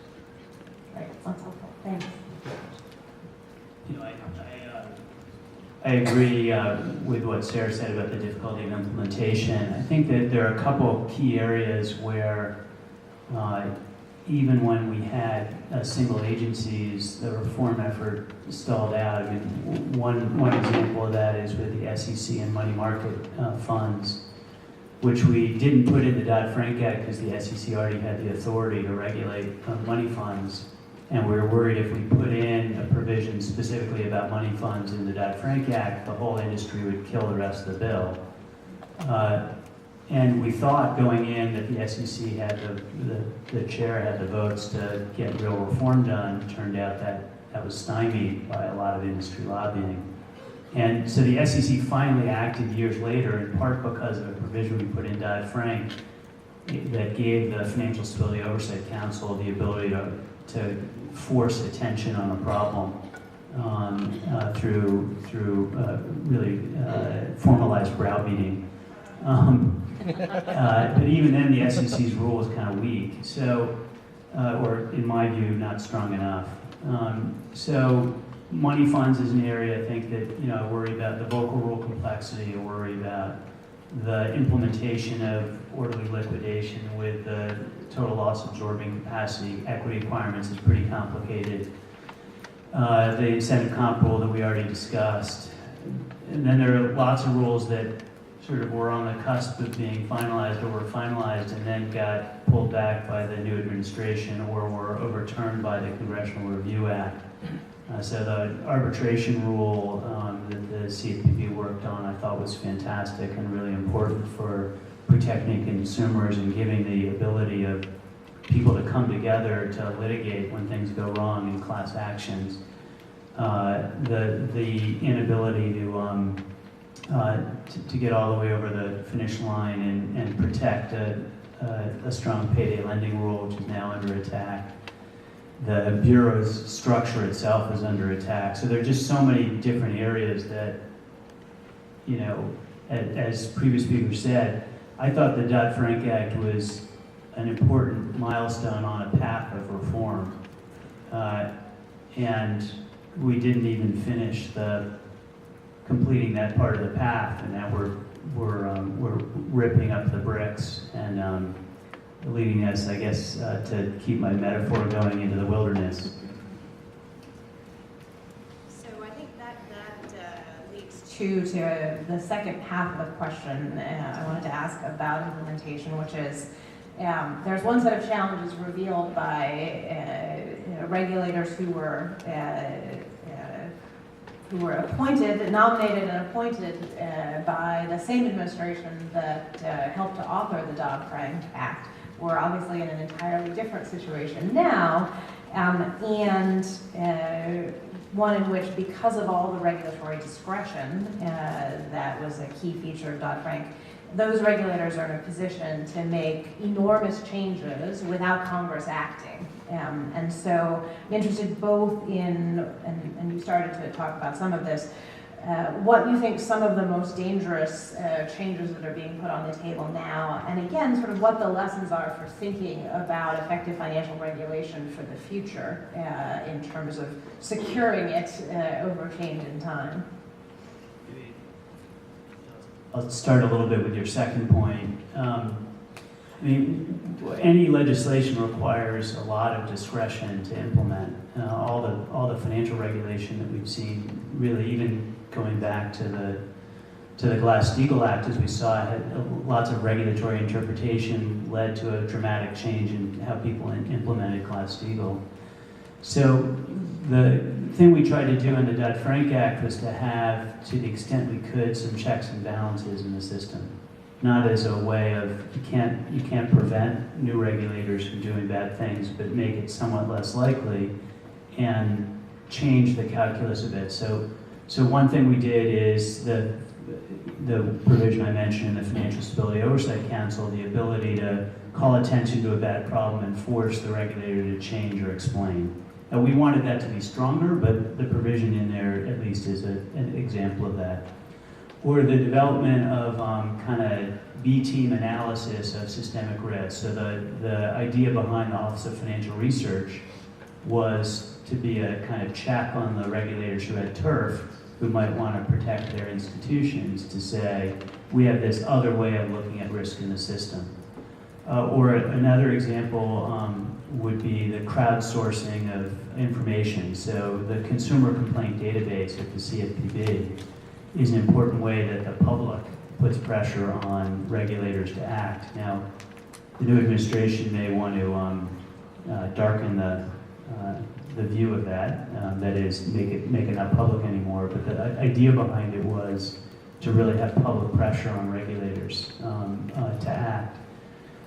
Right, that's helpful. Thanks.
I agree with what Sarah said about the difficulty of implementation. I think that there are a couple key areas where even when we had single agencies, the reform effort stalled out. I mean, one example of that is with the SEC and money market funds, which we didn't put in the Dodd-Frank Act because the SEC already had the authority to regulate money funds. And we were worried if we put in a provision specifically about money funds in the Dodd-Frank Act, the whole industry would kill the rest of the bill. And we thought going in that the SEC had the chair had the votes to get real reform done. It turned out that that was stymied by a lot of industry lobbying. And so the SEC finally acted years later, in part because of a provision we put in Dodd-Frank that gave the Financial Stability Oversight Council the ability to force attention on a problem through really formalized browbeating. But even then, the SEC's rule was kind of weak, so, or in my view, not strong enough. So money funds is an area I think that, I worry about the vocal rule complexity, I worry about the implementation of orderly liquidation with the total loss absorbing capacity equity requirements is pretty complicated. The incentive comp rule that we already discussed. And then there are lots of rules that sort of were on the cusp of being finalized or were finalized and then got pulled back by the new administration or were overturned by the Congressional Review Act. So the arbitration rule that the CFPB worked on I thought was fantastic and really important for protecting consumers and giving the ability of people to come together to litigate when things go wrong in class actions. The inability to get all the way over the finish line and protect a strong payday lending rule, which is now under attack. The Bureau's structure itself is under attack. So there are just so many different areas that, as previous speakers said, I thought the Dodd-Frank Act was an important milestone on a path of reform. And we didn't even finish completing that part of the path, and now we're ripping up the bricks and leading us, I guess, to keep my metaphor going into the wilderness.
So I think that leads to the second half of the question I wanted to ask about implementation, which is there's one set of challenges revealed by regulators who were nominated and appointed by the same administration that helped to author the Dodd-Frank Act. We're obviously in an entirely different situation now, and one in which, because of all the regulatory discretion that was a key feature of Dodd-Frank, those regulators are in a position to make enormous changes without Congress acting. And so I'm interested both in, and you started to talk about some of this, what you think some of the most dangerous changes that are being put on the table now, and again, sort of what the lessons are for thinking about effective financial regulation for the future in terms of securing it over change in time.
I'll start a little bit with your second point. Any legislation requires a lot of discretion to implement. All the financial regulation that we've seen, really, even going back to the Glass-Steagall Act, as we saw, had lots of regulatory interpretation led to a dramatic change in how people implemented Glass-Steagall. So the thing we tried to do in the Dodd-Frank Act was to have, to the extent we could, some checks and balances in the system. Not as a way of, you can't prevent new regulators from doing bad things, but make it somewhat less likely and change the calculus a bit. So one thing we did is the provision I mentioned in the Financial Stability Oversight Council, the ability to call attention to a bad problem and force the regulator to change or explain. Now, we wanted that to be stronger, but the provision in there at least is an example of that. Or the development of kind of B-team analysis of systemic risk. So the idea behind the Office of Financial Research was to be a kind of check on the regulators who had turf, who might want to protect their institutions, to say, we have this other way of looking at risk in the system. Or another example would be the crowdsourcing of information. So the consumer complaint database at the CFPB is an important way that the public puts pressure on regulators to act. Now, the new administration may want to darken the view of that, that is, make it not public anymore, but the idea behind it was to really have public pressure on regulators to act.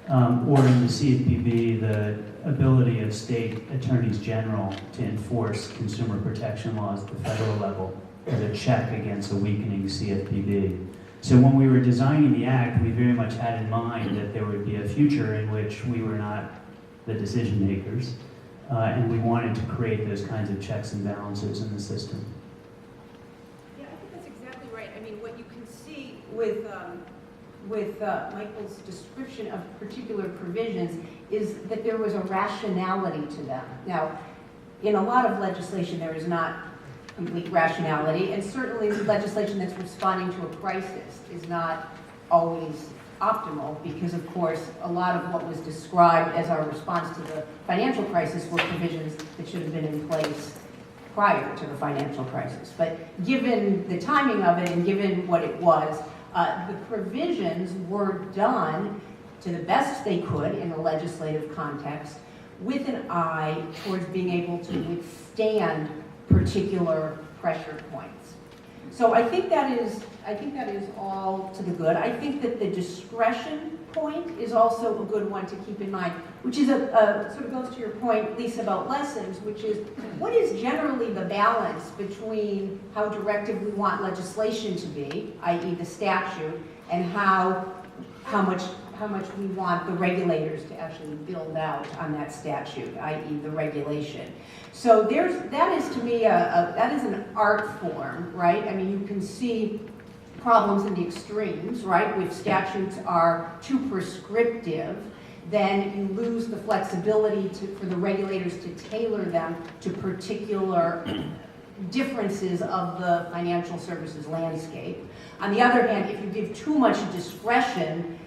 or in the CFPB, the ability of state attorneys general to enforce consumer protection laws at the federal level as a check against a weakening CFPB. So when we were designing the act, we very much had in mind that there would be a future in which we were not the decision makers, and we wanted to create those kinds of checks and balances in the system.
Yeah, I think that's exactly right. I mean, what you can see with Michael's description of particular provisions is that there was a rationality to them. Now, in a lot of legislation, there is not complete rationality, and certainly legislation that's responding to a crisis is not always optimal, because of course a lot of what was described as our response to the financial crisis were provisions that should have been in place prior to the financial crisis. But given the timing of it and given what it was, the provisions were done to the best they could in a legislative context with an eye towards being able to withstand particular pressure points. So I think that is all to the good. I think that the discretion point is also a good one to keep in mind, which is sort of goes to your point, Lisa, about lessons, which is what is generally the balance between how directive we want legislation to be, i.e. the statute, and how much we want the regulators to actually build out on that statute, i.e. the regulation. So that is to me that is an art form, right? I mean, you can see problems in the extremes, right? If statutes are too prescriptive, then you lose the flexibility for the regulators to tailor them to particular differences of the financial services landscape. On the other hand, if you give too much discretion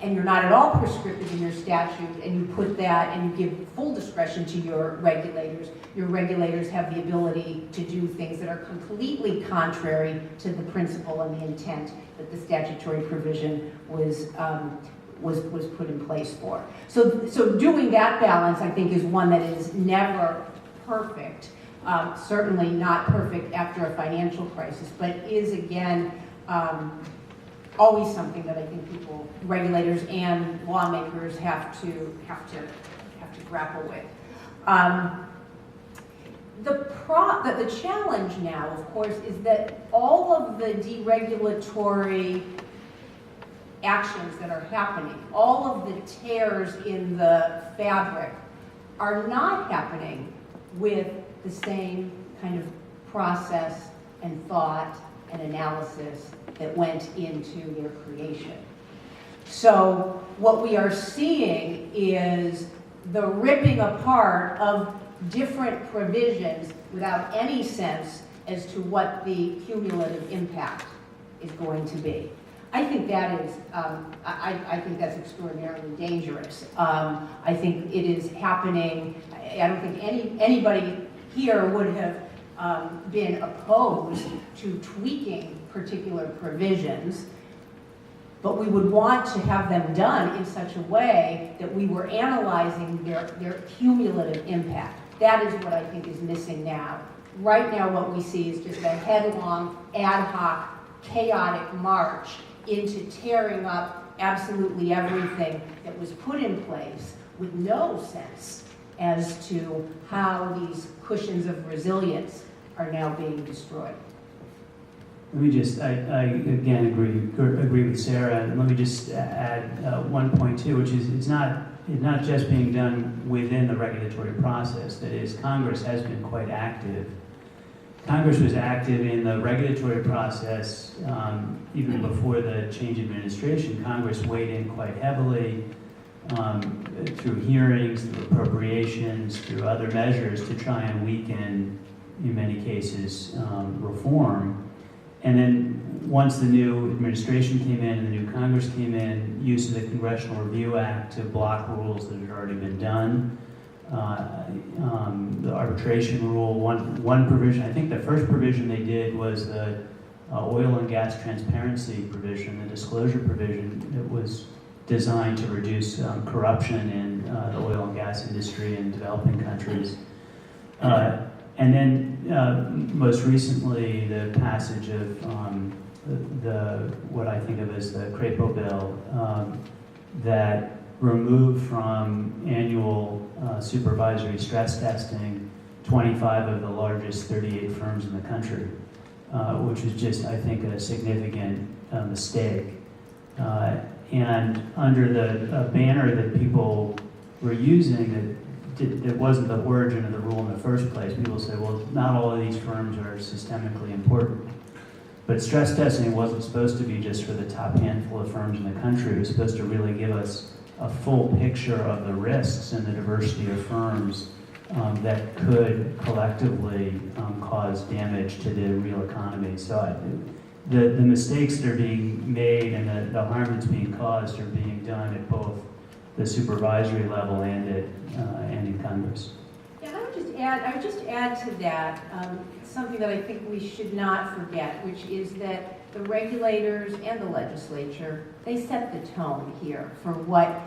and you're not at all prescriptive in your statute, and you put that and you give full discretion to your regulators have the ability to do things that are completely contrary to the principle and the intent that the statutory provision was put in place for. So doing that balance, I think, is one that is never perfect, certainly not perfect after a financial crisis, but is, again, always something that I think regulators and lawmakers have to grapple with. The challenge now, of course, is that all of the deregulatory actions that are happening, all of the tears in the fabric, are not happening with the same kind of process and thought and analysis that went into their creation. So what we are seeing is the ripping apart of different provisions without any sense as to what the cumulative impact is going to be. I think that is, I think that's extraordinarily dangerous. I think it is happening. I don't think anybody here would have been opposed to tweaking particular provisions, but we would want to have them done in such a way that we were analyzing their cumulative impact. That is what I think is missing now. Right now what we see is just a headlong, ad hoc, chaotic march into tearing up absolutely everything that was put in place with no sense as to how these cushions of resilience are now being destroyed.
Let me just, I again agree with Sarah, and let me just add one point too, which is it's not just being done within the regulatory process. That is, Congress has been quite active. Congress was active in the regulatory process even before the change in administration. Congress weighed in quite heavily through hearings, through appropriations, through other measures to try and weaken, in many cases, reform. And then once the new administration came in and the new Congress came in, use of the Congressional Review Act to block rules that had already been done. The arbitration rule, one provision, I think the first provision they did was the oil and gas transparency provision, the disclosure provision that was designed to reduce corruption in the oil and gas industry in developing countries. And then most recently, the passage of what I think of as the Crapo bill that removed from annual supervisory stress testing 25 of the largest 38 firms in the country, which was just, I think, a significant mistake. And under the banner that people were using, it wasn't the origin of the rule in the first place. People say, well, not all of these firms are systemically important. But stress testing wasn't supposed to be just for the top handful of firms in the country. It was supposed to really give us a full picture of the risks and the diversity of firms that could collectively cause damage to the real economy. So the mistakes that are being made and the harm that's being caused are being done at both the supervisory level and in Congress.
Yeah, I would just add to that something that I think we should not forget, which is that the regulators and the legislature, they set the tone here for what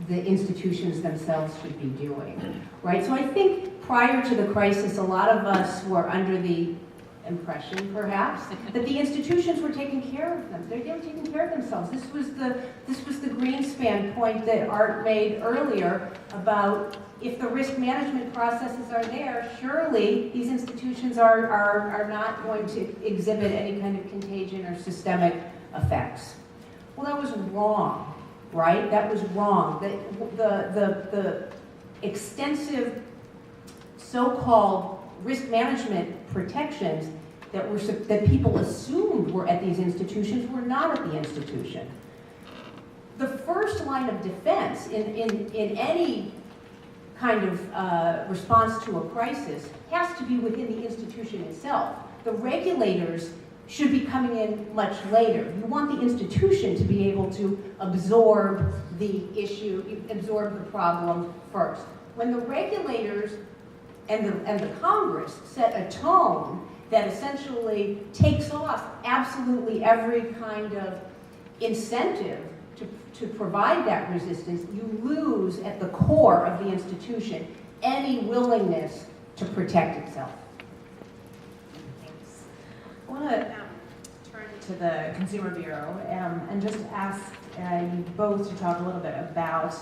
the institutions themselves should be doing, right? So I think prior to the crisis, a lot of us were under the impression, perhaps, that the institutions were taking care of them. They were taking care of themselves. This was the Greenspan point that Art made earlier about if the risk management processes are there, surely these institutions are not going to exhibit any kind of contagion or systemic effects. Well, that was wrong, right? That was wrong. The extensive so-called risk management protections that people assumed were at these institutions were not at the institution. The first line of defense in any kind of response to a crisis has to be within the institution itself. The regulators should be coming in much later. You want the institution to be able to absorb the issue, absorb the problem first. When the regulators and the Congress set a tone that essentially takes off absolutely every kind of incentive to provide that resistance, you lose at the core of the institution any willingness to protect itself.
Thanks. I want to turn to the Consumer Bureau and just ask you both to talk a little bit about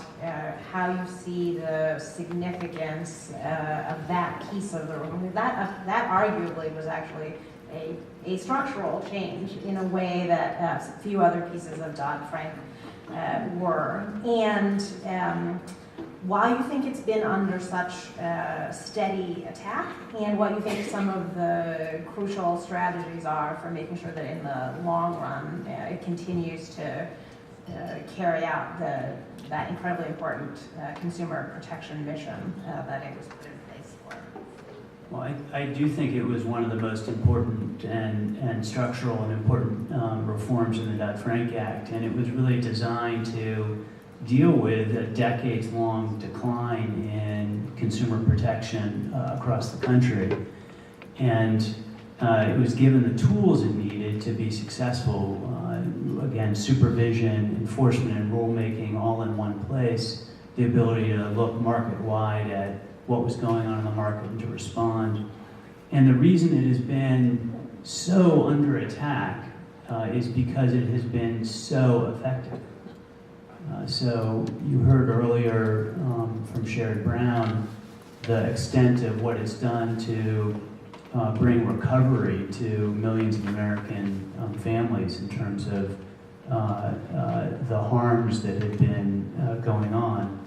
how you see the significance of that piece of the rule. I mean, that arguably was actually a structural change in a way that few other pieces of Dodd-Frank were. And why you think it's been under such steady attack, and what you think some of the crucial strategies are for making sure that in the long run it continues to carry out that incredibly important consumer protection mission that it was put in place for.
Well, I do think it was one of the most important and structural and important reforms in the Dodd-Frank Act, and it was really designed to deal with a decades-long decline in consumer protection across the country. And it was given the tools it needed to be successful. Again, supervision, enforcement, and rulemaking all in one place, the ability to look market-wide at what was going on in the market and to respond. And the reason it has been so under attack is because it has been so effective. So you heard earlier from Sherrod Brown the extent of what it's done to bring recovery to millions of American families in terms of the harms that have been going on.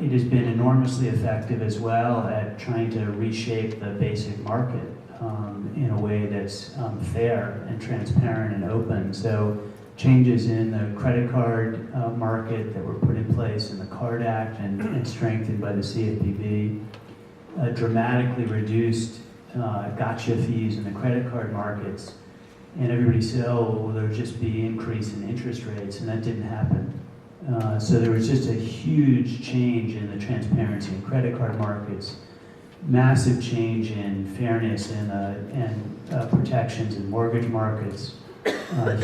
It has been enormously effective as well at trying to reshape the basic market in a way that's fair and transparent and open. So changes in the credit card market that were put in place in the Card Act and strengthened by the CFPB dramatically reduced gotcha fees in the credit card markets. And everybody said, oh, well, there'll just be increase in interest rates, and that didn't happen. So there was just a huge change in the transparency in credit card markets, massive change in fairness and protections in mortgage markets,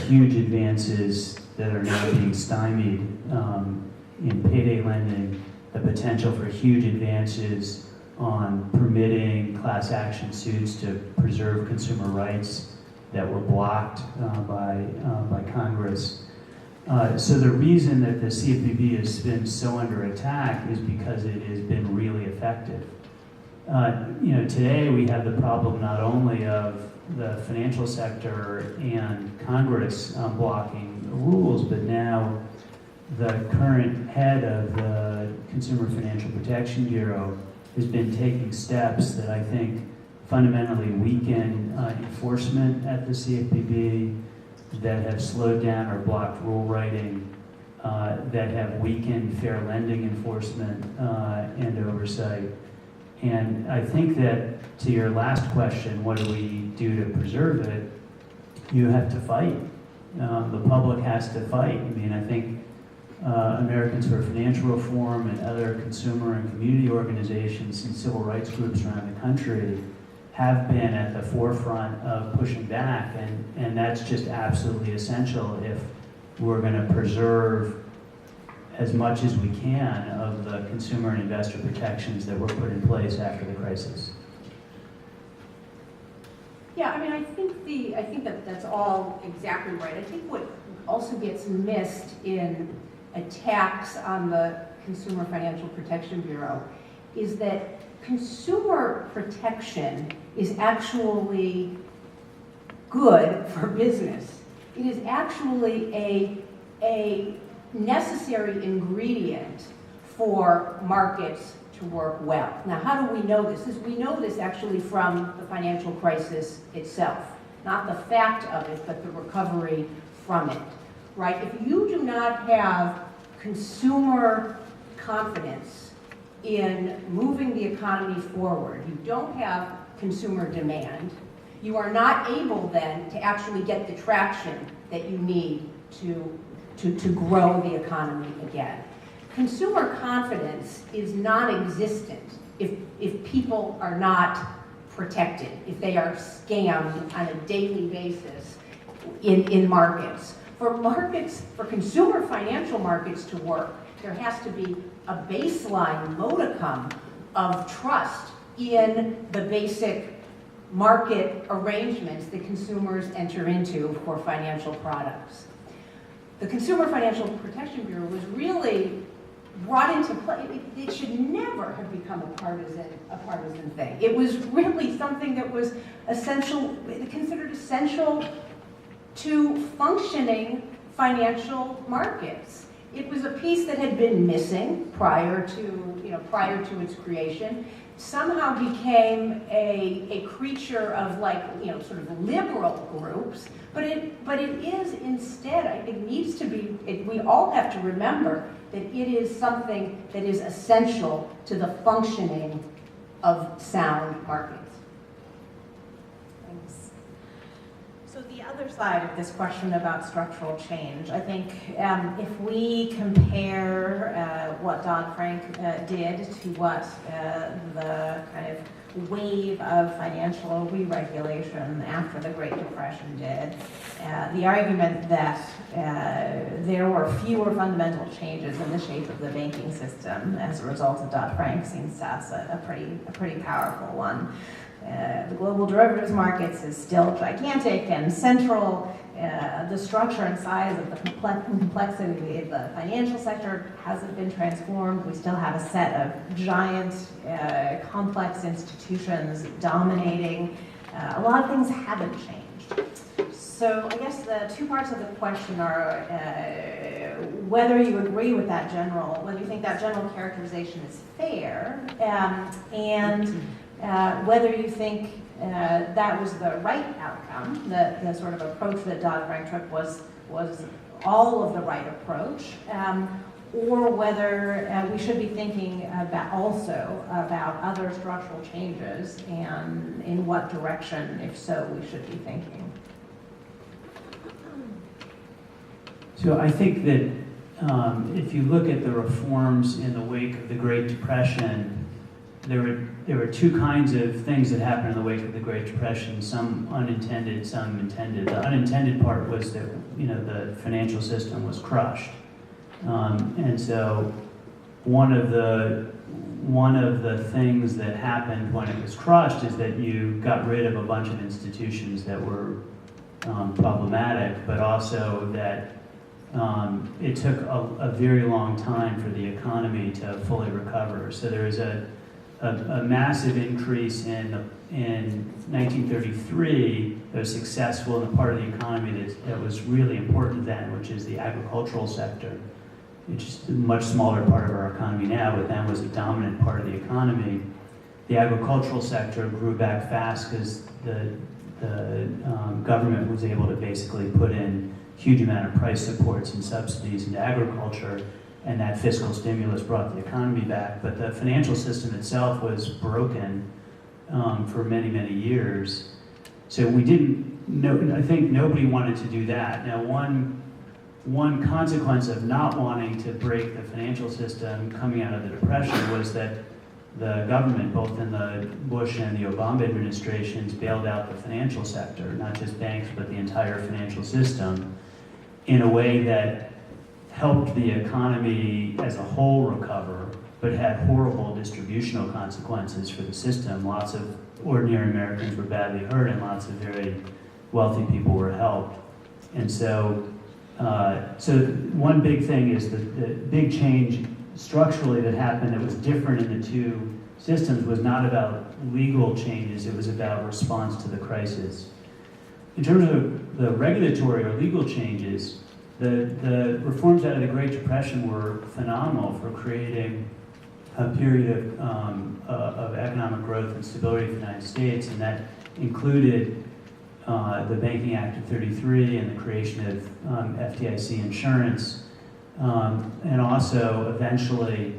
huge advances that are now being stymied in payday lending, the potential for huge advances on permitting class action suits to preserve consumer rights that were blocked by Congress. So the reason that the CFPB has been so under attack is because it has been really effective. Today we have the problem not only of the financial sector and Congress blocking the rules, but now the current head of the Consumer Financial Protection Bureau has been taking steps that I think fundamentally weaken enforcement at the CFPB, that have slowed down or blocked rule writing, that have weakened fair lending enforcement and oversight. And I think that to your last question, what do we do to preserve it? You have to fight. The public has to fight. I mean, I think Americans for Financial Reform and other consumer and community organizations and civil rights groups around the country have been at the forefront of pushing back, and that's just absolutely essential if we're going to preserve as much as we can of the consumer and investor protections that were put in place after the crisis.
Yeah, I mean, I think that's all exactly right. I think what also gets missed in attacks on the Consumer Financial Protection Bureau is that consumer protection is actually good for business. It is actually a necessary ingredient for markets to work well. Now, how do we know this? We know this actually from the financial crisis itself. Not the fact of it, but the recovery from it, right? If you do not have consumer confidence in moving the economy forward, you don't have consumer demand, you are not able then to actually get the traction that you need to grow the economy again. Consumer confidence is non-existent if people are not protected, if they are scammed on a daily basis in markets. For consumer financial markets to work, there has to be a baseline modicum of trust in the basic market arrangements that consumers enter into for financial products. The Consumer Financial Protection Bureau was really brought into play. It should never have become a partisan thing. It was really something that was essential, considered essential to functioning financial markets. It was a piece that had been missing prior to its creation. Somehow became a creature of sort of liberal groups, but it is instead, I think, needs to be, we all have to remember that it is something that is essential to the functioning of sound markets.
Thanks. So the other side of this question about structural change, I think if we compare what Dodd-Frank did to what the kind of wave of financial re-regulation after the Great Depression did, the argument that there were fewer fundamental changes in the shape of the banking system as a result of Dodd-Frank seems to us a pretty powerful one. The global derivatives markets is still gigantic and central. The structure and size of the complexity of the financial sector hasn't been transformed. We still have a set of giant, complex institutions dominating. A lot of things haven't changed. So I guess the two parts of the question are whether you agree with that whether you think that general characterization is fair, and whether you think that was the right outcome, the sort of approach that Dodd-Frank took was all of the right approach, or whether we should be thinking also about other structural changes and in what direction, if so, we should be thinking.
So I think that if you look at the reforms in the wake of the Great Depression, there were two kinds of things that happened in the wake of the Great Depression, some unintended, some intended. The unintended part was that the financial system was crushed. And so one of the things that happened when it was crushed is that you got rid of a bunch of institutions that were problematic, but also that it took a very long time for the economy to fully recover. So there was a massive increase in 1933 that was successful in the part of the economy that was really important then, which is the agricultural sector, which is a much smaller part of our economy now, but then was a dominant part of the economy. The agricultural sector grew back fast because the government was able to basically put in huge amount of price supports and subsidies into agriculture, and that fiscal stimulus brought the economy back. But the financial system itself was broken for many, many years. So we didn't know, I think nobody wanted to do that. Now, one consequence of not wanting to break the financial system coming out of the Depression was that the government, both in the Bush and the Obama administrations, bailed out the financial sector, not just banks, but the entire financial system, in a way that helped the economy as a whole recover, but had horrible distributional consequences for the system. Lots of ordinary Americans were badly hurt, and lots of very wealthy people were helped. And so one big thing is the big change structurally that happened that was different in the two systems was not about legal changes, it was about response to the crisis. In terms of the regulatory or legal changes, the reforms out of the Great Depression were phenomenal for creating a period of economic growth and stability in the United States, and that included the Banking Act of '33 and the creation of FDIC insurance, and also eventually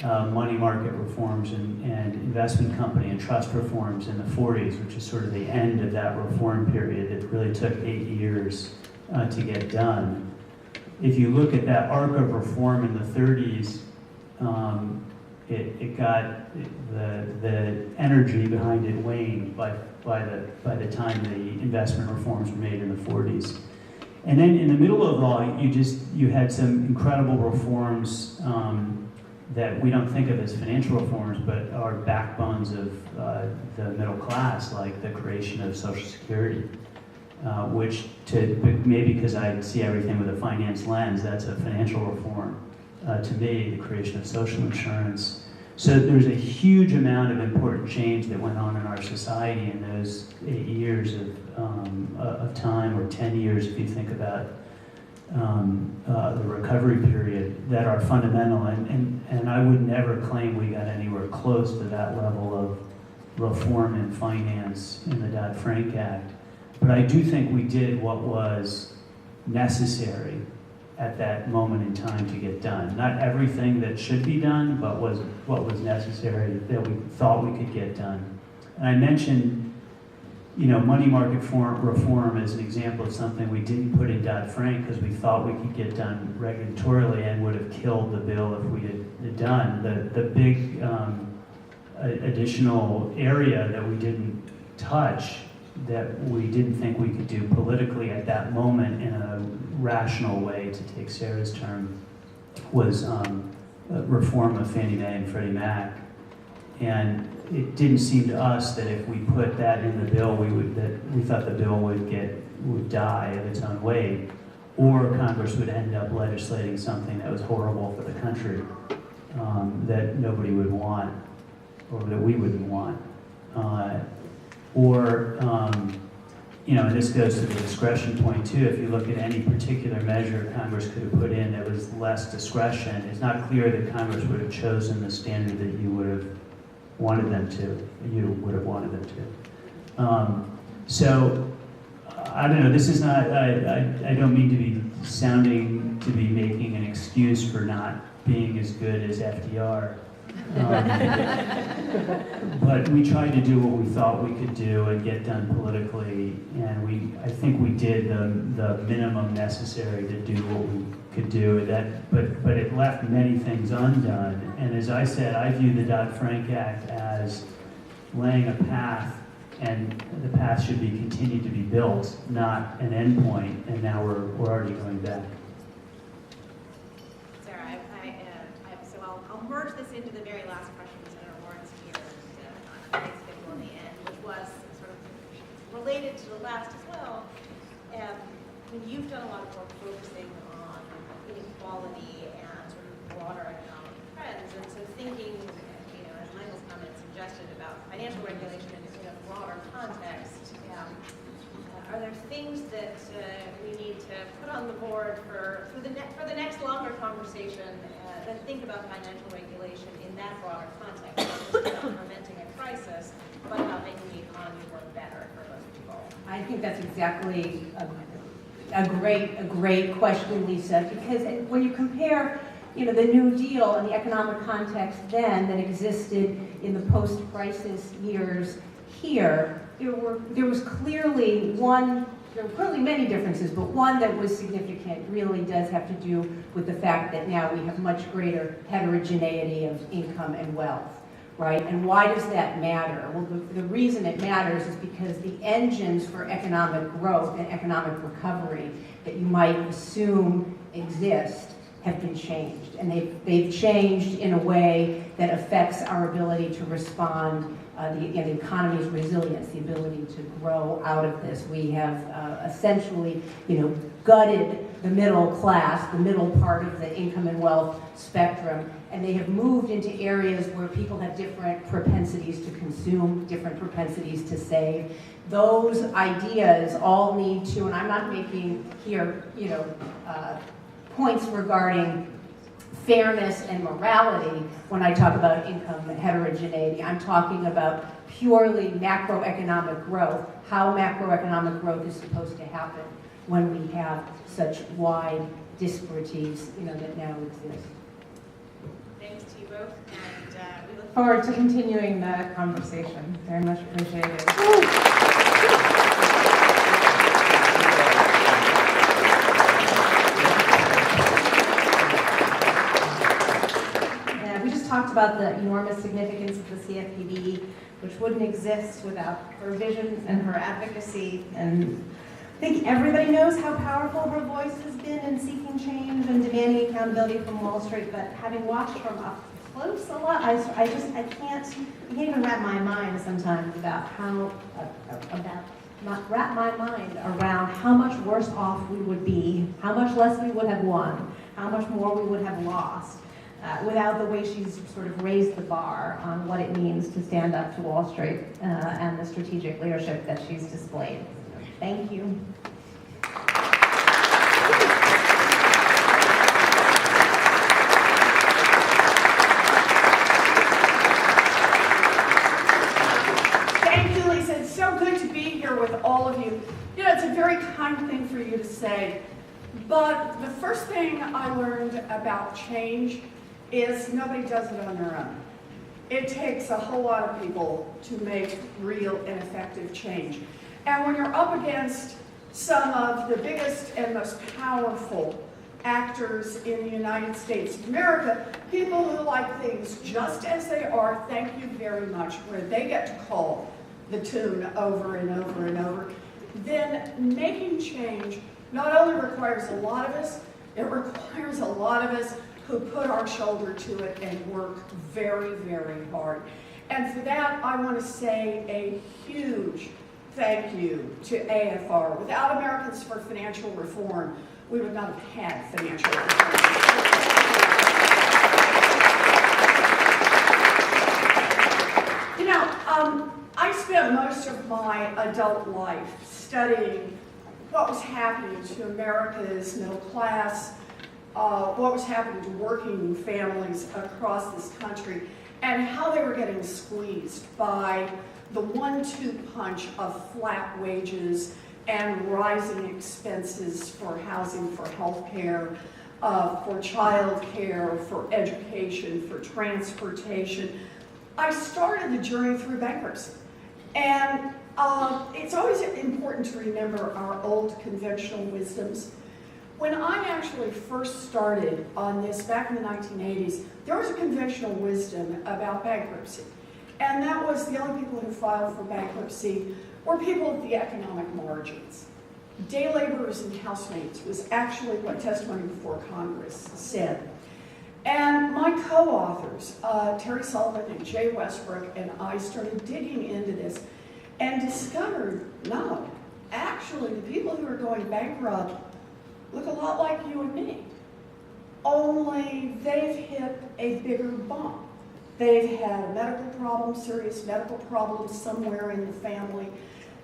money market reforms and investment company and trust reforms in the 40s, which is sort of the end of that reform period. It really took 8 years to get done. If you look at that arc of reform in the 30s, it got the energy behind it waned by the time the investment reforms were made in the 40s. And then in the middle of it all, you had some incredible reforms that we don't think of as financial reforms, but are backbones of the middle class, like the creation of Social Security, which maybe because I see everything with a finance lens, that's a financial reform to me, the creation of social insurance. So there's a huge amount of important change that went on in our society in those 8 years of time, or 10 years if you think about the recovery period, that are fundamental. And I would never claim we got anywhere close to that level of reform in finance in the Dodd-Frank Act. But I do think we did what was necessary at that moment in time to get done. Not everything that should be done, but what was necessary that we thought we could get done. And I mentioned, money market reform as an example of something we didn't put in Dodd-Frank because we thought we could get done regulatorily and would have killed the bill if we had done. The big additional area that we didn't touch, that we didn't think we could do politically at that moment in a rational way, to take Sarah's term, was reform of Fannie Mae and Freddie Mac. And it didn't seem to us that if we put that in the bill, we thought the bill would die of its own weight, or Congress would end up legislating something that was horrible for the country, that nobody would want, or that we wouldn't want. And this goes to the discretion point too. If you look at any particular measure Congress could have put in that was less discretion, it's not clear that Congress would have chosen the standard that you would have wanted them to. So, I don't know, this is not, I don't mean to be sounding to be making an excuse for not being as good as FDR. But we tried to do what we thought we could do and get done politically, and I think we did the minimum necessary to do what we could do. But it left many things undone. And as I said, I view the Dodd-Frank Act as laying a path, and the path should be continued to be built, not an end point. And now we're already going back.
So I'll merge this into the very last question Senator Lawrence here on the schedule in the end, which was sort of related to the last as well. You've done a lot of work focusing on financial regulation in a broader context, are there things that we need to put on the board for the next longer conversation that think about financial regulation in that broader context, not just about preventing a crisis, but about making the economy work better for most people?
I think that's exactly a great question, Lisa, because when you compare, the New Deal and the economic context then that existed in the post-crisis years here, there were clearly many differences, but one that was significant really does have to do with the fact that now we have much greater heterogeneity of income and wealth, right? And why does that matter? Well, the reason it matters is because the engines for economic growth and economic recovery that you might assume exist have been changed. And they've changed in a way that affects our ability to respond, the economy's resilience, the ability to grow out of this. We have essentially, gutted the middle class, the middle part of the income and wealth spectrum, and they have moved into areas where people have different propensities to consume, different propensities to save. Those ideas all need to, and I'm not making here, points regarding fairness and morality when I talk about income heterogeneity. I'm talking about purely macroeconomic growth, how macroeconomic growth is supposed to happen when we have such wide disparities, that now exist.
Thanks to you both, and we look
Forward to continuing the conversation. Very much appreciated. Talked about the enormous significance of the CFPB, which wouldn't exist without her vision and her advocacy. And I think everybody knows how powerful her voice has been in seeking change and demanding accountability from Wall Street. But having watched from up close a lot, I can't even wrap my mind sometimes about wrap my mind around how much worse off we would be, how much less we would have won, how much more we would have lost. Without the way she's sort of raised the bar on what it means to stand up to Wall Street and the strategic leadership that she's displayed. Thank you.
Thank you, Lisa. It's so good to be here with all of you. It's a very kind thing for you to say, but the first thing I learned about change is nobody does it on their own. It takes a whole lot of people to make real and effective change. And when you're up against some of the biggest and most powerful actors in the United States of America, people who like things just as they are, thank you very much, where they get to call the tune over and over and over, then making change not only requires a lot of us, it requires a lot of us who put our shoulder to it and work very, very hard. And for that, I want to say a huge thank you to AFR. Without Americans for Financial Reform, we would not have had financial reform. I spent most of my adult life studying what was happening to America's middle class, what was happening to working families across this country, and how they were getting squeezed by the 1-2 punch of flat wages and rising expenses for housing, for health care, for child care, for education, for transportation. I started the journey through bankruptcy. And it's always important to remember our old conventional wisdoms. When I actually first started on this back in the 1980s, there was a conventional wisdom about bankruptcy. And that was the only people who filed for bankruptcy were people at the economic margins. Day laborers and housemates was actually what testimony before Congress said. And my co-authors, Terry Sullivan and Jay Westbrook, and I started digging into this and discovered, no, actually the people who are going bankrupt look a lot like you and me, only they've hit a bigger bump. They've had a medical problem, serious medical problem somewhere in the family.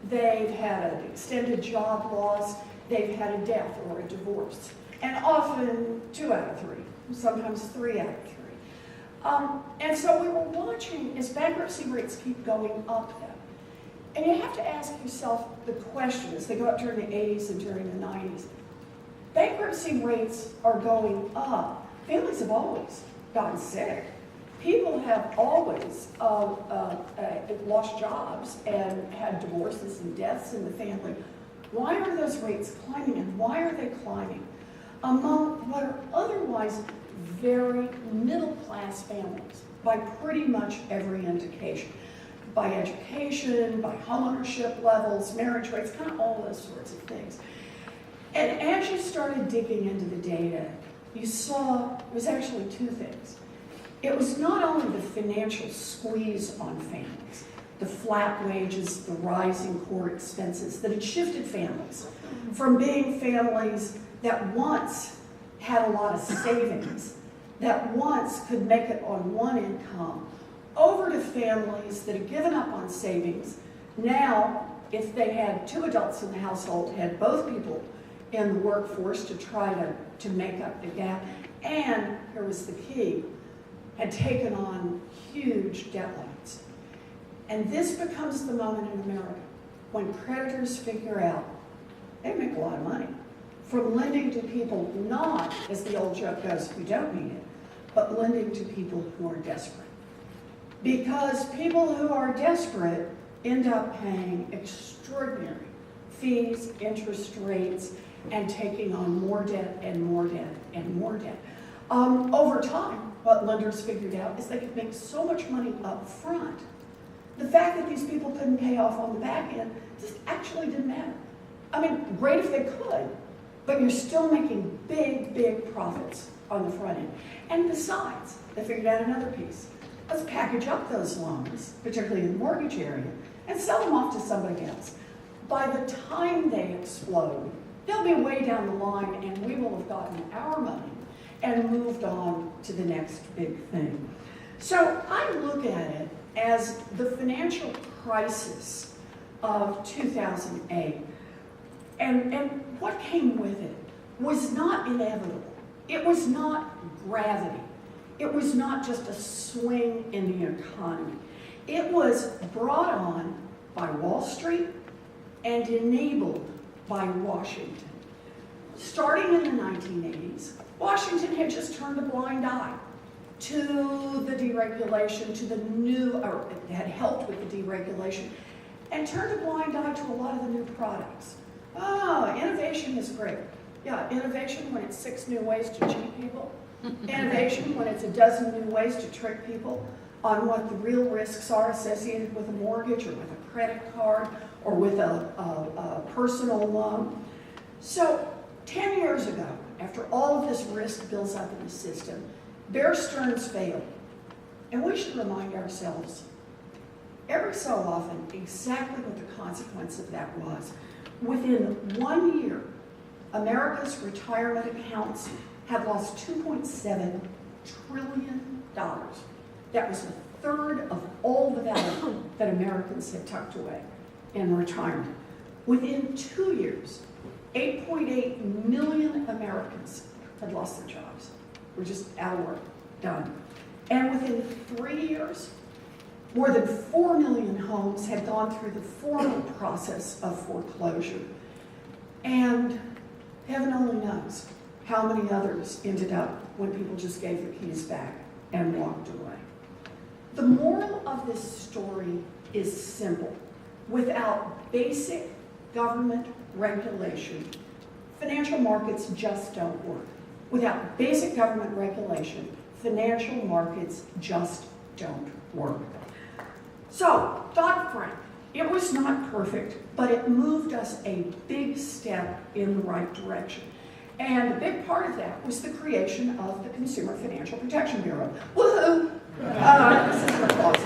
They've had an extended job loss. They've had a death or a divorce. And often 2 out of 3, sometimes 3 out of 3. And so we were watching as bankruptcy rates keep going up then. And you have to ask yourself the question as they go up during the 80s and during the 90s. Bankruptcy rates are going up. Families have always gotten sick. People have always lost jobs and had divorces and deaths in the family. Why are those rates climbing, and why are they climbing among what are otherwise very middle-class families by pretty much every indication? By education, by homeownership levels, marriage rates, kind of all those sorts of things. And as you started digging into the data, you saw it was actually 2 things. It was not only the financial squeeze on families, the flat wages, the rising core expenses that had shifted families from being families that once had a lot of savings, that once could make it on one income, over to families that had given up on savings. Now, if they had 2 adults in the household, had both people in the workforce to try to make up the gap, and here was the key, had taken on huge debt loads. And this becomes the moment in America when creditors figure out they make a lot of money from lending to people not, as the old joke goes, who don't need it, but lending to people who are desperate. Because people who are desperate end up paying extraordinary fees, interest rates, and taking on more debt and more debt and more debt. Over time, what lenders figured out is they could make so much money up front. The fact that these people couldn't pay off on the back end just actually didn't matter. I mean, great if they could, but you're still making big, big profits on the front end. And besides, they figured out another piece. Let's package up those loans, particularly in the mortgage area, and sell them off to somebody else. By the time they explode, they'll be way down the line, and we will have gotten our money and moved on to the next big thing. So I look at it as the financial crisis of 2008. And what came with it was not inevitable. It was not gravity. It was not just a swing in the economy. It was brought on by Wall Street and enabled by Washington. Starting in the 1980s, Washington had just turned a blind eye to the deregulation, to the new, or it had helped with the deregulation, and turned a blind eye to a lot of the new products. Oh, innovation is great. Yeah, innovation when it's 6 new ways to cheat people. Innovation when it's a dozen new ways to trick people on what the real risks are associated with a mortgage or with a credit card or with a personal loan. So 10 years ago, after all of this risk builds up in the system, Bear Stearns failed. And we should remind ourselves every so often exactly what the consequence of that was. Within 1 year, America's retirement accounts had lost $2.7 trillion. That was 1/3 of all the value that Americans had tucked away in retirement. Within 2 years, 8.8 million Americans had lost their jobs. We're just out of work, done. And within 3 years, more than 4 million homes had gone through the formal process of foreclosure. And heaven only knows how many others ended up when people just gave the keys back and walked away. The moral of this story is simple. Without basic government regulation, financial markets just don't work. Without basic government regulation, financial markets just don't work. So, Dodd-Frank, it was not perfect, but it moved us a big step in the right direction. And a big part of that was the creation of the Consumer Financial Protection Bureau. Woohoo! This is for applause.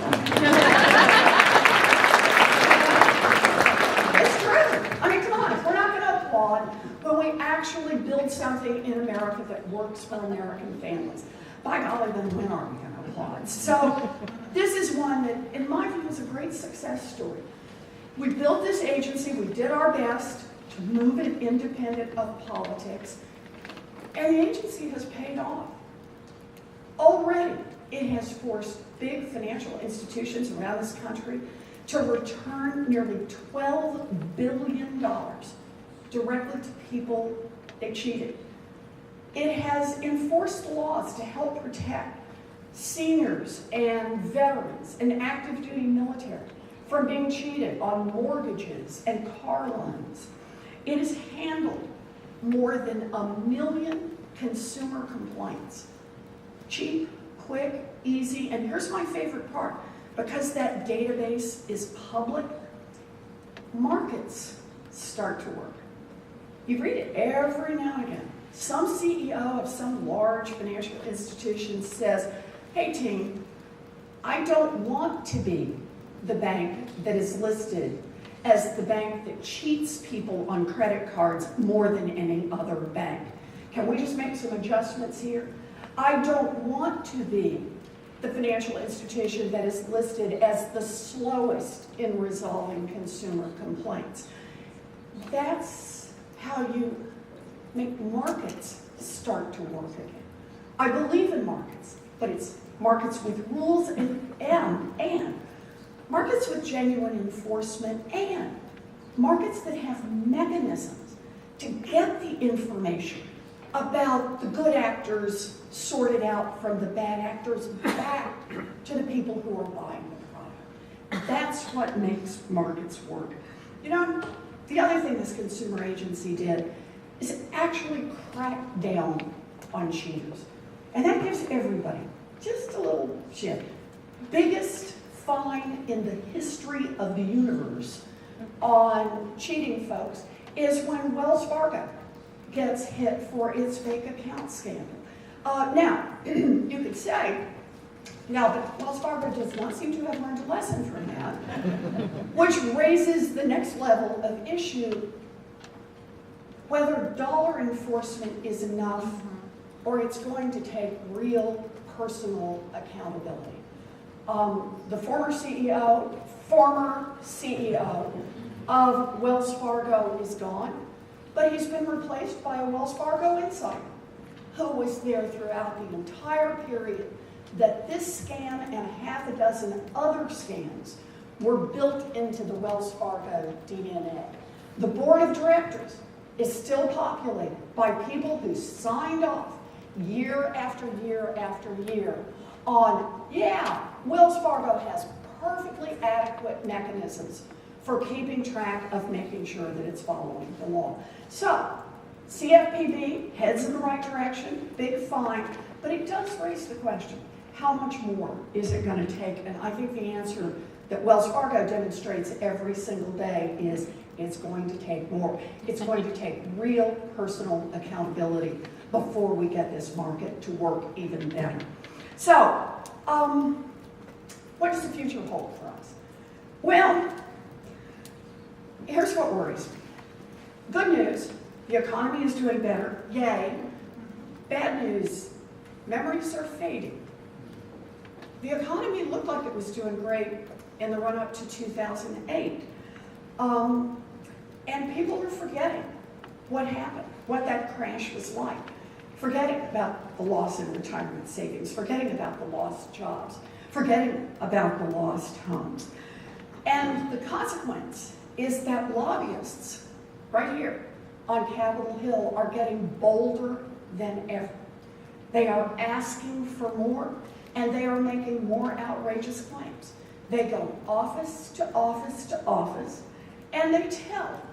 It's true. I mean, come on, if we're not going to applaud when we actually build something in America that works for American families, by golly, then when are we going to applaud? applause. So this is one that, in my view, is a great success story. We built this agency, we did our best to move it independent of politics, and the agency has paid off. Already, it has forced big financial institutions around this country to return nearly $12 billion directly to people they cheated. It has enforced laws to help protect seniors and veterans and active duty military from being cheated on mortgages and car loans. It has handled more than 1 million consumer complaints. Cheap, quick, easy, and here's my favorite part. Because that database is public, markets start to work. You read it every now and again. Some CEO of some large financial institution says, hey team, I don't want to be the bank that is listed as the bank that cheats people on credit cards more than any other bank. Can we just make some adjustments here? I don't want to be the financial institution that is listed as the slowest in resolving consumer complaints. That's how you make markets start to work again. I believe in markets, but it's markets with rules and markets with genuine enforcement and markets that have mechanisms to get the information about the good actors sorted out from the bad actors back to the people who are buying the product. That's what makes markets work. You know, the other thing this consumer agency did is actually crack down on cheaters. And that gives everybody just a little shit. Biggest fine in the history of the universe on cheating folks is when Wells Fargo gets hit for its fake account scandal. Now, you could say, now, but Wells Fargo does not seem to have learned a lesson from that, which raises the next level of issue, whether dollar enforcement is enough or it's going to take real personal accountability. The former CEO of Wells Fargo is gone, but he's been replaced by a Wells Fargo insider who was there throughout the entire period that this scam and half a dozen other scams were built into the Wells Fargo DNA. The board of directors is still populated by people who signed off year after year after year on, yeah, Wells Fargo has perfectly adequate mechanisms for keeping track of making sure that it's following the law. So, CFPB heads in the right direction, big fine, but it does raise the question, how much more is it going to take? And I think the answer that Wells Fargo demonstrates every single day is it's going to take more. It's going to take real personal accountability before we get this market to work even better. So, what does the future hold for us? Well, here's what worries me. Good news, the economy is doing better, yay. Bad news, memories are fading. The economy looked like it was doing great in the run-up to 2008. And people are forgetting what happened, what that crash was like. Forgetting about the loss in retirement savings, forgetting about the lost jobs, forgetting about the lost homes. And the consequence is that lobbyists right here on Capitol Hill are getting bolder than ever. They are asking for more, and they are making more outrageous claims. They go office to office to office, and they tell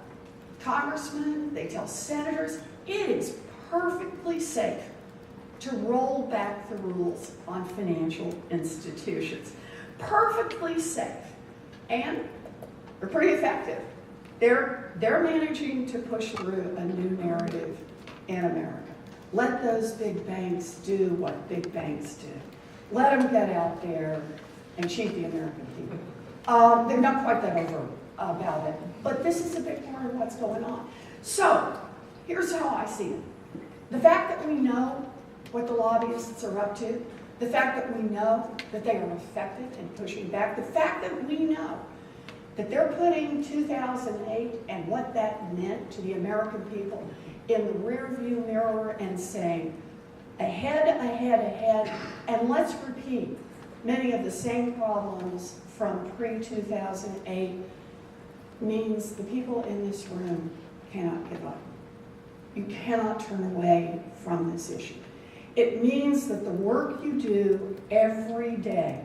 congressmen, they tell senators, it is perfectly safe to roll back the rules on financial institutions. Perfectly safe. And they're pretty effective. They're managing to push through a new narrative in America. Let those big banks do what big banks do. Let them get out there and cheat the American people. They're not quite that over about it, but this is a big part of what's going on. So, here's how I see it. The fact that we know what the lobbyists are up to, The fact that we know that they are effective in pushing back, the fact that we know that they're putting 2008 and what that meant to the American people in the rearview mirror and saying, ahead, ahead, ahead, and let's repeat many of the same problems from pre-2008 means the people in this room cannot give up. You cannot turn away from this issue. It means that the work you do every day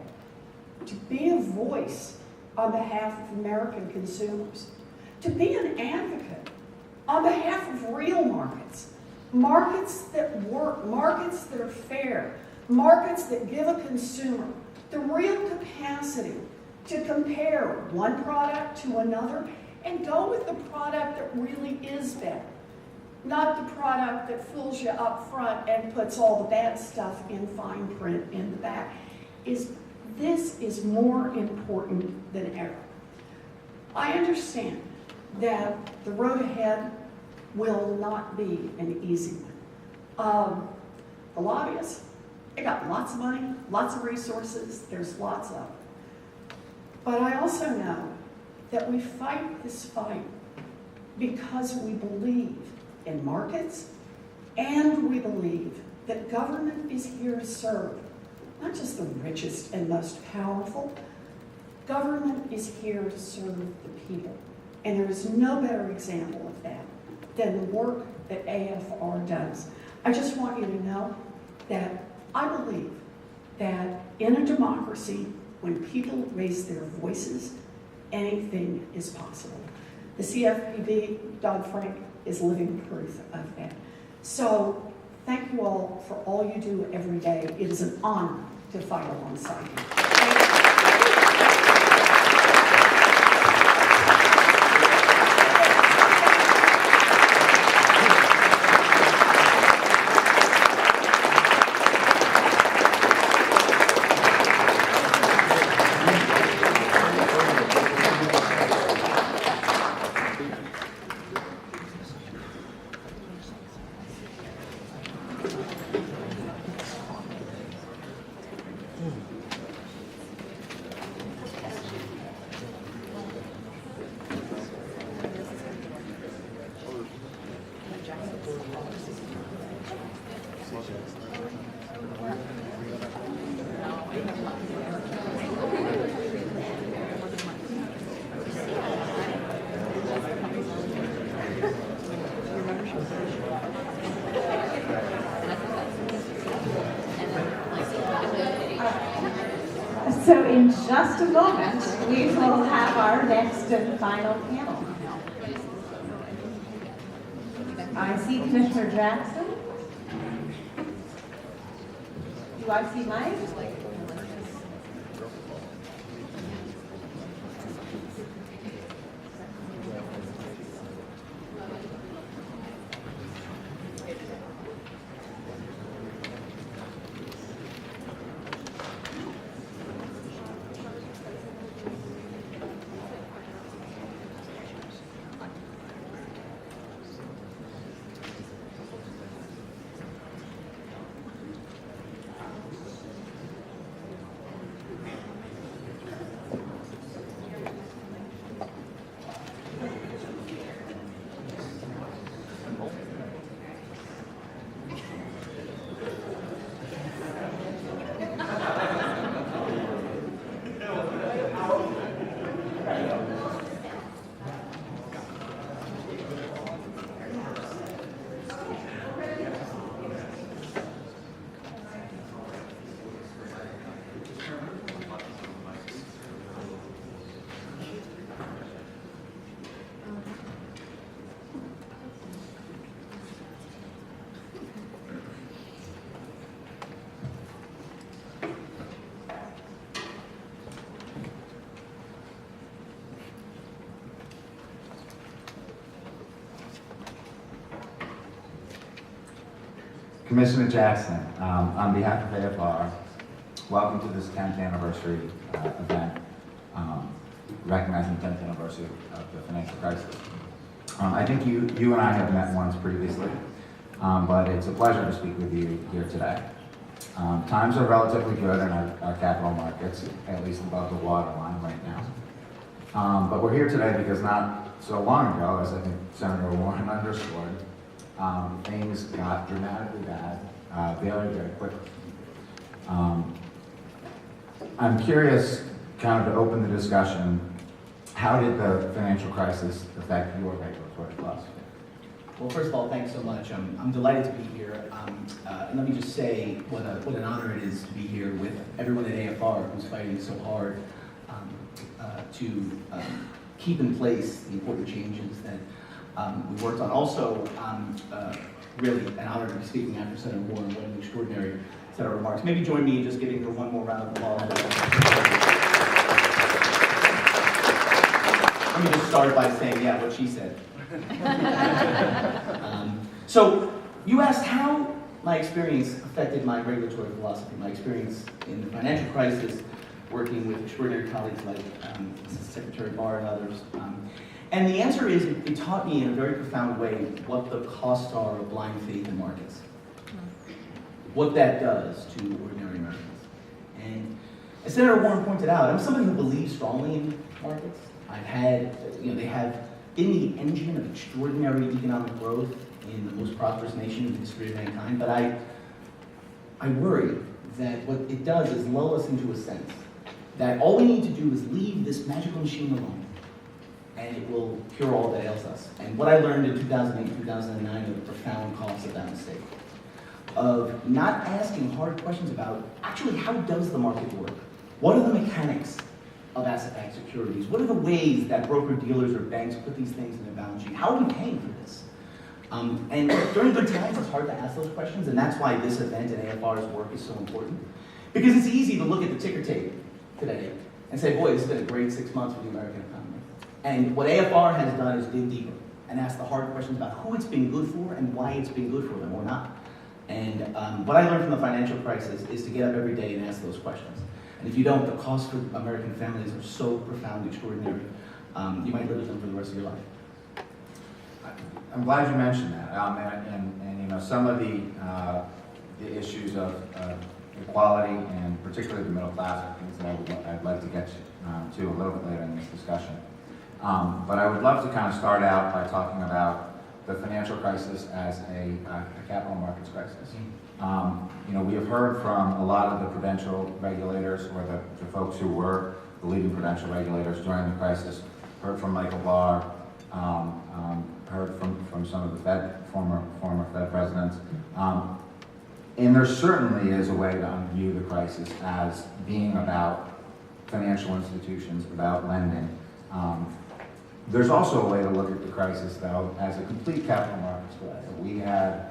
to be a voice on behalf of American consumers, to be an advocate on behalf of real markets, markets that work, markets that are fair, markets that give a consumer the real capacity to compare one product to another and go with the product that really is better, not the product that fools you up front and puts all the bad stuff in fine print in the back. This is more important than ever. I understand that the road ahead will not be an easy one. The lobbyists, they got lots of money, lots of resources, there's lots of them. But I also know that we fight this fight because we believe in markets and we believe that government is here to serve not just the richest and most powerful. Government is here to serve the people. And there is no better example of that than the work that AFR does. I just want you to know that I believe that in a democracy, when people raise their voices, anything is possible. The CFPB, Dodd-Frank, is living proof of that. So thank you all for all you do every day. It is an honor to fight alongside you.
So in just a moment, we will have our next and final panel. I see Commissioner Jackson. Do I see Mike?
Commissioner Jackson, on behalf of AFR, welcome to this 10th anniversary event, recognizing the 10th anniversary of the financial crisis. I think you and I have met once previously, but it's a pleasure to speak with you here today. Times are relatively good in our capital markets, at least above the waterline right now. But we're here today because not so long ago, as I think Senator Warren underscored, things got dramatically bad very, very quickly. I'm curious, kind of to open the discussion, how did the financial crisis affect your regulatory philosophy?
Well, first of all, thanks so much. I'm delighted to be here. And let me just say what an honor it is to be here with everyone at AFR who's fighting so hard to keep in place the important changes that we worked on. Also, really an honor to be speaking after Senator Warren. What an extraordinary set of remarks. Maybe join me in just giving her one more round of applause. Let me just start by saying, yeah, what she said. So you asked how my experience affected my regulatory philosophy, my experience in the financial crisis, working with extraordinary colleagues like Secretary Barr and others. And the answer is, it taught me in a very profound way what the costs are of blind faith in markets, what that does to ordinary Americans. And as Senator Warren pointed out, I'm somebody who believes strongly in markets. I've had, they have been the engine of extraordinary economic growth in the most prosperous nation in the history of mankind, but I worry that what it does is lull us into a sense that all we need to do is leave this magical machine alone, and it will cure all that ails us. And what I learned in 2008, 2009 are the profound costs of that mistake, of not asking hard questions about, actually, how does the market work? What are the mechanics of asset-backed securities? What are the ways that broker-dealers or banks put these things in their balance sheet? How are we paying for this? And during good times, it's hard to ask those questions, and that's why this event and AFR's work is so important. Because it's easy to look at the ticker tape today and say, boy, this has been a great 6 months for the American economy. And what AFR has done is dig deeper and ask the hard questions about who it's been good for and why it's been good for them or not. And what I learned from the financial crisis is to get up every day and ask those questions. And if you don't, the costs for American families are so profoundly extraordinary, you might live with them for the rest of your life.
I'm glad you mentioned that. And some of the issues of equality and particularly the middle class are things that I'd like to get to a little bit later in this discussion. But I would love to kind of start out by talking about the financial crisis as a capital markets crisis. We have heard from a lot of the prudential regulators, or the folks who were the leading prudential regulators during the crisis. Heard from Michael Barr, heard from some of the former Fed presidents. And there certainly is a way to view the crisis as being about financial institutions, about lending. There's also a way to look at the crisis, though, as a complete capital markets crisis. We had,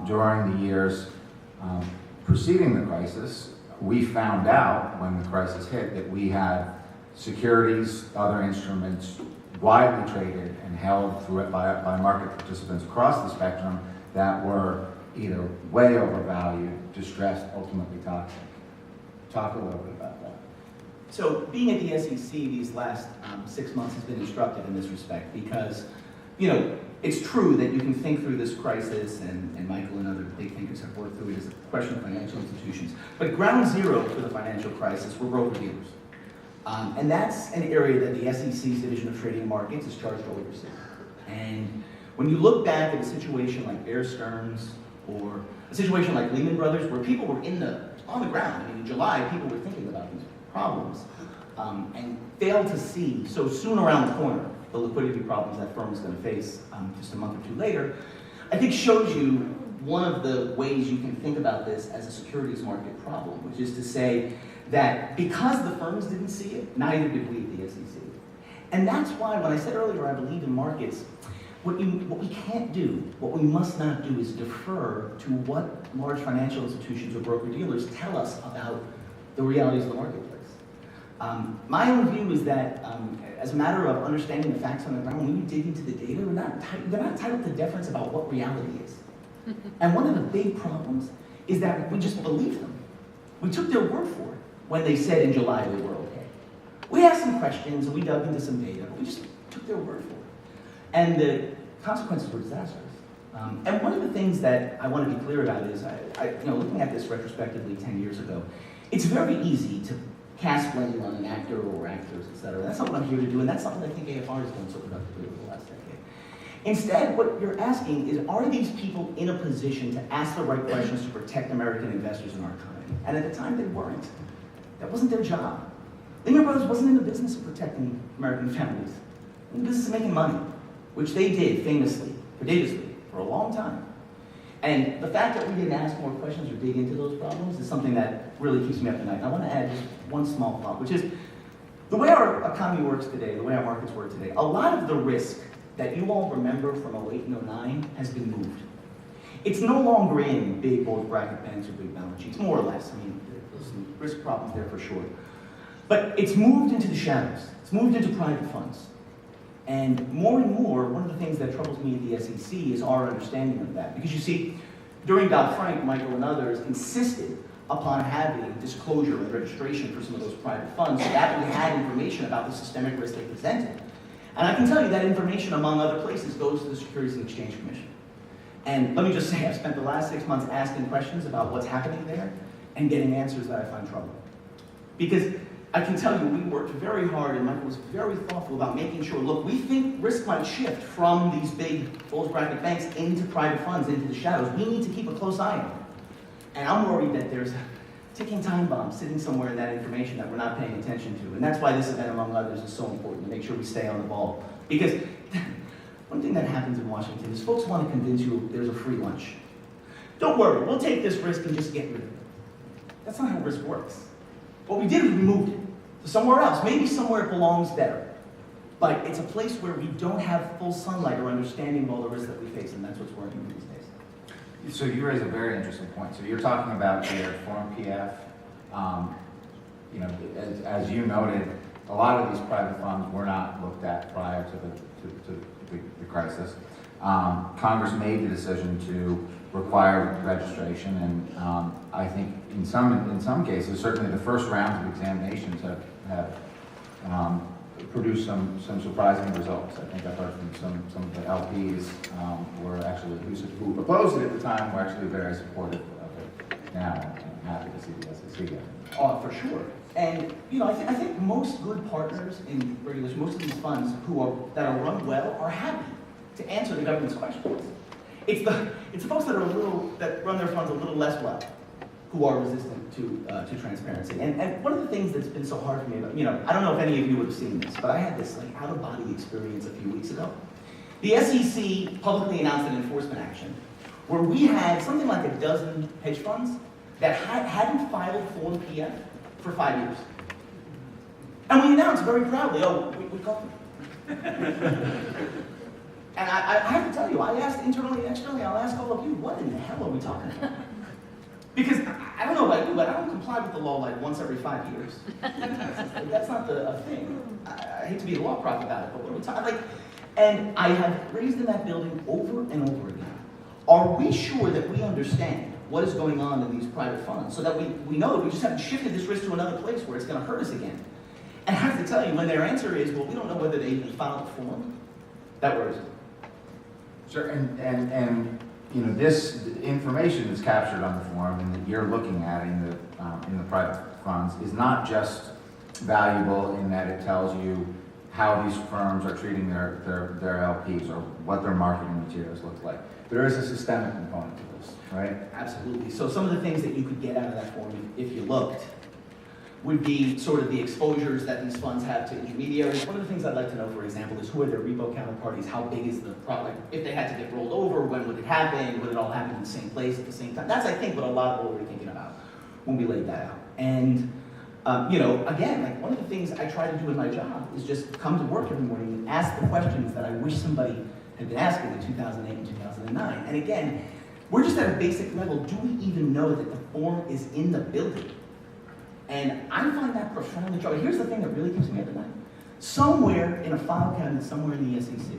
during the years preceding the crisis, we found out when the crisis hit that we had securities, other instruments, widely traded and held through it by market participants across the spectrum that were either way overvalued, distressed, ultimately toxic. Talk a little bit about that.
So being at the SEC these last 6 months has been instructive in this respect because, it's true that you can think through this crisis, and Michael and other big thinkers have worked through it as a question of financial institutions. But ground zero for the financial crisis were broker-dealers. And that's an area that the SEC's Division of Trading and Markets is charged to oversee. And when you look back at a situation like Bear Stearns or a situation like Lehman Brothers, where people were on the ground, in July, people were thinking about these problems and failed to see so soon around the corner the liquidity problems that firm is going to face just a month or two later, I think shows you one of the ways you can think about this as a securities market problem, which is to say that because the firms didn't see it, neither did we at the SEC. And that's why when I said earlier I believe in markets, what we can't do, what we must not do is defer to what large financial institutions or broker-dealers tell us about the realities of the marketplace. My own view is that as a matter of understanding the facts on the ground, when you dig into the data, they're not entitled to deference about what reality is. And one of the big problems is that we just believe them. We took their word for it when they said in July we were okay. We asked some questions and we dug into some data, but we just took their word for it. And the consequences were disastrous. And one of the things that I want to be clear about is, looking at this retrospectively 10 years ago, it's very easy to cast blame on an actor or actors, et cetera. That's not what I'm here to do, and that's something I think AFR has done so productively over the last decade. Instead, what you're asking is, are these people in a position to ask the right questions to protect American investors in our economy? And at the time, they weren't. That wasn't their job. Lehman Brothers wasn't in the business of protecting American families. In the business of making money, which they did famously, prodigiously, for a long time. And the fact that we didn't ask more questions or dig into those problems is something that really keeps me up at night. And I want to add just one small thought, which is the way our economy works today, the way our markets work today, a lot of the risk that you all remember from 08 and 09 has been moved. It's no longer in big bulge bracket banks or big balance sheets, more or less. I mean, there's some risk problems there for sure. But it's moved into the shadows. It's moved into private funds. And more, one of the things that troubles me at the SEC is our understanding of that. Because you see, during Dodd-Frank, Michael and others insisted upon having disclosure and registration for some of those private funds so that we had information about the systemic risk they presented. And I can tell you that information, among other places, goes to the Securities and Exchange Commission. And let me just say, I've spent the last 6 months asking questions about what's happening there and getting answers that I find troubling. Because I can tell you, we worked very hard, and Michael was very thoughtful about making sure, look, we think risk might shift from these big bulge bracket banks into private funds, into the shadows. We need to keep a close eye on it. And I'm worried that there's a ticking time bomb sitting somewhere in that information that we're not paying attention to. And that's why this event, among others, is so important, to make sure we stay on the ball. Because one thing that happens in Washington is folks want to convince you there's a free lunch. Don't worry, we'll take this risk and just get rid of it. That's not how risk works. What we did is we moved it to somewhere else, maybe somewhere it belongs better. But it's a place where we don't have full sunlight or understanding of all the risks that we face, and that's what's worrying me these days.
So you raise a very interesting point. So you're talking about their Form PF. As you noted, a lot of these private funds were not looked at prior to the crisis. Congress made the decision to require registration, and I think in some cases, certainly the first rounds of examinations have produced some surprising results. I think I've heard from some of the LPs were actually who opposed it at the time were actually very supportive of it now, and I'm happy to see the SEC get it.
Oh, for sure. And I think most good partners in regulation, most of these funds that are run well, are happy to answer the government's questions. It's the folks that run their funds a little less well who are resistant to transparency. And one of the things that's been so hard for me about, I don't know if any of you would have seen this, but I had this out-of-body experience a few weeks ago. The SEC publicly announced an enforcement action where we had something like a dozen hedge funds that hadn't filed Form PF for 5 years. And we announced very proudly, we caught them. And I have to tell you, I asked internally and externally, I'll ask all of you, what in the hell are we talking about? Because I don't know about you, but I don't comply with the law like once every 5 years. That's not a thing. I hate to be a law prof about it, but what are we talking about? And I have raised in that building over and over again. Are we sure that we understand what is going on in these private funds so that we know that we just haven't shifted this risk to another place where it's going to hurt us again? And I have to tell you, when their answer is, well, we don't know whether they even filed the form, that worries me.
Sure, and this information that's captured on the form and that you're looking at in the private funds is not just valuable in that it tells you how these firms are treating their LPs or what their marketing materials look like. There is a systemic component to this, right?
Absolutely. So some of the things that you could get out of that form, if you looked, would be sort of the exposures that these funds have to intermediaries. One of the things I'd like to know, for example, is who are their repo counterparties? How big is the product? If they had to get rolled over, when would it happen? Would it all happen in the same place at the same time? That's, I think, what a lot of what we're thinking about when we laid that out. And, again, one of the things I try to do in my job is just come to work every morning and ask the questions that I wish somebody had been asking in 2008 and 2009. And again, we're just at a basic level. Do we even know that the form is in the building? And I find that profoundly troubling. Here's the thing that really keeps me up at night. Somewhere in a file cabinet, somewhere in the SEC,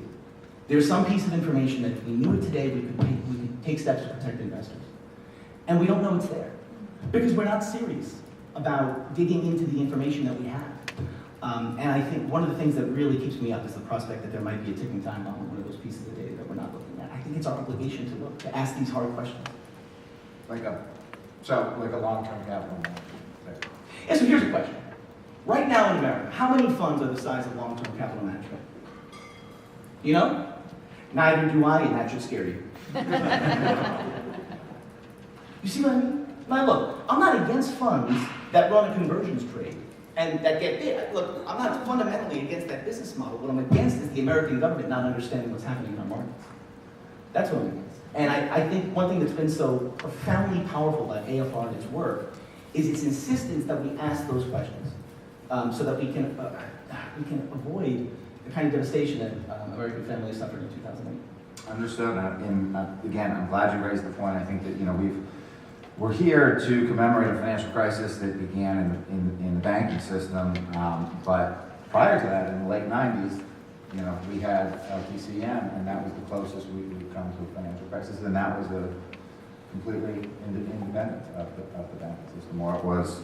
there's some piece of information that if we knew it today, we could take steps to protect investors. And we don't know it's there. Because we're not serious about digging into the information that we have. And I think one of the things that really keeps me up is the prospect that there might be a ticking time bomb on one of those pieces of data that we're not looking at. I think it's our obligation to look, to ask these hard questions.
Like a long-term capital management.
And so here's a question. Right now in America, how many funds are the size of long-term capital management? You know? Neither do I, and that should scare you. You see what I mean? Now look, I'm not against funds that run a conversions trade and that get big. Look, I'm not fundamentally against that business model. What I'm against is the American government not understanding what's happening in our markets. That's what I'm against. And I think one thing that's been so profoundly powerful about AFR and its work is its insistence that we ask those questions so that we can avoid the kind of devastation that American families suffered in 2008.
Understood. And again, I'm glad you raised the point. I think that we're here to commemorate a financial crisis that began in the banking system, but prior to that, in the late 90s, we had LTCM, and that was the closest we've come to a financial crisis, and that was a completely independent of the banking system, or it was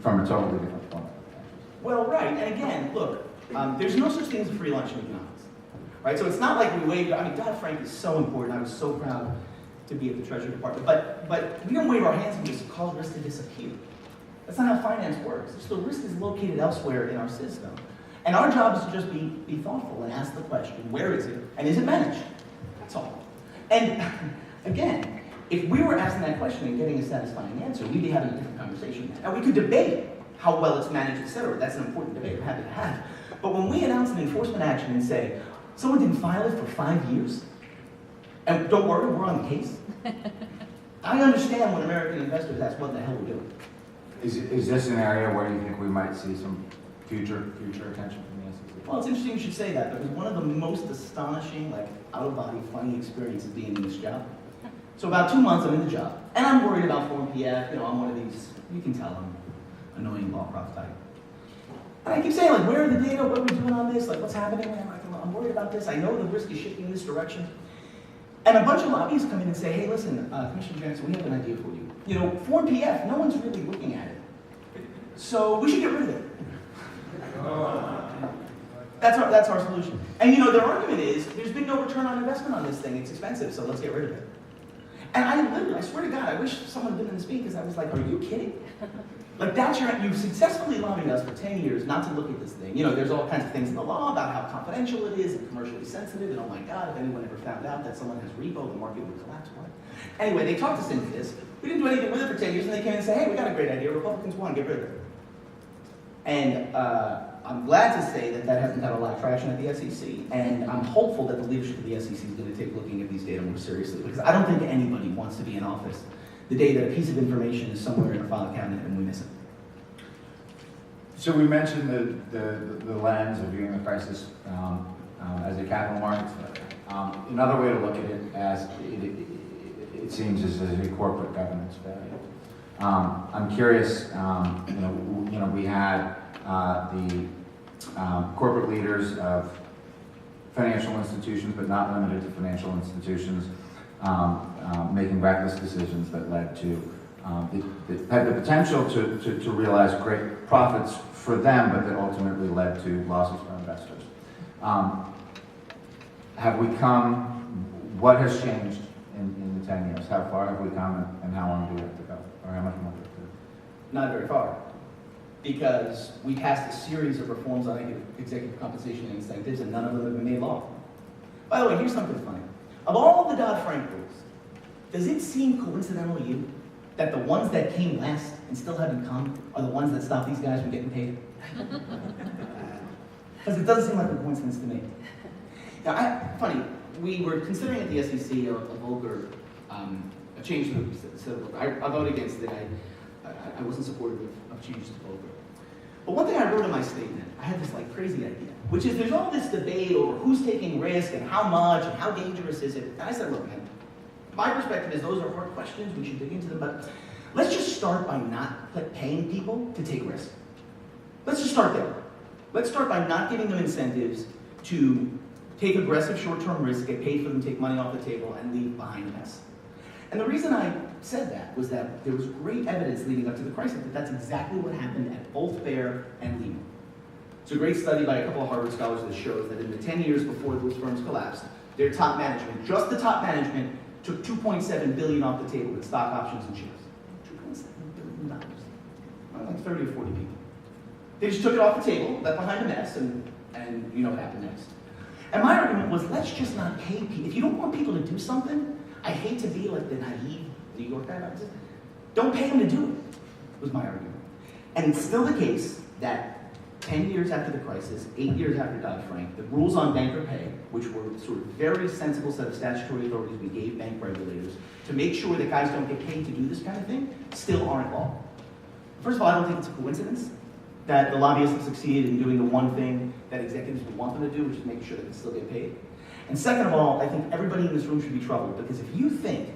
from a totally different point.
Well, right, and again, look, there's no such thing as a free lunch in economics, right? So it's not like we waved. I mean, Dodd-Frank is so important. I was so proud to be at the Treasury Department, but we don't wave our hands and just cause risk to disappear. That's not how finance works. The risk is located elsewhere in our system. And our job is to just be thoughtful and ask the question, where is it, and is it managed? That's all. And again, if we were asking that question and getting a satisfying answer, we'd be having a different conversation. Now, we could debate how well it's managed, etc. That's an important debate we're happy to have. But when we announce an enforcement action and say, someone didn't file it for 5 years, and don't worry, we're on the case, I understand when American investors ask what the hell we're doing.
Is this an area where you think we might see some future attention from the SEC?
Well, it's interesting you should say that, because one of the most astonishing, out-of-body funny experiences being in this job. So about 2 months I'm in the job, and I'm worried about Form PF. I'm one of these, you can tell I'm annoying law prof type. And I keep saying, where are the data? What are we doing on this? What's happening? I'm worried about this. I know the risk is shifting in this direction. And a bunch of lobbyists come in and say, hey, listen, Commissioner Jackson, we have an idea for you. Form PF, no one's really looking at it. So we should get rid of it. That's our solution. And their argument is, there's been no return on investment on this thing. It's expensive, so let's get rid of it. And I swear to God, I wish someone had been in this meeting, because I was like, are you kidding? You've successfully lobbied us for 10 years not to look at this thing. There's all kinds of things in the law about how confidential it is and commercially sensitive, and oh my God, if anyone ever found out that someone has repo, the market would collapse. Anyway, they talked us into this. We didn't do anything with it for 10 years, and they came in and said, hey, we got a great idea. Republicans won, get rid of it. And I'm glad to say that hasn't had a lot of traction at the SEC, and I'm hopeful that the leadership of the SEC is going to take looking at these data more seriously, because I don't think anybody wants to be in office the day that a piece of information is somewhere in a file cabinet and we miss it.
So we mentioned the lens of viewing the crisis as a capital markets failure. Another way to look at it, as it seems, is as a corporate governance failure. I'm curious. We had the corporate leaders of financial institutions, but not limited to financial institutions, making reckless decisions that led to that had the potential to realize great profits for them, but that ultimately led to losses for investors. Have we come? What has changed in the 10 years? How far have we come, and how long do we have to go, or how much more do we have to go?
Not very far, because we passed a series of reforms on executive compensation and incentives, and none of them have been made law. By the way, here's something funny. Of all of the Dodd-Frank rules, does it seem coincidental to you that the ones that came last and still haven't come are the ones that stop these guys from getting paid? Because it doesn't seem like a coincidence to me. Now, funny, we were considering at the SEC a vulgar a change to the I voted against it. I wasn't supportive of changes to vulgar. But one thing I wrote in my statement, I had this crazy idea, which is there's all this debate over who's taking risk and how much and how dangerous is it. And I said, look, man, my perspective is those are hard questions. We should dig into them, but let's just start by not paying people to take risk. Let's just start there. Let's start by not giving them incentives to take aggressive short-term risk, get paid for them, take money off the table, and leave behind a mess. And the reason I said that was that there was great evidence leading up to the crisis that that's exactly what happened at both Bair and Lehman. It's a great study by a couple of Harvard scholars that shows that in the 10 years before those firms collapsed, Their top management, just the top management, took $2.7 billion off the table with stock options and shares. $2.7 billion. Like 30 or 40 people. They just took it off the table, left behind a mess, and you know what happened next. And my argument was, let's just not pay people. If you don't want people to do something, I hate to be like the naive New York guy, don't pay them to do it, was my argument. And it's still the case that 10 years after the crisis, 8 years after Dodd-Frank, the rules on banker pay, which were sort of very sensible set of statutory authorities we gave bank regulators to make sure that guys don't get paid to do this kind of thing, still aren't law. First of all, I don't think it's a coincidence that the lobbyists have succeeded in doing the one thing that executives would want them to do, which is making sure that they still get paid. And second of all, I think everybody in this room should be troubled, because if you think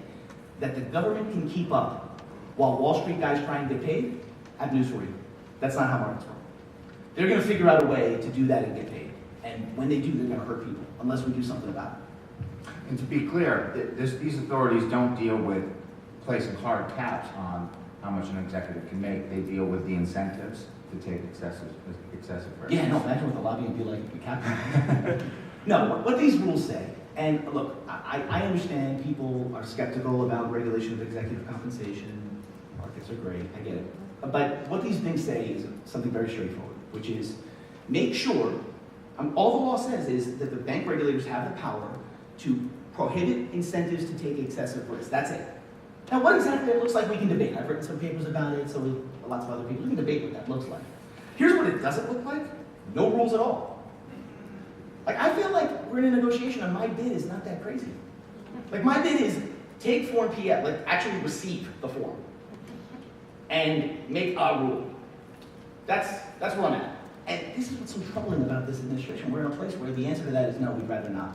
that the government can keep up while Wall Street guys try and get paid, I have news for you. That's not how markets work. They're going to figure out a way to do that and get paid. And when they do, they're going to hurt people, unless we do something about it.
And to be clear, these authorities don't deal with placing hard caps on how much an executive can make. They deal with the incentives to take excessive risks.
Yeah, no, imagine what the lobbying would be like if we capped. No, what these rules say, and look, I understand people are skeptical about regulation of executive compensation. Markets are great, I get it. But what these things say is something very straightforward, which is make sure, all the law says is that the bank regulators have the power to prohibit incentives to take excessive risk. That's it. Now, what exactly it looks like, we can debate. I've written some papers about it, so we, lots of other people, we can debate what that looks like. Here's what it doesn't look like. No rules at all. Like, I feel like we're in a negotiation and my bid is not that crazy. Like, my bid is take Form PF, like actually receive the form, and make a rule. That's where I'm at. And this is what's so troubling about this administration. We're in a place where the answer to that is no, we'd rather not.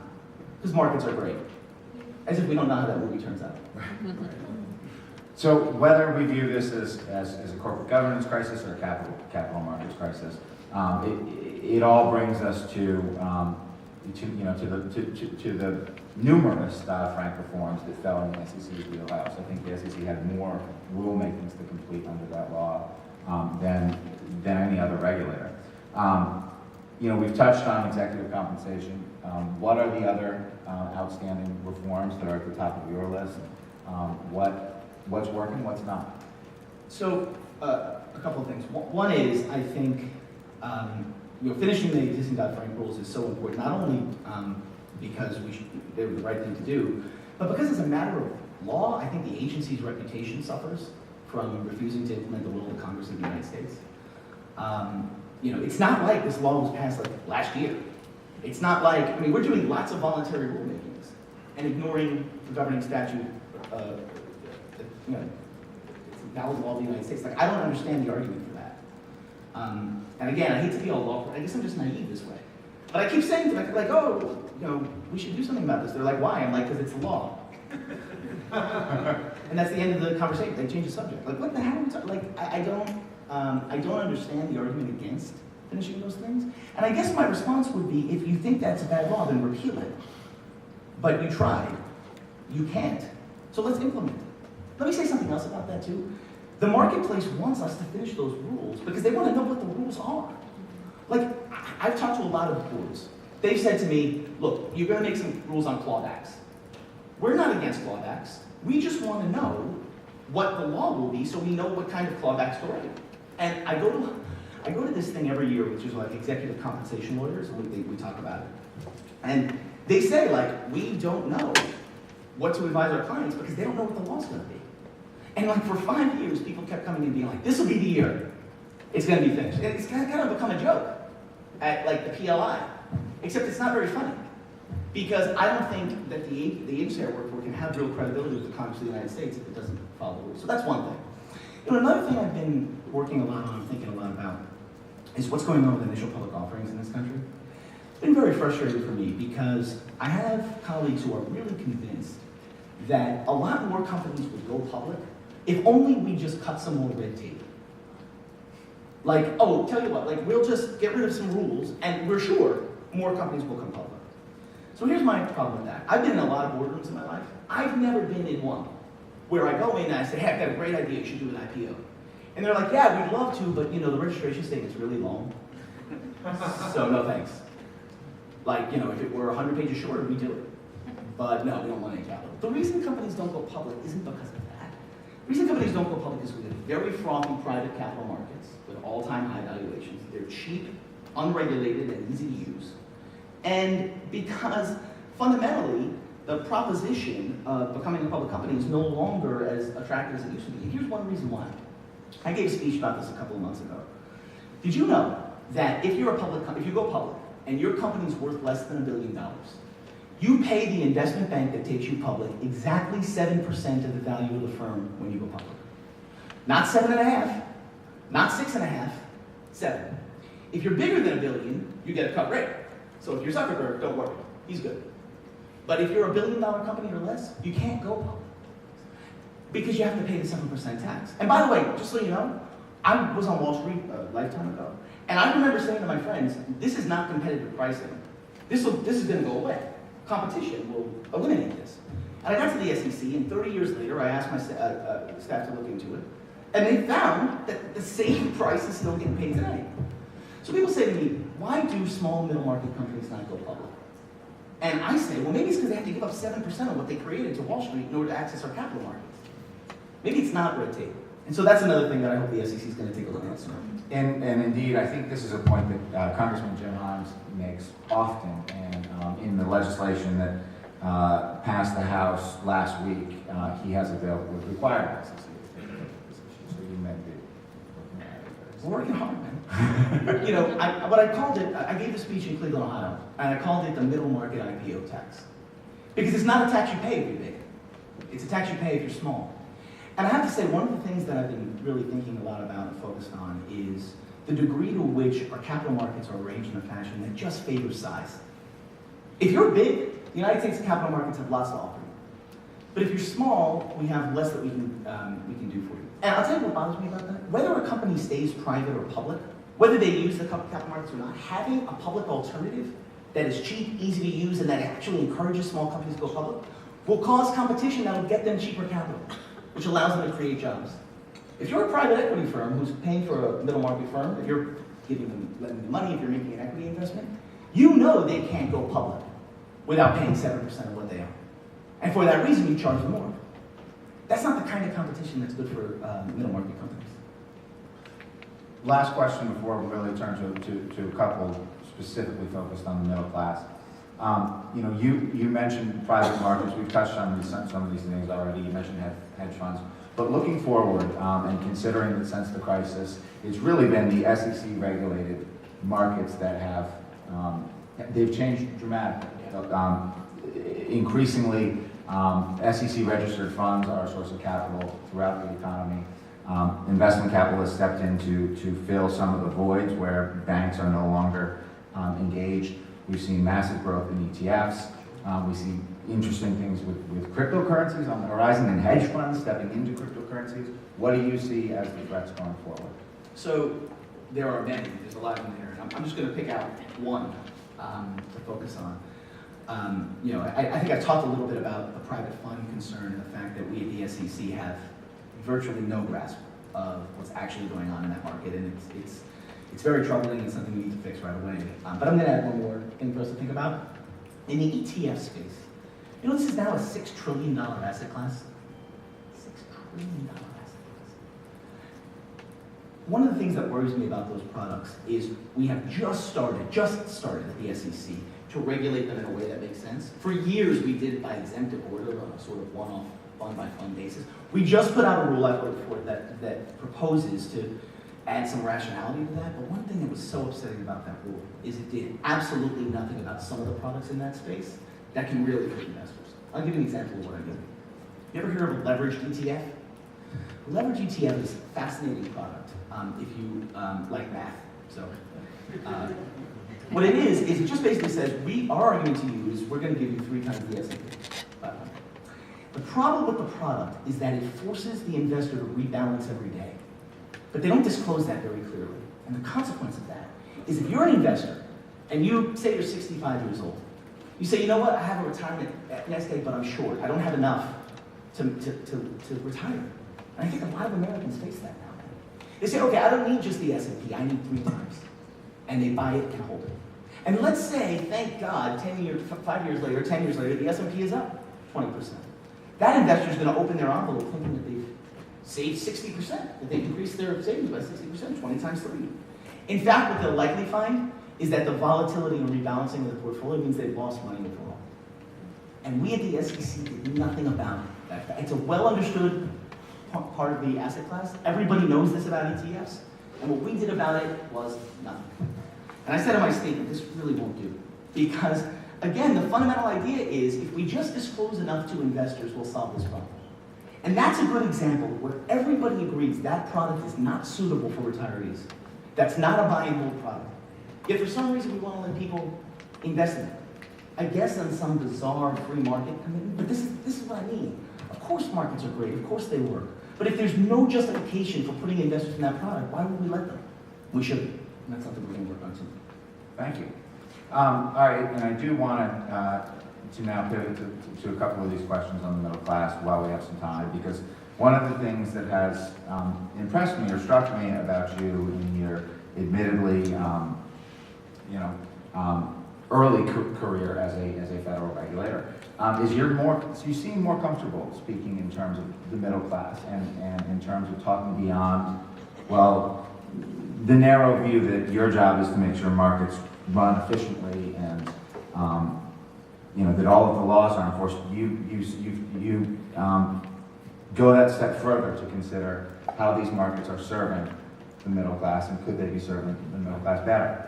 Because markets are great. As if we don't know how that movie turns out.
So whether we view this as a corporate governance crisis or a capital markets crisis, it all brings us to the numerous Dodd-Frank reforms that fell in the SEC's wheelhouse. I think the SEC had more rulemakings to complete under that law than any other regulator. We've touched on executive compensation. What are the other outstanding reforms that are at the top of your list? What's working, what's not?
So, a couple of things. One is, I think, finishing the existing Dodd-Frank rules is so important, not only because they were the right thing to do, but because as a matter of law, I think the agency's reputation suffers from refusing to implement the will of the Congress of the United States. It's not like this law was passed like last year. It's not like, we're doing lots of voluntary rulemakings and ignoring the governing statute, it's a valid law of the United States. Like, I don't understand the argument for that. And again, I hate to be all law, I guess I'm just naive this way. But I keep saying to them, we should do something about this. They're like, why? I'm like, because it's the law. And that's the end of the conversation. They change the subject. Like, what the hell are we talking? Like, I don't understand the argument against finishing those things. And I guess my response would be, if you think that's a bad law, then repeal it. But you tried. You can't. So let's implement it. Let me say something else about that too. The marketplace wants us to finish those rules because they want to know what the rules are. Like, I've talked to a lot of boards. They've said to me, look, you're going to make some rules on clawbacks. We're not against clawbacks. We just want to know what the law will be so we know what kind of clawbacks to write. And I go to this thing every year, which is like executive compensation lawyers, and we talk about it. And they say, like, we don't know what to advise our clients because they don't know what the law's going to be. And like for 5 years, people kept coming and being like, this will be the year it's going to be finished. And it's kind of become a joke at like the PLI, except it's not very funny because I don't think that the agency I work for can have real credibility with the Congress of the United States if it doesn't follow the rules. So that's one thing. Another thing I've been working a lot on, thinking a lot about, is what's going on with initial public offerings in this country. It's been very frustrating for me because I have colleagues who are really convinced that a lot more companies would go public if only we just cut some more red tape. Like, oh, tell you what, like we'll just get rid of some rules and we're sure more companies will come public. So here's my problem with that. I've been in a lot of boardrooms in my life. I've never been in one where I go in and I say, hey, I've got a great idea, you should do an IPO. And they're like, yeah, we'd love to, but the registration statement's really long. So no thanks. Like, if it were 100 pages shorter, we'd do it. but no, we don't want any capital. The reason companies don't go public isn't because of that. The reason companies don't go public is we have very frothy private capital markets with all-time high valuations. They're cheap, unregulated, and easy to use. And because fundamentally, the proposition of becoming a public company is no longer as attractive as it used to be. And here's one reason why. I gave a speech about this a couple of months ago. Did you know that if you're a public company, if you go public and your company's worth less than $1 billion, you pay the investment bank that takes you public exactly 7% of the value of the firm when you go public? Not 7.5, not 6.5, 7. If you're bigger than $1 billion, you get a cut rate. So if you're Zuckerberg, don't worry, he's good. But if you're a $1 billion company or less, you can't go public because you have to pay the 7% tax. And by the way, just so you know, I was on Wall Street a lifetime ago, and I remember saying to my friends, this is not competitive pricing. This is going to go away. Competition will eliminate this. And I got to the SEC, and 30 years later, I asked my staff to look into it, and they found that the same price is still getting paid today. So people say to me, why do small middle market companies not go public? And I say, well, maybe it's because they have to give up 7% of what they created to Wall Street in order to access our capital markets. Maybe it's not red tape. And so that's another thing that I hope the SEC is going to take a look at soon.
And indeed, I think this is a point that Congressman Jim Himes makes often, and in the legislation that passed the House last week, he has a bill with requiring SEC to take a look at this issue. So you may be looking at it.
We're working hard, man. You know, what I called it, I gave a speech in Cleveland, Ohio, and I called it the middle market IPO tax. Because it's not a tax you pay if you're big. It's a tax you pay if you're small. And I have to say, one of the things that I've been really thinking a lot about and focused on is the degree to which our capital markets are arranged in a fashion that just favors size. If you're big, the United States capital markets have lots to offer you. But if you're small, we have less that we can do for you. And I'll tell you what bothers me about that. Whether a company stays private or public, whether they use the capital markets or not, having a public alternative that is cheap, easy to use, and that actually encourages small companies to go public will cause competition that will get them cheaper capital, which allows them to create jobs. If you're a private equity firm who's paying for a middle market firm, if you're lending them money, if you're making an equity investment, you know they can't go public without paying 7% of what they own. And for that reason, you charge them more. That's not the kind of competition that's good for middle market companies.
Last question before we really turn to a couple specifically focused on the middle class. You know, you mentioned private markets. We've touched on some of these things already. You mentioned hedge funds. But looking forward and considering that since the crisis, it's really been the SEC-regulated markets that have, they've changed dramatically. Increasingly, SEC-registered funds are a source of capital throughout the economy. Investment capital has stepped in to fill some of the voids where banks are no longer engaged. We've seen massive growth in ETFs. We see interesting things with cryptocurrencies on the horizon and hedge funds stepping into cryptocurrencies. What do you see as the threats going forward?
So there are many. There's a lot in there. I'm just going to pick out one to focus on. You know, I think I've talked a little bit about the private fund concern and the fact that we at the SEC have virtually no grasp of what's actually going on in that market, and it's very troubling and something we need to fix right away. But I'm going to add one more thing for us to think about. In the ETF space, you know, this is now a $6 trillion asset class. $6 trillion asset class. One of the things that worries me about those products is we have just started at the SEC to regulate them in a way that makes sense. For years, we did it by exemptive order on a sort of one-off, fund-by-fund basis. We just put out a rule I've worked for that proposes to add some rationality to that, but one thing that was so upsetting about that rule is it did absolutely nothing about some of the products in that space that can really hurt investors. I'll give you an example of what I mean. You ever hear of a leveraged ETF? A leveraged ETF is a fascinating product if you like math. So, what it is it just basically says, our argument to you is we're going to give you 3 times the S&P 500. The problem with the product is that it forces the investor to rebalance every day. But they don't disclose that very clearly. And the consequence of that is if you're an investor and you say you're 65 years old, you say, you know what, I have a retirement next day, but I'm short. I don't have enough to retire. And I think a lot of Americans face that now. They say, okay, I don't need just the S&P, I need 3 times. And they buy it and hold it. And let's say, thank God, 5 years later, 10 years later, the S&P is up 20%. That investor is going to open their envelope thinking that they've saved 60%, that they've increased their savings by 60%, 20 times 3. In fact, what they'll likely find is that the volatility and rebalancing of the portfolio means they've lost money overall. And we at the SEC did nothing about that. It's a well-understood part of the asset class. Everybody knows this about ETFs. And what we did about it was nothing. And I said in my statement, this really won't do. Because, again, the fundamental idea is if we just disclose enough to investors, we'll solve this problem. And that's a good example where everybody agrees that product is not suitable for retirees. That's not a buy and hold product. Yet for some reason we want to let people invest in it. I guess on some bizarre free market commitment, but this is what I mean. Of course markets are great, of course they work. But if there's no justification for putting investors in that product, why would we let them? We shouldn't. And that's something we're going to work on too.
Thank you. All right, and I do want to now pivot to a couple of these questions on the middle class while we have some time, because one of the things that has impressed me or struck me about you in your admittedly, early career as a federal regulator is you seem more comfortable speaking in terms of the middle class and in terms of talking beyond, well, the narrow view that your job is to make sure markets run efficiently and that all of the laws are enforced. You go that step further to consider how these markets are serving the middle class and could they be serving the middle class better.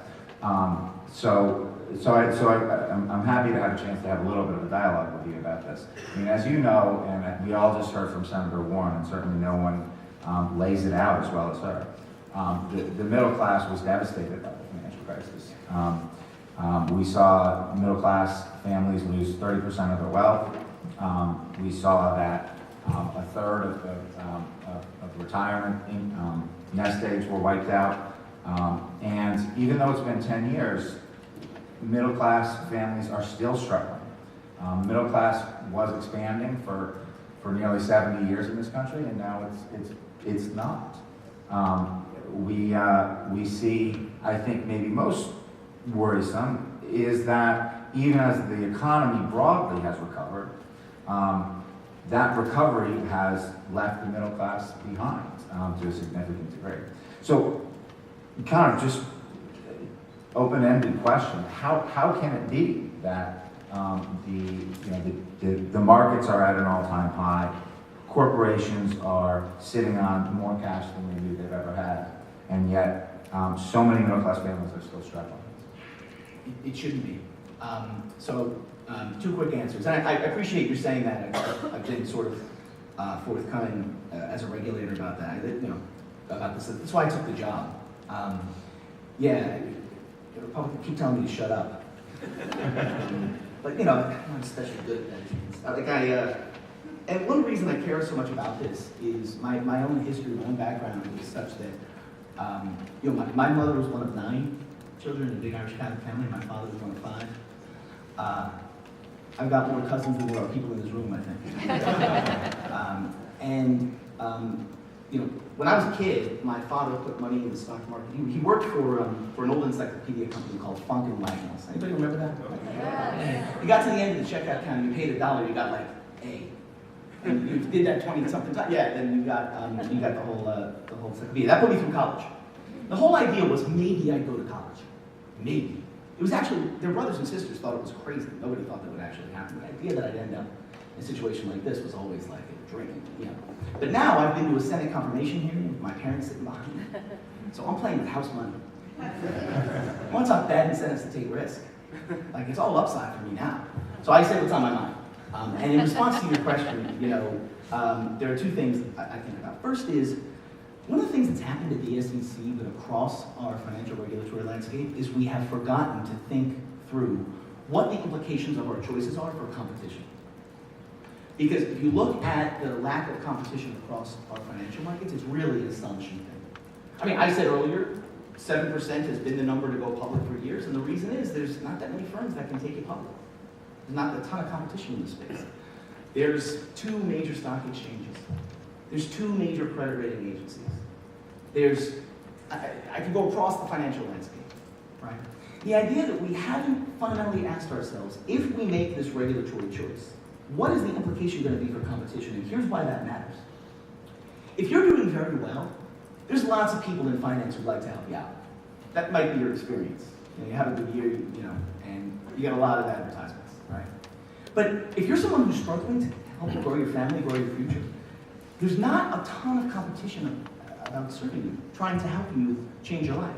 So I'm happy to have a chance to have a little bit of a dialogue with you about this. I mean, as you know, and we all just heard from Senator Warren, and certainly no one lays it out as well as her. The middle class was devastated by the financial crisis. We saw middle class families lose 30% of their wealth. We saw that a third of retirement nest eggs were wiped out. And even though it's been 10 years, middle class families are still struggling. Middle class was expanding for nearly 70 years in this country, and now it's not. We see, I think maybe most worrisome, is that even as the economy broadly has recovered, that recovery has left the middle class behind to a significant degree. So, kind of just open-ended question: how can it be that the markets are at an all-time high, corporations are sitting on more cash than maybe they've ever had, and yet so many middle-class families are still struggling?
It shouldn't be. Two quick answers. And I appreciate you saying that. I've been sort of forthcoming as a regulator about that. About this. That's why I took the job. The Republicans keep telling me to shut up. But I'm not especially good at that. And one reason I care so much about this is my own history, my own background is such that my mother was one of 9 children in a big Irish Catholic family. My father was one of 5. I've got more cousins than there are people in this room, I think. When I was a kid, my father put money in the stock market. He worked for an old encyclopedia company called Funk and Wagnalls. Anybody remember that? Yeah. You got to the end of the checkout counter, you paid $1, you got like A. And you did that 20-something times. Yeah, then you got the whole encyclopedia. That put me through college. The whole idea was maybe I'd go to college. Maybe. It was actually, their brothers and sisters thought it was crazy. Nobody thought that would actually happen. The idea that I'd end up in a situation like this was always like a dream, But now I've been to a Senate confirmation hearing with my parents sitting behind me. So I'm playing with house money. I want to talk bad incentives to take risk. Like, it's all upside for me now. So I say what's on my mind. And in response to your question, there are 2 things I think about. First is, one of the things that's happened at the SEC, but across our financial regulatory landscape, is we have forgotten to think through what the implications of our choices are for competition. Because if you look at the lack of competition across our financial markets, it's really an astonishing thing. I mean, I said earlier, 7% has been the number to go public for years, and the reason is there's not that many firms that can take it public. There's not a ton of competition in this space. There's 2 major stock exchanges. There's 2 major credit rating agencies. I could go across the financial landscape, right? The idea that we haven't fundamentally asked ourselves, if we make this regulatory choice, what is the implication going to be for competition? And here's why that matters. If you're doing very well, there's lots of people in finance who'd like to help you out. That might be your experience. You have a good year, and you get a lot of advertisements, right? But if you're someone who's struggling to help grow your family, grow your future, there's not a ton of competition about serving you, trying to help you change your life.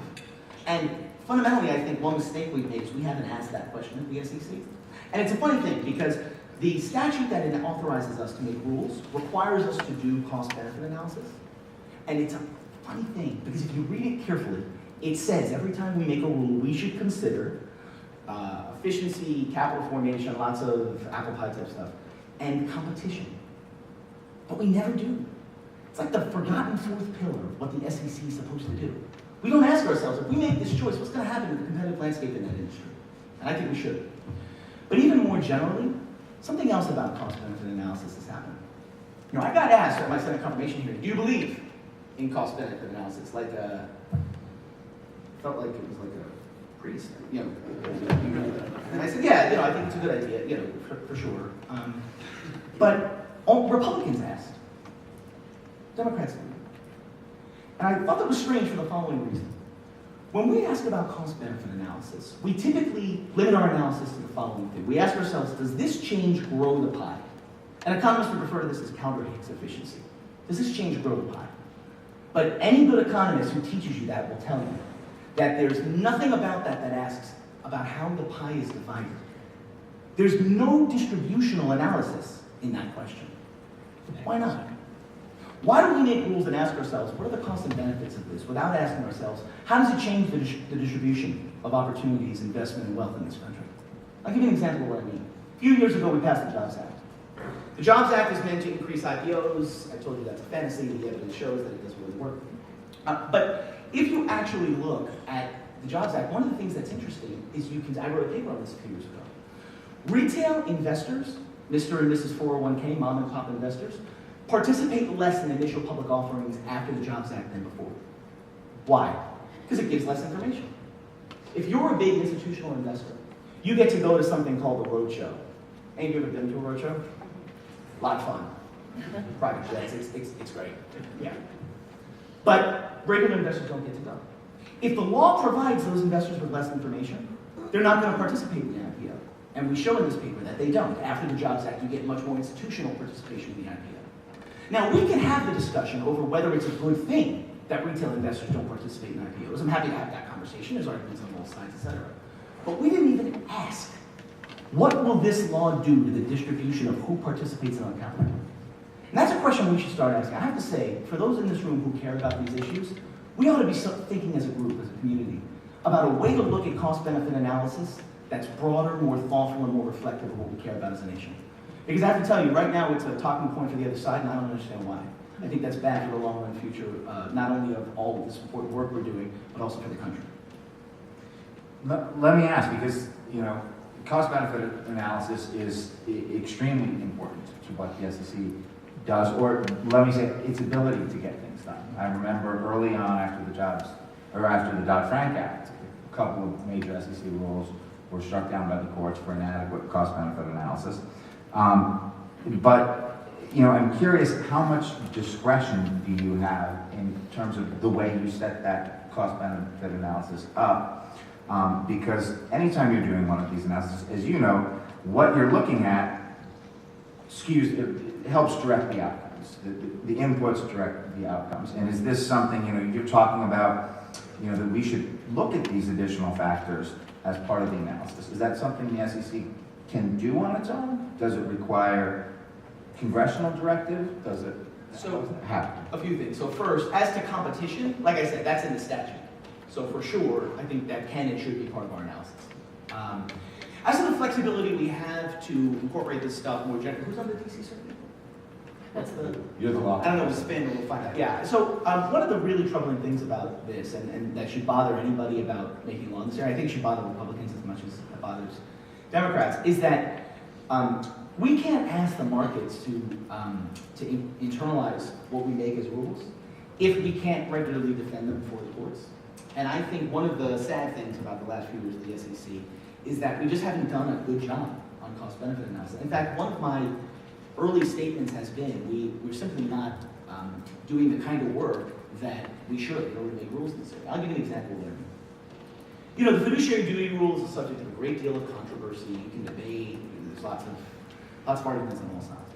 And fundamentally, I think one mistake we've made is we haven't asked that question of the SEC. And it's a funny thing, because the statute that it authorizes us to make rules requires us to do cost-benefit analysis. And it's a funny thing, because if you read it carefully, it says every time we make a rule, we should consider efficiency, capital formation, lots of apple pie type stuff, and competition. But we never do. It's like the forgotten fourth pillar of what the SEC is supposed to do. We don't ask ourselves, if we make this choice, what's going to happen to the competitive landscape in that industry? And I think we should. But even more generally, something else about cost-benefit analysis has happened. I got asked at my Senate confirmation hearing, do you believe in cost-benefit analysis? Felt like it was like a priest, And I said, yeah, I think it's a good idea, for sure. But Republicans asked. Democrats didn't. And I thought that was strange for the following reason. When we ask about cost-benefit analysis, we typically limit our analysis to the following thing. We ask ourselves, does this change grow the pie? And economists would refer to this as counter-Hicks efficiency. Does this change grow the pie? But any good economist who teaches you that will tell you that there's nothing about that asks about how the pie is divided. There's no distributional analysis in that question. Why not? Why do we make rules and ask ourselves, what are the costs and benefits of this, without asking ourselves, how does it change the distribution of opportunities, investment, and wealth in this country? I'll give you an example of what I mean. A few years ago, we passed the Jobs Act. The Jobs Act is meant to increase IPOs. I told you that's a fantasy. The evidence shows that it doesn't really work. But if you actually look at the Jobs Act, one of the things that's interesting is I wrote a paper on this a few years ago. Retail investors, Mr. and Mrs. 401k, mom and pop investors, participate less in initial public offerings after the Jobs Act than before. Why? Because it gives less information. If you're a big institutional investor, you get to go to something called the roadshow. Any of you ever been to a roadshow? A lot of fun. Private jets, it's great. Yeah. But regular investors don't get to go. If the law provides those investors with less information, they're not going to participate in the IPO. And we show in this paper that they don't. After the Jobs Act, you get much more institutional participation in the IPO. Now, we can have the discussion over whether it's a good thing that retail investors don't participate in IPOs. I'm happy to have that conversation. There's arguments on both sides, etc. But we didn't even ask, what will this law do to the distribution of who participates in our capital? And that's a question we should start asking. I have to say, for those in this room who care about these issues, we ought to be thinking as a group, as a community, about a way to look at cost-benefit analysis that's broader, more thoughtful, and more reflective of what we care about as a nation. Because I have to tell you, right now it's a talking point for the other side, and I don't understand why. I think that's bad for the long-run future, not only of all of this important work we're doing, but also for the country.
Let me ask, because, cost-benefit analysis is extremely important to what the SEC does, or let me say, its ability to get things done. I remember early on after the Dodd-Frank Act, a couple of major SEC rules were struck down by the courts for inadequate cost-benefit analysis. But I'm curious, how much discretion do you have in terms of the way you set that cost-benefit analysis up? Because anytime you're doing one of these analyses, as you know, what you're looking at it helps direct the outcomes. The inputs direct the outcomes. And is this something, you're talking about, that we should look at these additional factors as part of the analysis? Is that something the SEC can do on its own? Does it require congressional directive? Does it happen?
A few things. So first, as to competition, like I said, that's in the statute. So for sure, I think that can and should be part of our analysis. As to the flexibility we have to incorporate this stuff more generally, who's on the DC circuit?
You're the law.
I don't know, we'll spin, we'll find out. Yeah, so one of the really troubling things about this, and that should bother anybody about making law in this area, I think it should bother Republicans as much as it bothers Democrats, is that we can't ask the markets to internalize what we make as rules if we can't regularly defend them before the courts. And I think one of the sad things about the last few years of the SEC is that we just haven't done a good job on cost-benefit analysis. In fact, one of my early statements has been we're simply not doing the kind of work that we should in order to make rules in this area. I'll give you an example there. You know, the fiduciary duty rule is the subject of a great deal of controversy. You can debate, there's lots of arguments on all sides.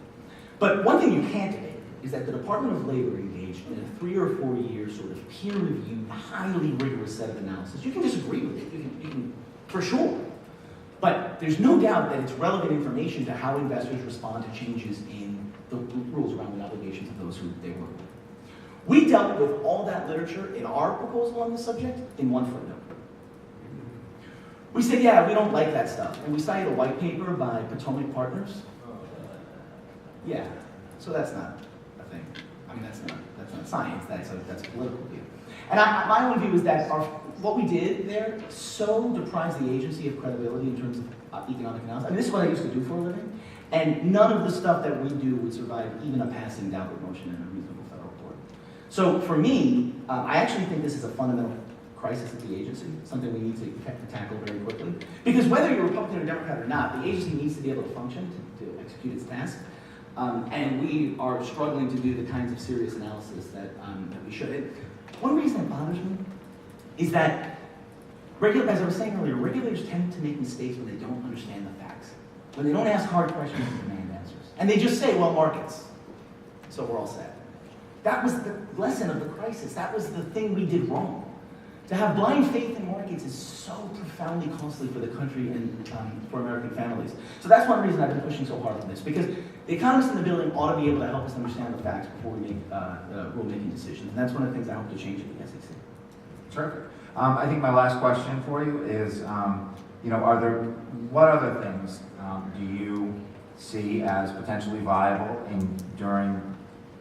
But one thing you can't debate is that the Department of Labor engaged in a 3 or 4 year sort of peer-reviewed, highly rigorous set of analysis. You can disagree with it, you can for sure. But there's no doubt that it's relevant information to how investors respond to changes in the rules around the obligations of those who they work with. We dealt with all that literature in our proposal on this subject in one footnote. We said, yeah, we don't like that stuff. And we cited a white paper by Potomac Partners. Yeah, so that's not a thing. I mean, that's not science, that's a political view. And my own view is that what we did there so deprives the agency of credibility in terms of economic analysis. I mean, this is what I used to do for a living. And none of the stuff that we do would survive even a passing downward motion in a reasonable federal court. So for me, I actually think this is a fundamental crisis at the agency, something we need to tackle very quickly. Because whether you're Republican or Democrat or not, the agency needs to be able to function to execute its task. And we are struggling to do the kinds of serious analysis that we should. And one reason it bothers me is that, as I was saying earlier, regulators tend to make mistakes when they don't understand the facts, when they don't ask hard questions and demand answers. And they just say, well, markets, so we're all set. That was the lesson of the crisis. That was the thing we did wrong. To have blind faith in markets is so profoundly costly for the country and for American families. So that's one reason I've been pushing so hard on this, because the economists in the building ought to be able to help us understand the facts before we make rulemaking decisions. And that's one of the things I hope to change at the SEC.
Terrific. I think my last question for you is, what other things do you see as potentially viable during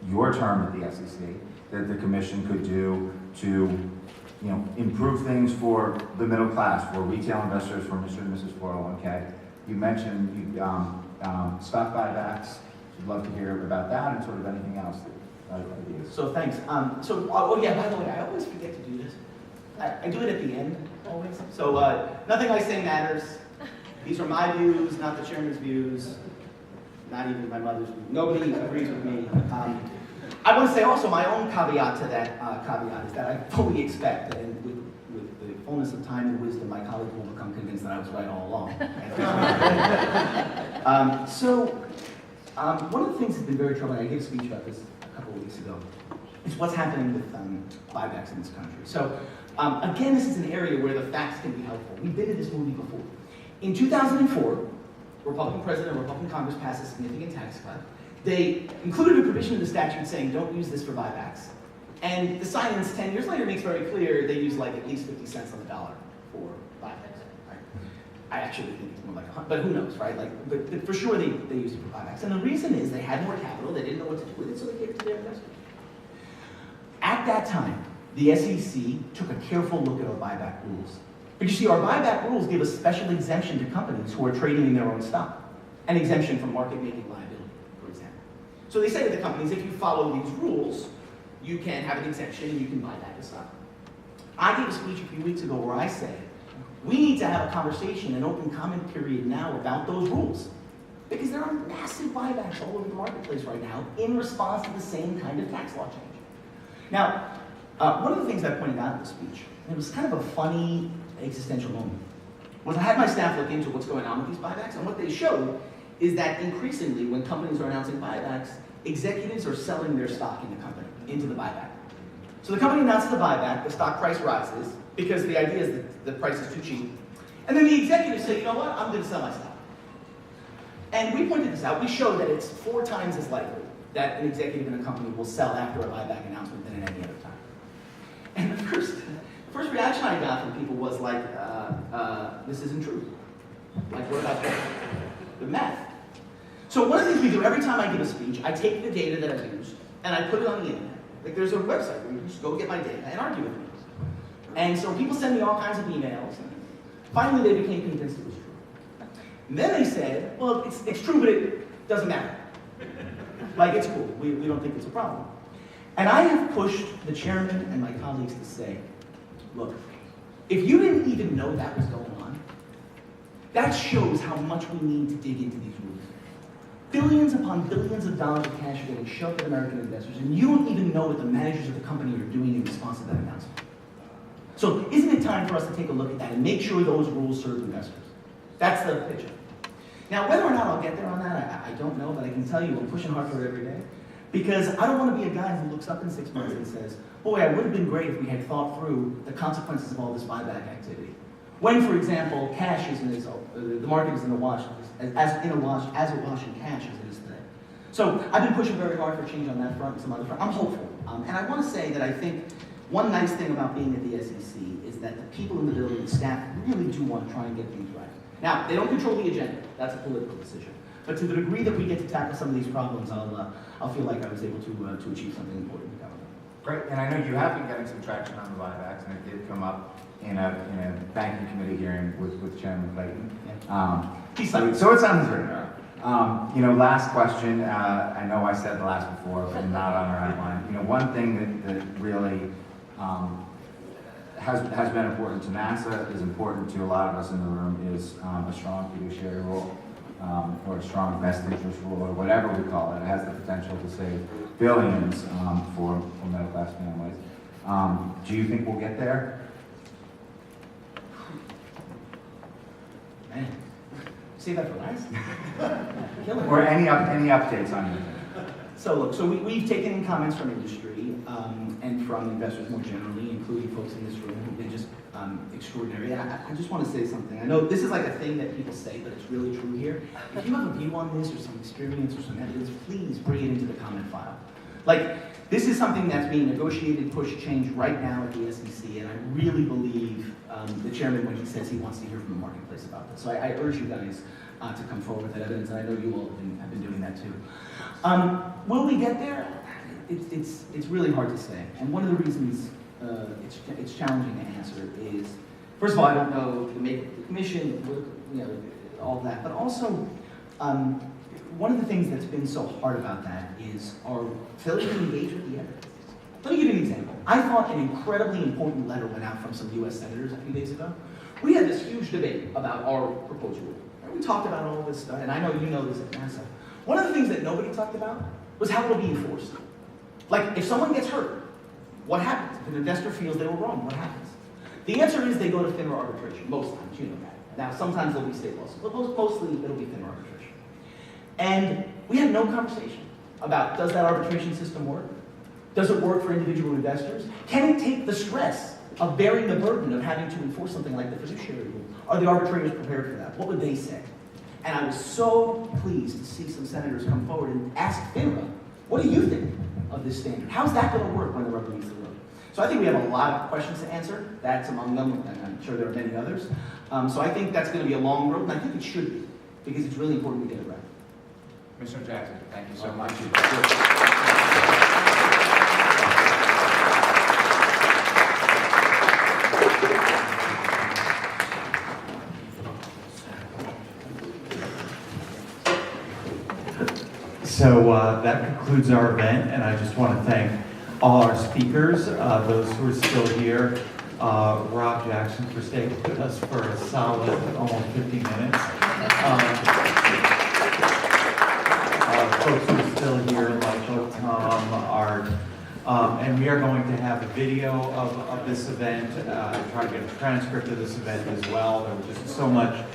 your term at the SEC that the commission could do to improve things for the middle class, for retail investors, for Mr. and Mrs. 401k. You mentioned stock buybacks. We'd love to hear about that and sort of anything else that ideas.
So thanks. By the way, I always forget to do this. I do it at the end, always. So nothing I say matters. These are my views, not the chairman's views, not even my mother's views. Nobody agrees with me. I want to say also my own caveat to that caveat is that I fully expect, and with the fullness of time and wisdom, my colleagues will become convinced that I was right all along. One of the things that's been very troubling, I gave a speech about this a couple of weeks ago, is what's happening with buybacks in this country. So again, this is an area where the facts can be helpful. We've been in this movie before. In 2004, Republican President and Republican Congress passed a significant tax cut. They included a provision in the statute saying don't use this for buybacks. And the science 10 years later makes very clear they use like at least 50 cents on the dollar for buybacks. Right? I actually think it's more like 100, but who knows, right? But for sure they used it for buybacks. And the reason is they had more capital, they didn't know what to do with it, so they gave it to their investors. At that time, the SEC took a careful look at our buyback rules. But you see, our buyback rules give a special exemption to companies who are trading in their own stock, an exemption from market-making liability, for example. So they say to the companies, if you follow these rules, you can have an exemption and you can buy back the stock. I gave a speech a few weeks ago where I said, we need to have a conversation, an open comment period now about those rules. Because there are massive buybacks all over the marketplace right now in response to the same kind of tax law change. Now, one of the things I pointed out in the speech, and it was kind of a funny existential moment, was I had my staff look into what's going on with these buybacks, and what they showed is that increasingly when companies are announcing buybacks, executives are selling their stock in the company, into the buyback. So the company announces the buyback, the stock price rises, because the idea is that the price is too cheap. And then the executives say, you know what, I'm going to sell my stock. And we pointed this out. We showed that it's 4 times as likely that an executive in a company will sell after a buyback announcement than at any other time. And the first reaction I got from people was like, this isn't true. Like, what about the math? So one of the things we do every time I give a speech, I take the data that I've used and I put it on the internet. Like there's a website where you just go get my data and argue with me. And so people send me all kinds of emails. And finally, they became convinced it was true. And then they said, well, it's true, but it doesn't matter. Like, it's cool. We don't think it's a problem. And I have pushed the chairman and my colleagues to say, Look, if you didn't even know that was going on, that shows how much we need to dig into these rules. Billions upon billions of dollars of cash are getting shoved at American investors, and you don't even know what the managers of the company are doing in response to that announcement. So isn't it time for us to take a look at that and make sure those rules serve investors? That's the picture. Now, whether or not I'll get there on that, I don't know, but I can tell you I'm pushing hard for it every day. Because I don't want to be a guy who looks up in 6 months and says, boy, it would have been great if we had thought through the consequences of all this buyback activity. When, for example, cash is in the market is in a wash, as awash in cash as it is today. So I've been pushing very hard for change on that front and some other front. I'm hopeful. And I want to say that I think one nice thing about being at the SEC is that the people in the building, the staff, really do want to try and get things right. Now, they don't control the agenda. That's a political decision. But to the degree that we get to tackle some of these problems, I'll feel like I was able to achieve something important in government.
Great, and I know you have been getting some traction on the buybacks, and it did come up in a banking committee hearing with Chairman Clayton. So it's on his radar. Last question. I know I said the last before, but not on our outline. One thing that really has been important to NASA, is important to a lot of us in the room, is a strong fiduciary rule, or a strong best interest rule, or whatever we call it. It has the potential to save billions for middle class families. Do you think we'll get there?
Man, save that for last. Kill it.
Or any updates on it?
So look, we've taken comments from industry and from investors more generally, including folks in this room who've been just extraordinary. I just want to say something. I know this is like a thing that people say, but it's really true here. If you have a view on this or some experience or some evidence, please bring it into the comment file. This is something that's being negotiated, pushed, changed right now at the SEC, and I really believe the chairman when he says he wants to hear from the marketplace about this. So I urge you guys to come forward with that evidence, and I know you all have been doing that too. Will we get there? It's really hard to say, and one of the reasons it's challenging to answer is, first of all, I don't know the commission, all that, but also one of the things that's been so hard about that is our failure to engage with the evidence. Let me give you an example. I thought an incredibly important letter went out from some U.S. senators a few days ago. We had this huge debate about our proposed rule. We talked about all this stuff, and I know you know this at NASA. One of the things that nobody talked about was how it'll be enforced. If someone gets hurt, what happens? If an investor feels they were wrong, what happens? The answer is they go to FINRA arbitration, most times, you know that. Now, sometimes there'll be state lawsuits, but mostly it'll be FINRA arbitration. And we had no conversation about, does that arbitration system work? Does it work for individual investors? Can it take the stress of bearing the burden of having to enforce something like the fiduciary rule? Are the arbitrators prepared for that? What would they say? And I was so pleased to see some senators come forward and ask FINRA, what do you think of this standard? How's that going to work when the rubber meets the road? So I think we have a lot of questions to answer. That's among them, and I'm sure there are many others. So I think that's going to be a long road, and I think it should be, because it's really important to get it right.
Commissioner Jackson, thank you so much.
So that concludes our event, and I just want to thank all our speakers, those who are still here, Rob Jackson for staying with us for a solid almost 50 minutes. Folks who are still here, Michael, Tom, Art, and we are going to have a video of this event, try to get a transcript of this event as well. There was just so much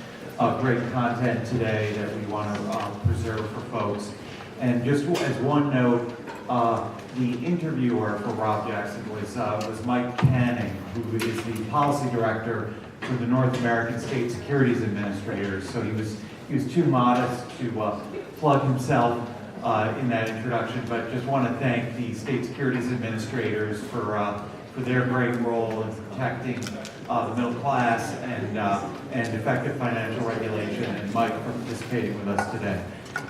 great content today that we want to preserve for folks. And just as one note, the interviewer for Rob Jackson was Mike Canning, who is the policy director for the North American State Securities Administrators. So he was too modest to plug himself in that introduction, but just want to thank the State Securities Administrators for their great role in protecting the middle class and effective financial regulation, and Mike for participating with us today.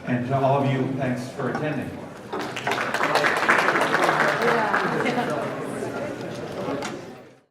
And to all of you, thanks for attending.